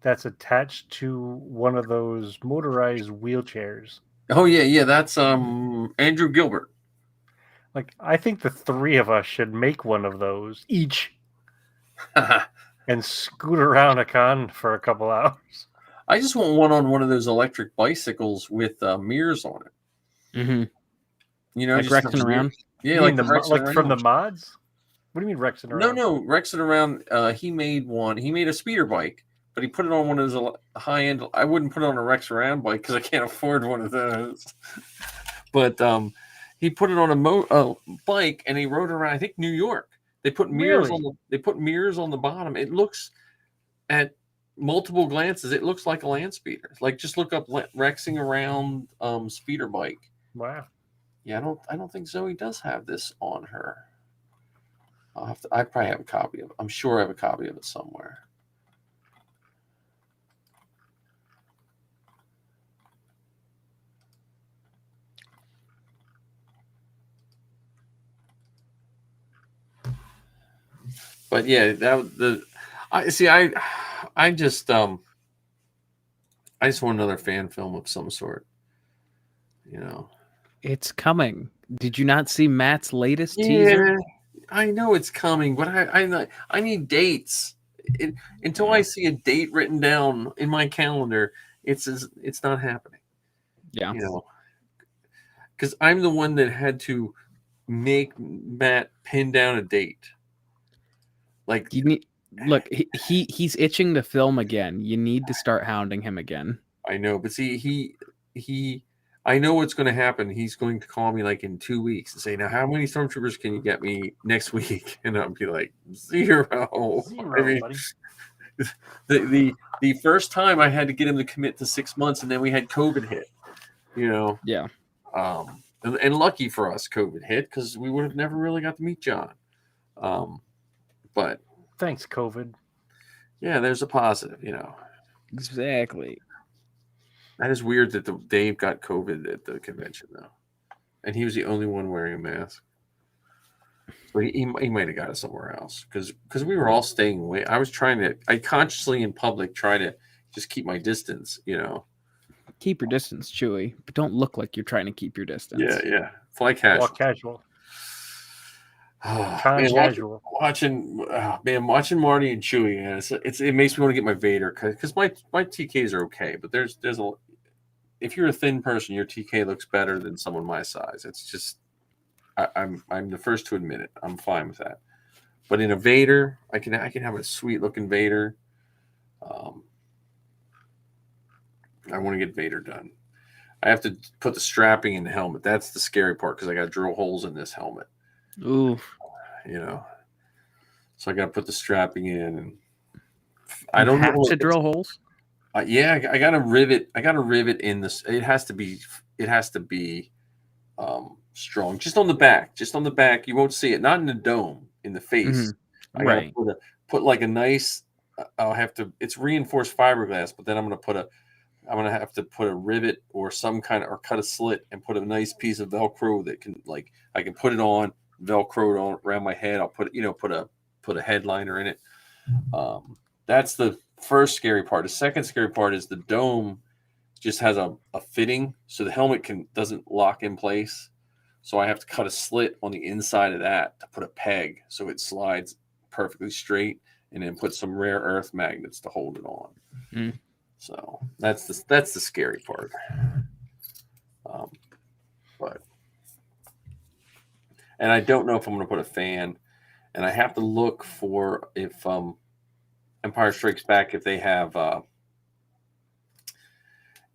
that's attached to one of those motorized wheelchairs. Oh yeah, that's Andrew Gilbert. Like, I think the three of us should make one of those each and scoot around a con for a couple hours. I just want one on one of those electric bicycles with mirrors on it. Mm-hmm. You know, like just Rexing around. Yeah, You like mean the from the mods. What do you mean Rexing around? No, Rexing around. He made one. He made a speeder bike, but he put it on one of those high end. I wouldn't put it on a Rex around bike because I can't afford one of those. But he put it on a bike and he rode around. I think New York. They put mirrors on the bottom. It looks at multiple glances. It looks like a land speeder. Like just look up Rexing around speeder bike. Wow. Yeah, I don't think Zoe does have this on her. I probably have a copy of it. I'm sure I have a copy of it somewhere. But yeah, I just want another fan film of some sort. You know. It's coming. Did you not see Matt's latest teaser? I know it's coming, but I need dates. Until I see a date written down in my calendar, it's not happening. Yeah, you know, because I'm the one that had to make Matt pin down a date. Like you need. Look, he's itching to film again. You need to start hounding him again. I know, but see, he. I know what's going to happen. He's going to call me like in 2 weeks and say, "Now, how many stormtroopers can you get me next week?" And I'll be like, zero. I mean, buddy. the first time I had to get him to commit to 6 months, and then we had COVID hit. You know. Yeah. And lucky for us, COVID hit because we would have never really got to meet John. But thanks, COVID. Yeah, there's a positive. You know. Exactly. That is weird that Dave got COVID at the convention, though. And he was the only one wearing a mask. So he might have got it somewhere else. Because we were all staying away. I consciously in public try to just keep my distance, you know. Keep your distance, Chewy. But don't look like you're trying to keep your distance. Yeah. Fly casual. Walk casual. Casual. Watching Marty and Chewy, man, it makes me want to get my Vader because my TKs are okay, but there's if you're a thin person, your TK looks better than someone my size. It's just I'm the first to admit it. I'm fine with that. But in a Vader, I can have a sweet looking Vader. I want to get Vader done. I have to put the strapping in the helmet. That's the scary part because I got to drill holes in this helmet. Ooh, you know, so I got to put the strapping in, and I don't have to drill holes. Yeah, I got to rivet. I got to rivet in this. It has to be strong. Just on the back. You won't see it. Not in the dome. In the face. Mm-hmm. I got to put like a nice. I'll have to. It's reinforced fiberglass, but then I'm gonna have to put a rivet or some kind of, or cut a slit and put a nice piece of Velcro that can, like, I can put it on, Velcroed on around my head. I'll put a headliner in it. That's the first scary part. The second scary part is the dome just has a fitting, so the helmet doesn't lock in place. So I have to cut a slit on the inside of that to put a peg so it slides perfectly straight, and then put some rare earth magnets to hold it on. Mm. So that's the scary part. And I don't know if I'm going to put a fan, and I have to look for if Empire Strikes Back, if they have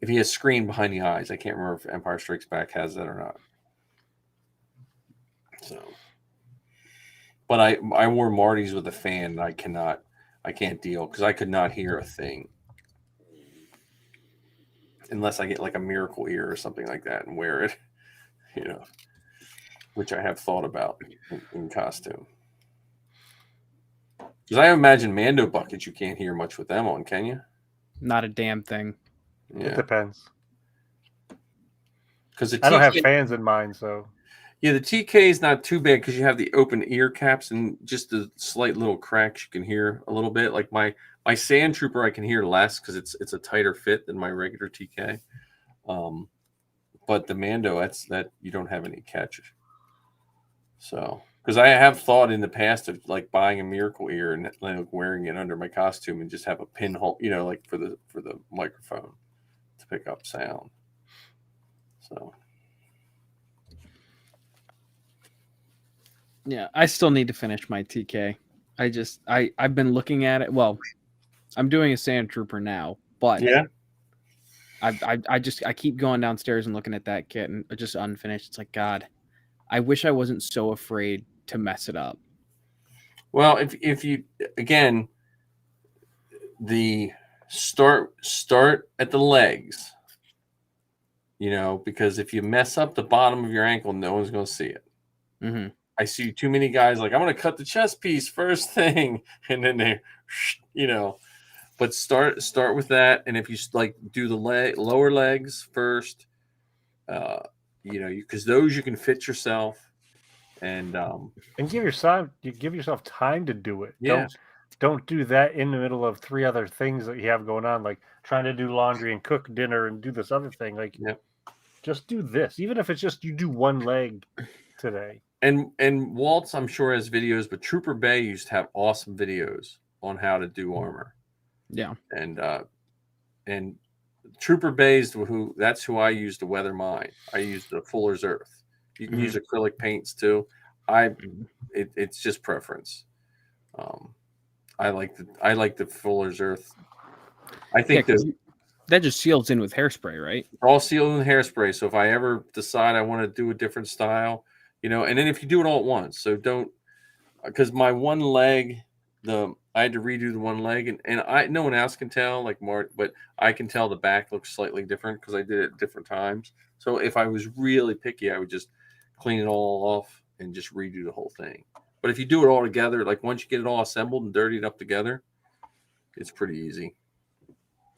if he has screen behind the eyes. I can't remember if Empire Strikes Back has that or not. So, but I wore Marty's with a fan, and I can't deal because I could not hear a thing unless I get like a miracle ear or something like that and wear it, which I have thought about in costume. Because I imagine Mando buckets you can't hear much with them on, can you? Not a damn thing. It Yeah, depends. because I don't have fans in mine, so yeah, the TK is not too bad because you have the open ear caps and just the slight little cracks you can hear a little bit. Like my Sand Trooper, I can hear less because it's a tighter fit than my regular TK. But the Mando, that you don't have any catch. So, because I have thought in the past of like buying a miracle ear and like wearing it under my costume and just have a pinhole, like for the microphone to pick up sound. So, yeah, I still need to finish my TK. I've been looking at it. Well, I'm doing a Sand Trooper now, but yeah. I keep going downstairs and looking at that kit and just unfinished. It's like, God, I wish I wasn't so afraid to mess it up. Well, if you again, the start at the legs, because if you mess up the bottom of your ankle, no one's going to see it. Mm-hmm. I see too many guys like, I'm going to cut the chest piece first thing, and then they, But start with that, and if you like do the lower legs first, because those you can fit yourself. And give yourself time to do it. Yeah. Don't do that in the middle of 3 other things that you have going on, like trying to do laundry and cook dinner and do this other thing. Like, just do this, even if it's just you do one leg today. And Waltz, I'm sure, has videos, but Trooper Bay used to have awesome videos on how to do armor. Yeah, and Trooper Bay is that's who I use to weather mine. I use the Fuller's Earth. You can use acrylic paints too. It's just preference. I like the Fuller's Earth. I think that just seals in with hairspray, right? All sealed in hairspray. So if I ever decide I want to do a different style, and then if you do it all at once, so don't, because my one leg, I had to redo the one leg, and no one else can tell, like Mark, but I can tell the back looks slightly different because I did it at different times. So if I was really picky, I would just clean it all off and just redo the whole thing. But if you do it all together, like once you get it all assembled and dirtied up together, it's pretty easy.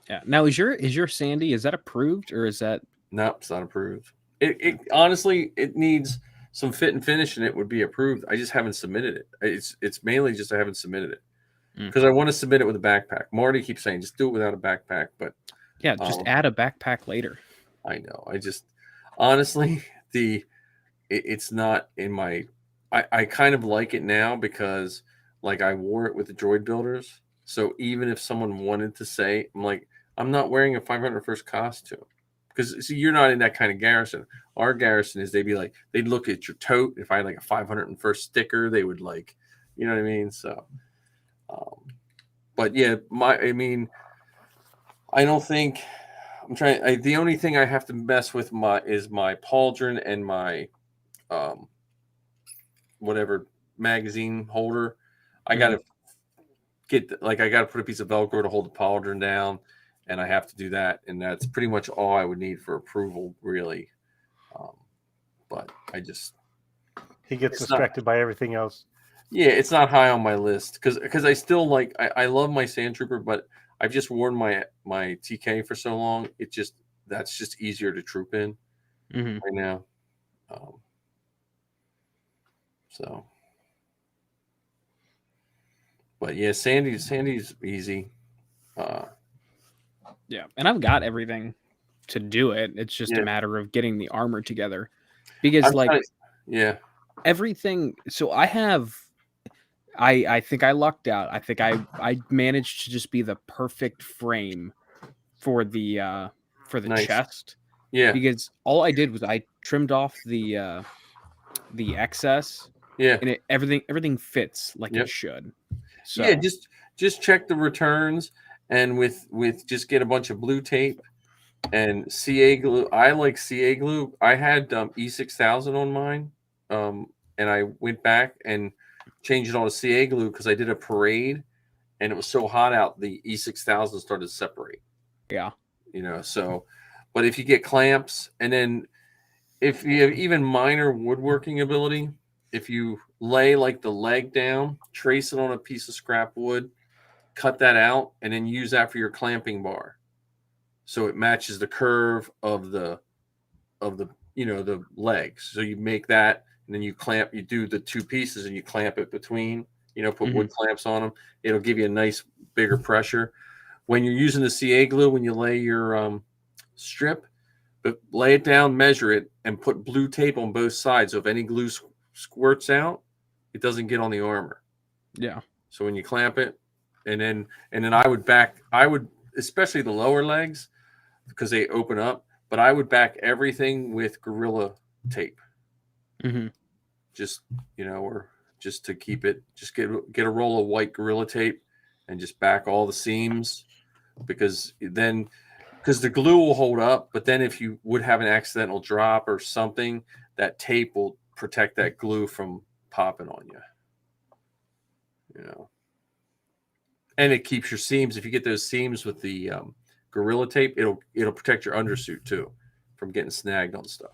Yeah. Now is your Sandy, is that approved or is that? No, it's not approved. It honestly, it needs some fit and finish, and it would be approved. I just haven't submitted it. It's mainly just I haven't submitted it because I want to submit it with a backpack. Marty keeps saying just do it without a backpack, but yeah, just add a backpack later. I know. I just honestly it's not in my. I kind of like it now because like I wore it with the droid builders. So even if someone wanted to say, I'm not wearing a 501st costume. Because see, you're not in that kind of garrison. Our garrison is they'd look at your tote. If I had like a 501st sticker, they would like, you know what I mean? So, but yeah, I don't think I'm trying. The only thing I have to mess with is my pauldron and my, whatever magazine holder. I got to I got to put a piece of Velcro to hold the pauldron down. And I have to do that, and that's pretty much all I would need for approval, really. But he gets distracted by everything else. Yeah, it's not high on my list because I still I love my Sand Trooper, but I've just worn my TK for so long. That's just easier to troop in right now. So, but yeah, Sandy's easy. Yeah, and I've got everything to do it. It's just a matter of getting the armor together. Because everything. So I think I lucked out. I think I managed to just be the perfect frame for the chest. Yeah. Because all I did was I trimmed off the excess. Yeah. And everything fits like it should. So yeah, just check the returns. And with just get a bunch of blue tape and CA glue. I like CA glue. I had E6000 on mine, and I went back and changed it all to CA glue because I did a parade, and it was so hot out, the E6000 started to separate. Yeah. So, but if you get clamps, and then if you have even minor woodworking ability, if you lay like the leg down, trace it on a piece of scrap wood, cut that out, and then use that for your clamping bar. So it matches the curve of the the legs. So you make that, and then you do the two pieces and you clamp it between, put wood clamps on them. It'll give you a nice bigger pressure. When you're using the CA glue, when you lay your strip, but lay it down, measure it, and put blue tape on both sides. So if any glue squirts out, it doesn't get on the armor. Yeah. So when you clamp it, and then I would especially the lower legs because they open up, but I would back everything with Gorilla tape. Mm-hmm. Just or just to keep it, just get a roll of white Gorilla tape and just back all the seams, because the glue will hold up, but then if you would have an accidental drop or something, that tape will protect that glue from popping on you. And it keeps your seams. If you get those seams with the Gorilla tape, it'll protect your undersuit too from getting snagged on stuff.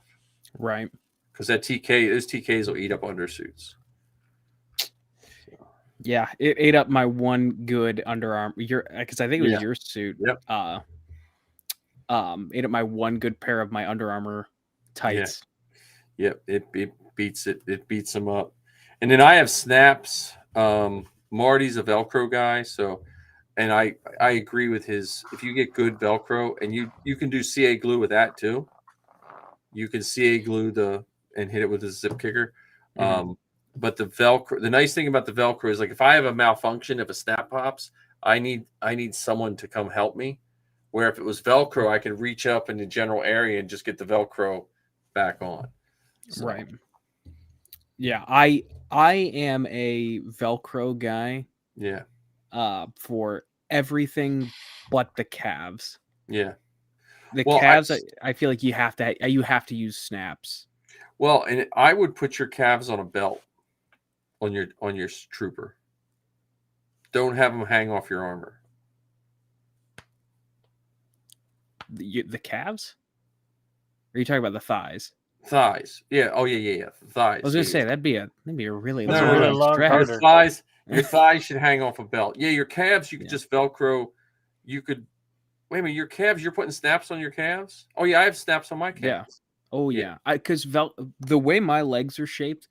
Right. Because those TKs will eat up undersuits. Yeah, it ate up my one good underarm. Because I think it was your suit. Yep. Ate up my one good pair of my Under Armour tights. Yep. It beats it. It beats them up. And then I have snaps. Marty's a Velcro guy, so, and I agree with his. If you get good Velcro, and you can do CA glue with that too. You can CA glue and hit it with a zip kicker. Mm-hmm. But the Velcro, the nice thing about the Velcro is, like, if I have a malfunction, if a snap pops, I need someone to come help me. Where if it was Velcro, I could reach up in the general area and just get the Velcro back on. So. Right. Yeah, I am a Velcro guy. Yeah. For everything but the calves. Yeah. The calves, I feel like you have to use snaps. Well, and I would put your calves on a belt on your trooper. Don't have them hang off your armor. The calves? Or are you talking about the thighs? Thighs. Yeah. Oh yeah. Thighs. I was gonna say that'd be a really That's long, a really long stretch. harder. Your thighs should hang off a belt. Yeah, your calves you could just Velcro. You could wait a minute. Your calves, you're putting snaps on your calves? Oh yeah, I have snaps on my calves. Yeah. Oh yeah. Because the way my legs are shaped,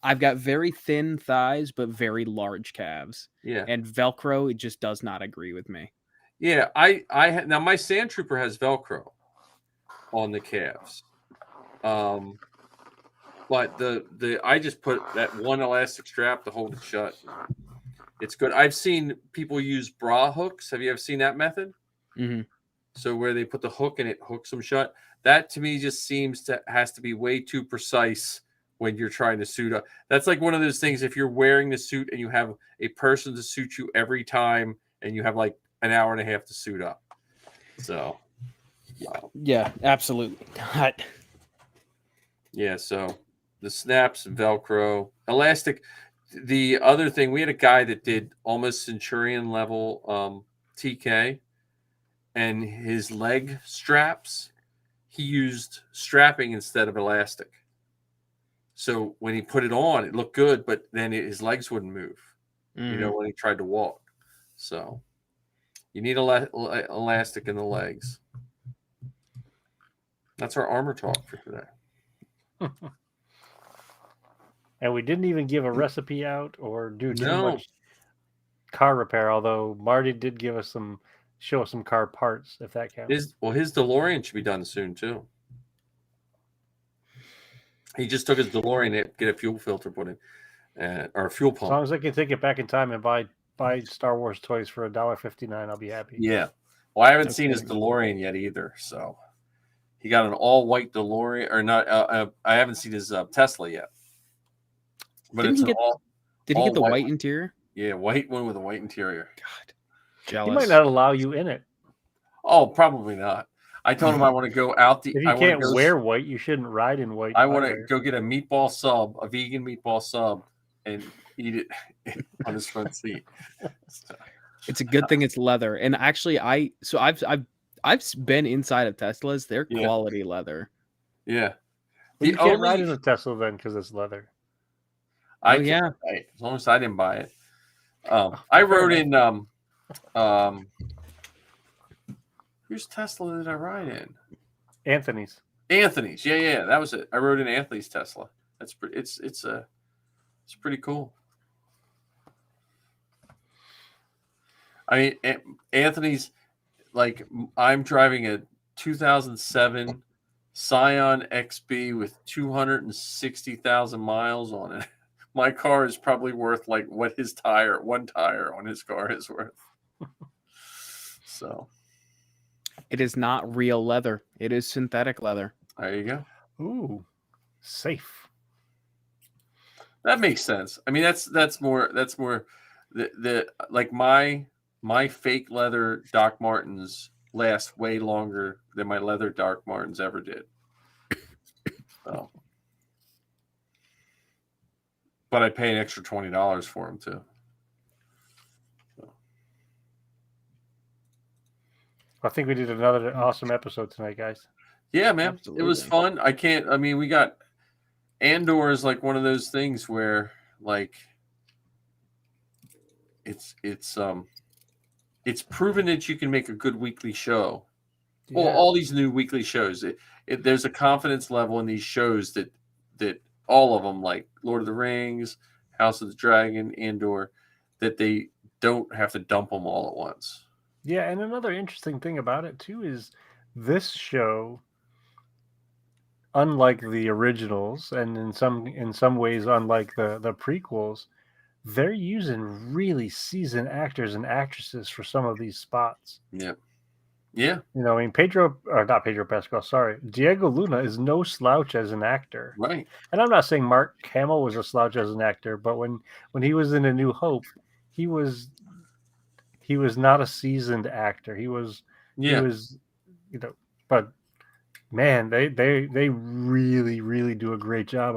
I've got very thin thighs but very large calves. Yeah. And Velcro, it just does not agree with me. Yeah, now my Sand Trooper has Velcro on the calves. But I just put that one elastic strap to hold it shut. It's good. I've seen people use bra hooks. Have you ever seen that method? Mm-hmm. So where they put the hook and it hooks them shut. That to me just has to be way too precise when you're trying to suit up. That's like one of those things. If you're wearing the suit and you have a person to suit you every time, and you have like an hour and a half to suit up. So, yeah, absolutely not. Yeah, so the snaps, Velcro, elastic. The other thing, we had a guy that did almost Centurion level TK, and his leg straps, he used strapping instead of elastic. So when he put it on, it looked good, but then his legs wouldn't move, when he tried to walk. So you need elastic in the legs. That's our armor talk for today. And we didn't even give a recipe out or do too much car repair, although Marty did give us show us some car parts, if that counts. His DeLorean should be done soon too. He just took his DeLorean to get a fuel filter put in, or a fuel pump. As long as I can take it back in time and buy Star Wars toys for $1.59, I'll be happy. Yeah. Well, I haven't seen his DeLorean yet either, so he got an all-white DeLorean, or not? I haven't seen his Tesla yet. But Did he get the white white interior? Yeah, white one with a white interior. God, jealous. He might not allow you in it. Oh, probably not. I told him I want to go out the. If you can't wear white, you shouldn't ride in white. I want to go get a meatball sub, a vegan meatball sub, and eat it on his front seat. So. It's a good thing it's leather. And actually, I've been inside of Teslas. They're quality leather. Yeah. Well, you can't ride in a Tesla then because it's leather. I can't buy it, as long as I didn't buy it. I rode in whose Tesla did I ride in? Anthony's. Yeah. That was it. I rode in Anthony's Tesla. That's pretty. It's pretty cool. I mean, Anthony's, like, I'm driving a 2007 Scion XB with 260,000 miles on it. My car is probably worth like what one tire on his car is worth. So it is not real leather. It is synthetic leather. There you go. Ooh, safe. That makes sense. I mean, that's more the like my fake leather Doc Martens last way longer than my leather Doc Martens ever did. So. But I pay an extra $20 for them too. So. I think we did another awesome episode tonight, guys. Yeah, man. Absolutely. It was fun. We got Andor is like one of those things where like it's proven that you can make a good weekly show. Yeah. Well, all these new weekly shows, there's a confidence level in these shows that all of them, like Lord of the Rings, House of the Dragon, Andor, that they don't have to dump them all at once. Yeah, and another interesting thing about it too is this show, unlike the originals, and in some ways unlike the prequels, they're using really seasoned actors and actresses for some of these spots. Yep. Yeah. You know, I mean, not Pedro Pascal, sorry. Diego Luna is no slouch as an actor. Right. And I'm not saying Mark Hamill was a slouch as an actor, but when he was in A New Hope, he was not a seasoned actor. He was, but man, they really, really do a great job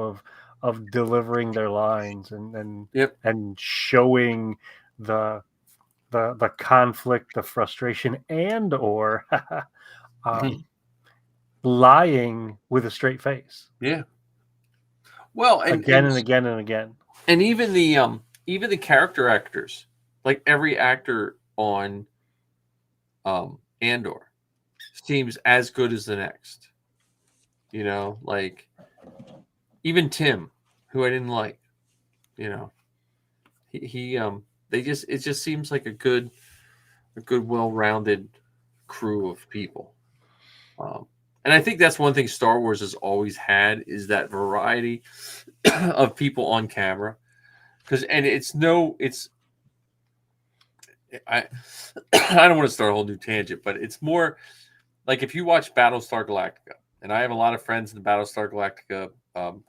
of delivering their lines and showing the conflict, the frustration, and or lying with a straight face. Yeah. Well, and again, and even the character actors, like every actor on Andor seems as good as the next. You know, like even Tim, who I didn't like. You know, it just seems like a good, well-rounded crew of people. And I think that's one thing Star Wars has always had is that variety of people on camera. I don't want to start a whole new tangent, but it's more like if you watch Battlestar Galactica, and I have a lot of friends in the Battlestar Galactica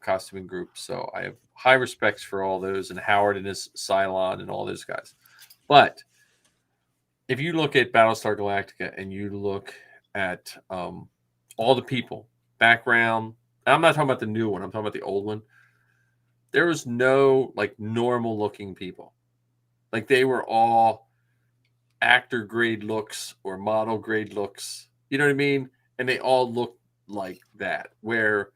costuming group, so I have high respects for all those, and Howard and his Cylon and all those guys. But if you look at Battlestar Galactica and you look at all the people, background, I'm not talking about the new one, I'm talking about the old one. There was no like normal looking people. Like they were all actor grade looks or model grade looks. You know what I mean? And they all looked like that. Where,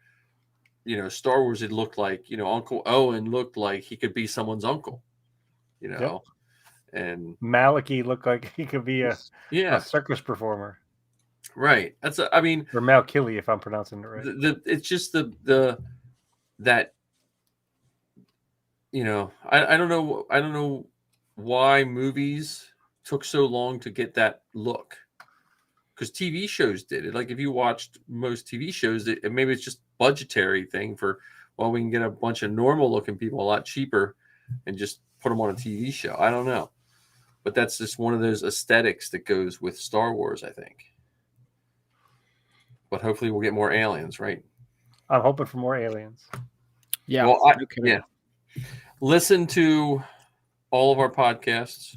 you know, Star Wars, it looked like, you know, Uncle Owen looked like he could be someone's uncle. You know? Yep. And Maliki looked like he could be a circus performer. Right. Or Malkili, if I'm pronouncing it right. It's just that, you know, I don't know why movies took so long to get that look, because TV shows did it. Like if you watched most TV shows, maybe it's just budgetary thing for, well, we can get a bunch of normal looking people a lot cheaper and just put them on a TV show. I don't know, but that's just one of those aesthetics that goes with Star Wars, I think. But hopefully we'll get more aliens, right? I'm hoping for more aliens. Yeah. Well, yeah. Listen to all of our podcasts.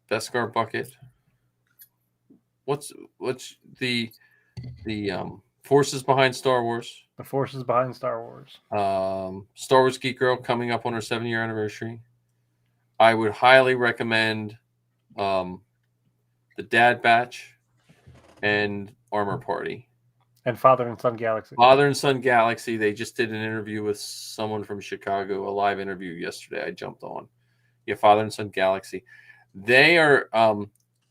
Beskar Bucket, what's the forces behind Star Wars? The forces behind Star Wars. Star Wars Geek Girl coming up on her 7-year anniversary. I would highly recommend the Dad Batch and Armor Party. And Father and Son Galaxy. Father and Son Galaxy. They just did an interview with someone from Chicago, a live interview yesterday. I jumped on. Yeah, Father and Son Galaxy. They are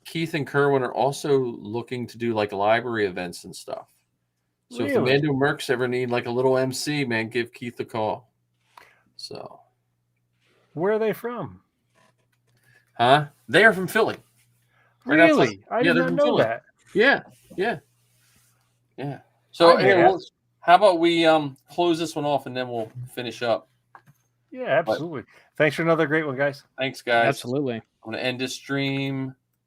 Keith and Kerwin are also looking to do like library events and stuff. So if the Really? Mando Mercs ever need like a little MC, man, give Keith a call. So, Where are they from? huh? They are from Philly. Right outside- Really? I yeah, did they're not from know Philly. that. Yeah. So I here, may how about we close this one off and then we'll finish up. Yeah, absolutely. Thanks for another great one, guys. Thanks, guys. Absolutely. I'm gonna end this stream.